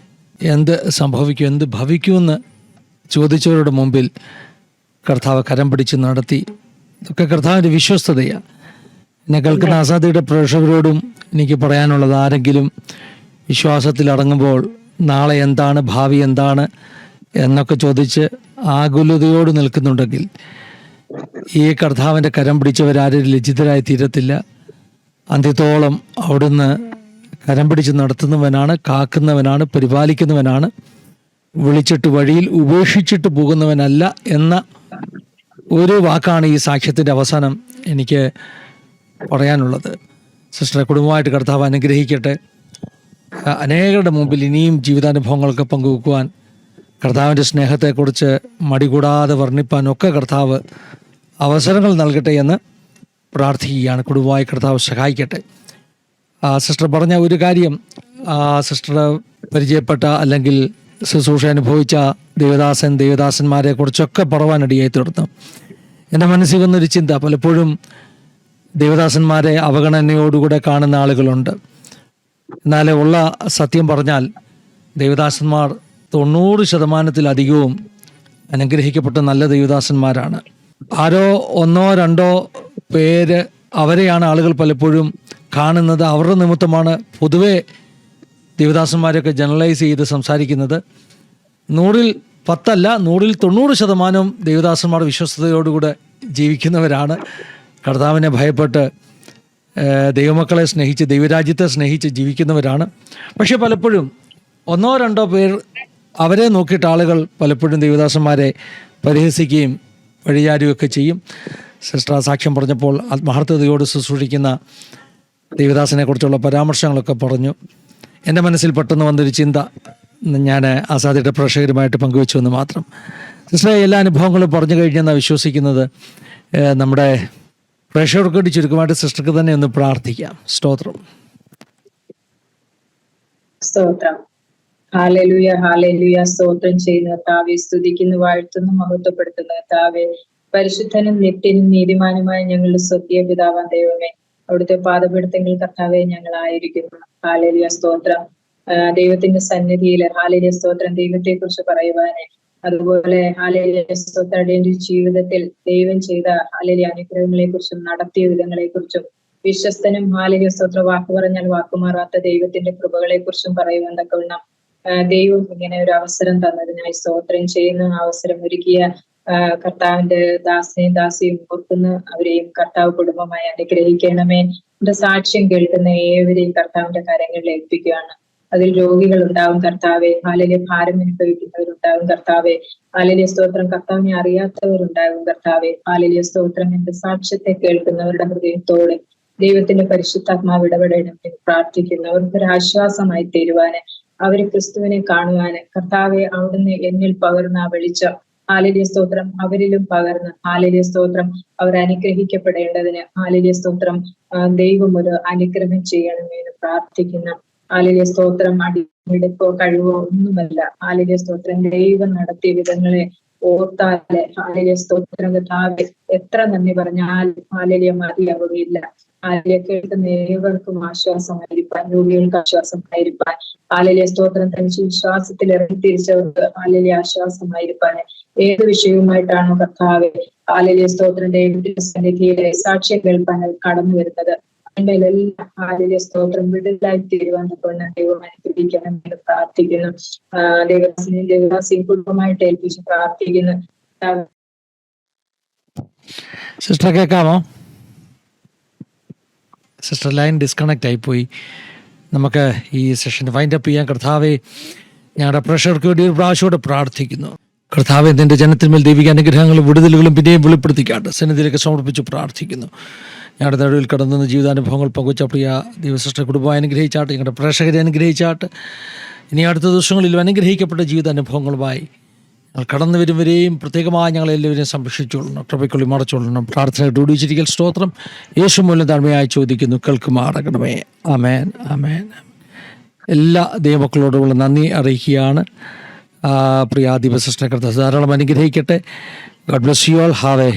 എന്ത് സംഭവിക്കും, എന്ത് ഭവിക്കുമെന്ന് ചോദിച്ചവരുടെ മുമ്പിൽ കർത്താവ് കരം പിടിച്ച് നടത്തി. ഇതൊക്കെ കർത്താവിൻ്റെ വിശ്വസ്തതയാണ്. എന്നെ കേൾക്കുന്ന ആസാദിയുടെ പ്രേക്ഷകരോടും എനിക്ക് പറയാനുള്ളത്, ആരെങ്കിലും വിശ്വാസത്തിൽ അടങ്ങുമ്പോൾ നാളെ എന്താണ്, ഭാവി എന്താണ് എന്നൊക്കെ ചോദിച്ച് ആകുലതയോട് നിൽക്കുന്നുണ്ടെങ്കിൽ ഈ കർത്താവിൻ്റെ കരം പിടിച്ചവരാരും ലജ്ജിതരായി തീരത്തില്ല. അന്ത്യത്തോളം അവിടുന്ന് കരം പിടിച്ച് നടത്തുന്നവനാണ്, കാക്കുന്നവനാണ്, പരിപാലിക്കുന്നവനാണ്. വിളിച്ചിട്ട് വഴിയിൽ ഉപേക്ഷിച്ചിട്ട് പോകുന്നവനല്ല എന്ന ഒരു വാക്കാണ് ഈ സാക്ഷ്യത്തിൻ്റെ അവസാനം എനിക്ക് പറയാനുള്ളത്. സിസ്റ്ററെ, കുടുംബമായിട്ട് കർത്താവ് അനുഗ്രഹിക്കട്ടെ. അനേകരുടെ മുമ്പിൽ ഇനിയും ജീവിതാനുഭവങ്ങളൊക്കെ പങ്കുവെക്കുവാൻ, കർത്താവിൻ്റെ സ്നേഹത്തെക്കുറിച്ച് മടികൂടാതെ വർണ്ണിപ്പാനൊക്കെ കർത്താവ് അവസരങ്ങൾ നൽകട്ടെ എന്ന് പ്രാർത്ഥിക്കുകയാണ്. കുടുംബമായി കർത്താവ് സഹായിക്കട്ടെ. സിസ്റ്റർ പറഞ്ഞ ഒരു കാര്യം, സിസ്റ്റർ പരിചയപ്പെട്ട അല്ലെങ്കിൽ ശുശ്രൂഷ അനുഭവിച്ച ദേവദാസന്മാരെ കുറിച്ചൊക്കെ പറവാനിടയായി തീർന്നു. എൻ്റെ മനസ്സിൽ വന്നൊരു ചിന്ത, പലപ്പോഴും ദേവദാസന്മാരെ അവഗണനയോടുകൂടെ കാണുന്ന ആളുകളുണ്ട്. എന്നാൽ ഉള്ള സത്യം പറഞ്ഞാൽ ദേവദാസന്മാർ 90% അനുഗ്രഹിക്കപ്പെട്ട നല്ല ദേവദാസന്മാരാണ്. ആരോ ഒന്നോ രണ്ടോ പേര് അവരെയാണ് ആളുകൾ പലപ്പോഴും കാണുന്നത്. അവരുടെ നിമിത്തമാണ് പൊതുവെ ദേവദാസന്മാരൊക്കെ ജനറലൈസ് ചെയ്ത് സംസാരിക്കുന്നത്. 100-ൽ 10 100-ൽ 90% ദേവദാസന്മാർ വിശ്വസ്തയോടുകൂടെ ജീവിക്കുന്നവരാണ്. കർത്താവിനെ ഭയപ്പെട്ട് ദൈവമക്കളെ സ്നേഹിച്ച് ദൈവരാജ്യത്തെ സ്നേഹിച്ച് ജീവിക്കുന്നവരാണ്. പക്ഷെ പലപ്പോഴും ഒന്നോ രണ്ടോ പേർ അവരെ നോക്കിയിട്ട് ആളുകൾ പലപ്പോഴും ദേവദാസന്മാരെ പരിഹസിക്കുകയും വഴിയാരുകയൊക്കെ ചെയ്യും. സിസ്റ്റർ സാക്ഷ്യം പറഞ്ഞപ്പോൾ ആത്മാർത്ഥതയോട് ശുശ്രൂഷിക്കുന്ന ദേവദാസനെ കുറിച്ചുള്ള പരാമർശങ്ങളൊക്കെ പറഞ്ഞു. എൻ്റെ മനസ്സിൽ പെട്ടെന്ന് വന്നൊരു ചിന്ത ഞാൻ ആസാദിയുടെ പ്രേക്ഷകരുമായിട്ട് പങ്കുവെച്ചു എന്ന് മാത്രം. സിസ്റ്ററെ, എല്ലാ അനുഭവങ്ങളും പറഞ്ഞു കഴിഞ്ഞെന്നാണ് വിശ്വസിക്കുന്നത്. നമ്മുടെ പ്രേക്ഷകർക്ക് വേണ്ടി ചുരുക്കമായിട്ട് സിസ്റ്റർക്ക് തന്നെ ഒന്ന് പ്രാർത്ഥിക്കാം. സ്തോത്രം. സ്തോത്രം. Hallelujah, hallelujah. സ്തോത്രം ചെയ്യുന്ന കർത്താവേ, സ്തുതിക്കുന്നു, വാഴ്ത്തുന്നു, മഹത്വപ്പെടുത്തുന്ന കർത്താവേ, പരിശുദ്ധനും നിത്യനും നീതിമാനുമായ ഞങ്ങളുടെ സ്വർഗീയ പിതാവാം ദൈവമേ, അവിടുത്തെ പാദപീഠത്തിൽ കർത്താവെ ഞങ്ങളായിരിക്കുന്നു. ഹാലേലൂയ, സ്തോത്രം. ദൈവത്തിന്റെ സന്നിധിയിൽ ഹാലേലൂയ, സ്തോത്രം. ദൈവത്തെ കുറിച്ച് പറയുവാന്, അതുപോലെ ഹാലേലൂയ, സ്തോത്രം, എന്റെ ജീവിതത്തിൽ ദൈവം ചെയ്ത ഹാലേലൂയ അനുഗ്രഹങ്ങളെ കുറിച്ചും നടത്തിയ വിധങ്ങളെ കുറിച്ചും വിശ്വസ്തനും ഹാലേലൂയ, സ്തോത്രം, വാക്ക് പറഞ്ഞാൽ വാക്കുമാറാത്ത ദൈവത്തിന്റെ കൃപകളെ കുറിച്ചും പറയുവാൻ തക്കവണ്ണം ദൈവം ഇങ്ങനെ ഒരു അവസരം തന്നതിനായി സ്തോത്രം ചെയ്യുന്ന, അവസരം ഒരുക്കിയ കർത്താവിന്റെ ദാസനെയും ദാസിയും ഓർക്കുന്ന അവരെയും കർത്താവ് കുടുംബമായി അനുഗ്രഹിക്കണമേ. എന്റെ സാക്ഷ്യം കേൾക്കുന്ന ഏവരെയും കർത്താവിന്റെ കരങ്ങളിൽ ഏൽപ്പിക്കുകയാണ്. അതിൽ രോഗികൾ ഉണ്ടാവും കർത്താവെ, ഹാലേലൂയ, ഭാരം അനുഭവിക്കുന്നവരുണ്ടാവും കർത്താവെ, ഹാലേലൂയ, സ്തോത്രം, കർത്താവിനെ അറിയാത്തവരുണ്ടാവും കർത്താവെ, ഹാലേലൂയ, സ്തോത്രം. എന്റെ സാക്ഷ്യത്തെ കേൾക്കുന്നവരുടെ ഹൃദയത്തോടെ ദൈവത്തിന്റെ പരിശുദ്ധാത്മാവ് ഇടപെടണമെന്ന് പ്രാർത്ഥിക്കുന്നു. അവർക്കൊരു ആശ്വാസമായി തീരുവാന്, അവര് ക്രിസ്തുവിനെ കാണുവാന് കർത്താവെ അവിടുന്ന് എന്നിൽ പകർന്ന ആ വെളിച്ചം ഹാലേലൂയ, സ്തോത്രം, അവരിലും പകർന്ന് ഹാലേലൂയ, സ്തോത്രം, അവർ അനുഗ്രഹിക്കപ്പെടേണ്ടതിന് ഹാലേലൂയ, സ്തോത്രം, ദൈവം ഒരു അനുഗ്രഹം ചെയ്യണമെന്ന് പ്രാർത്ഥിക്കുന്ന. ഹാലേലൂയ, സ്തോത്രം, അടിമെടുക്കോ കഴിവോ ഒന്നുമല്ല. ഹാലേലൂയ, സ്തോത്രം, ദൈവം നടത്തിയ വിധങ്ങളെ ഓർത്താല് ഹാലേലൂയ, സ്തോത്രം, കർത്താവെ എത്ര നന്ദി പറഞ്ഞാൽ ഹാലേലൂയ മതിയാവുകയില്ല. ഹാലേലൂയ, കേൾക്കുന്ന ഏവർക്കും ആശ്വാസമായിരിക്കാൻ, രോഗികൾക്ക് ആശ്വാസമായിരിക്കാൻ, ഹാലേലൂയ, സ്തോത്രം, തനിച്ച് വിശ്വാസത്തിൽ ഇറങ്ങി തിരിച്ചവർക്ക് ഹാലേലൂയ ആശ്വാസമായിരിക്കാൻ, ഏത് വിഷയവുമായിട്ടാണോ കർത്താവെ ഹാലേലൂയ, സ്തോത്രം, ദൈവത്തിന്റെ സന്നിധിയിലെ സാക്ഷ്യം കേൾക്കാൻ കടന്നു വരുന്നത്, അതിലെല്ലാം ഹാലേലൂയ, സ്തോത്രം, വിടുതലായി തീരുവാൻ കൊണ്ട് ദൈവം അനുഗ്രഹിക്കണം എന്ന് പ്രാർത്ഥിക്കുന്നു. ദേവദാസിയും കുടുംബമായിട്ട് ഏൽപ്പിച്ച് പ്രാർത്ഥിക്കുന്നു. സിസ്റ്റർ കേൾക്കാമോ? സിസ്റ്റർ ലൈൻ ഡിസ്കണക്റ്റ് ആയിപ്പോയി. നമുക്ക് ഈ സെഷൻ വൈൻഡ് അപ്പ് ചെയ്യാൻ. കർത്താവെ, ഞങ്ങളുടെ പ്രേക്ഷകർക്ക് വേണ്ടി ഒരു പ്രാവശ്യമോടെ പ്രാർത്ഥിക്കുന്നു. കർത്താവെ, നിന്റെ ജനത്തിന്മേൽ ദൈവിക അനുഗ്രഹങ്ങളും വിടുതലുകളും പിന്നെയും വെളിപ്പെടുത്തിക്കാട്ട് സന്നിധിയിലേക്ക് സമർപ്പിച്ച് പ്രാർത്ഥിക്കുന്നു. ഞങ്ങളുടെ നടുവിൽ കടന്നുന്ന ജീവിതാനുഭവങ്ങൾ പങ്കുവച്ച പ്രിയ ദൈവസിസ്റ്റർ കുടുംബമായി അനുഗ്രഹിച്ചാട്ട്, ഞങ്ങളുടെ പ്രേക്ഷകരെ അനുഗ്രഹിച്ചാട്ട്, ഇനി അടുത്ത ദിവസങ്ങളിലും അനുഗ്രഹിക്കപ്പെട്ട ജീവിതാനുഭവങ്ങളുമായി ഞങ്ങൾ കടന്നു വരുവരെയും പ്രത്യേകമായി ഞങ്ങളെല്ലാവരെയും സംരക്ഷിച്ചുകൊള്ളണം, കൃപയ്ക്കുള്ളിൽ മറച്ചുകൊള്ളണം. പ്രാർത്ഥന ഡൂഡിച്ചിരിക്കൽ സ്തോത്രം യേശു മൂലം താഴ്മയായി ചോദിക്കുന്നു, കേൾക്കുമാറാകണമേ. ആമേൻ, ആമേൻ. എല്ലാ ദൈവമക്കളോടുള്ള നന്ദി അറിയിക്കുകയാണ്. പ്രിയ ദീപസിസ്റ്ററെ കർത്താവ് ധാരാളം അനുഗ്രഹിക്കട്ടെ. God bless you all. Have A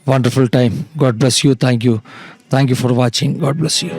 wonderful time. God bless you. Thank you. Thank you for watching. God bless you.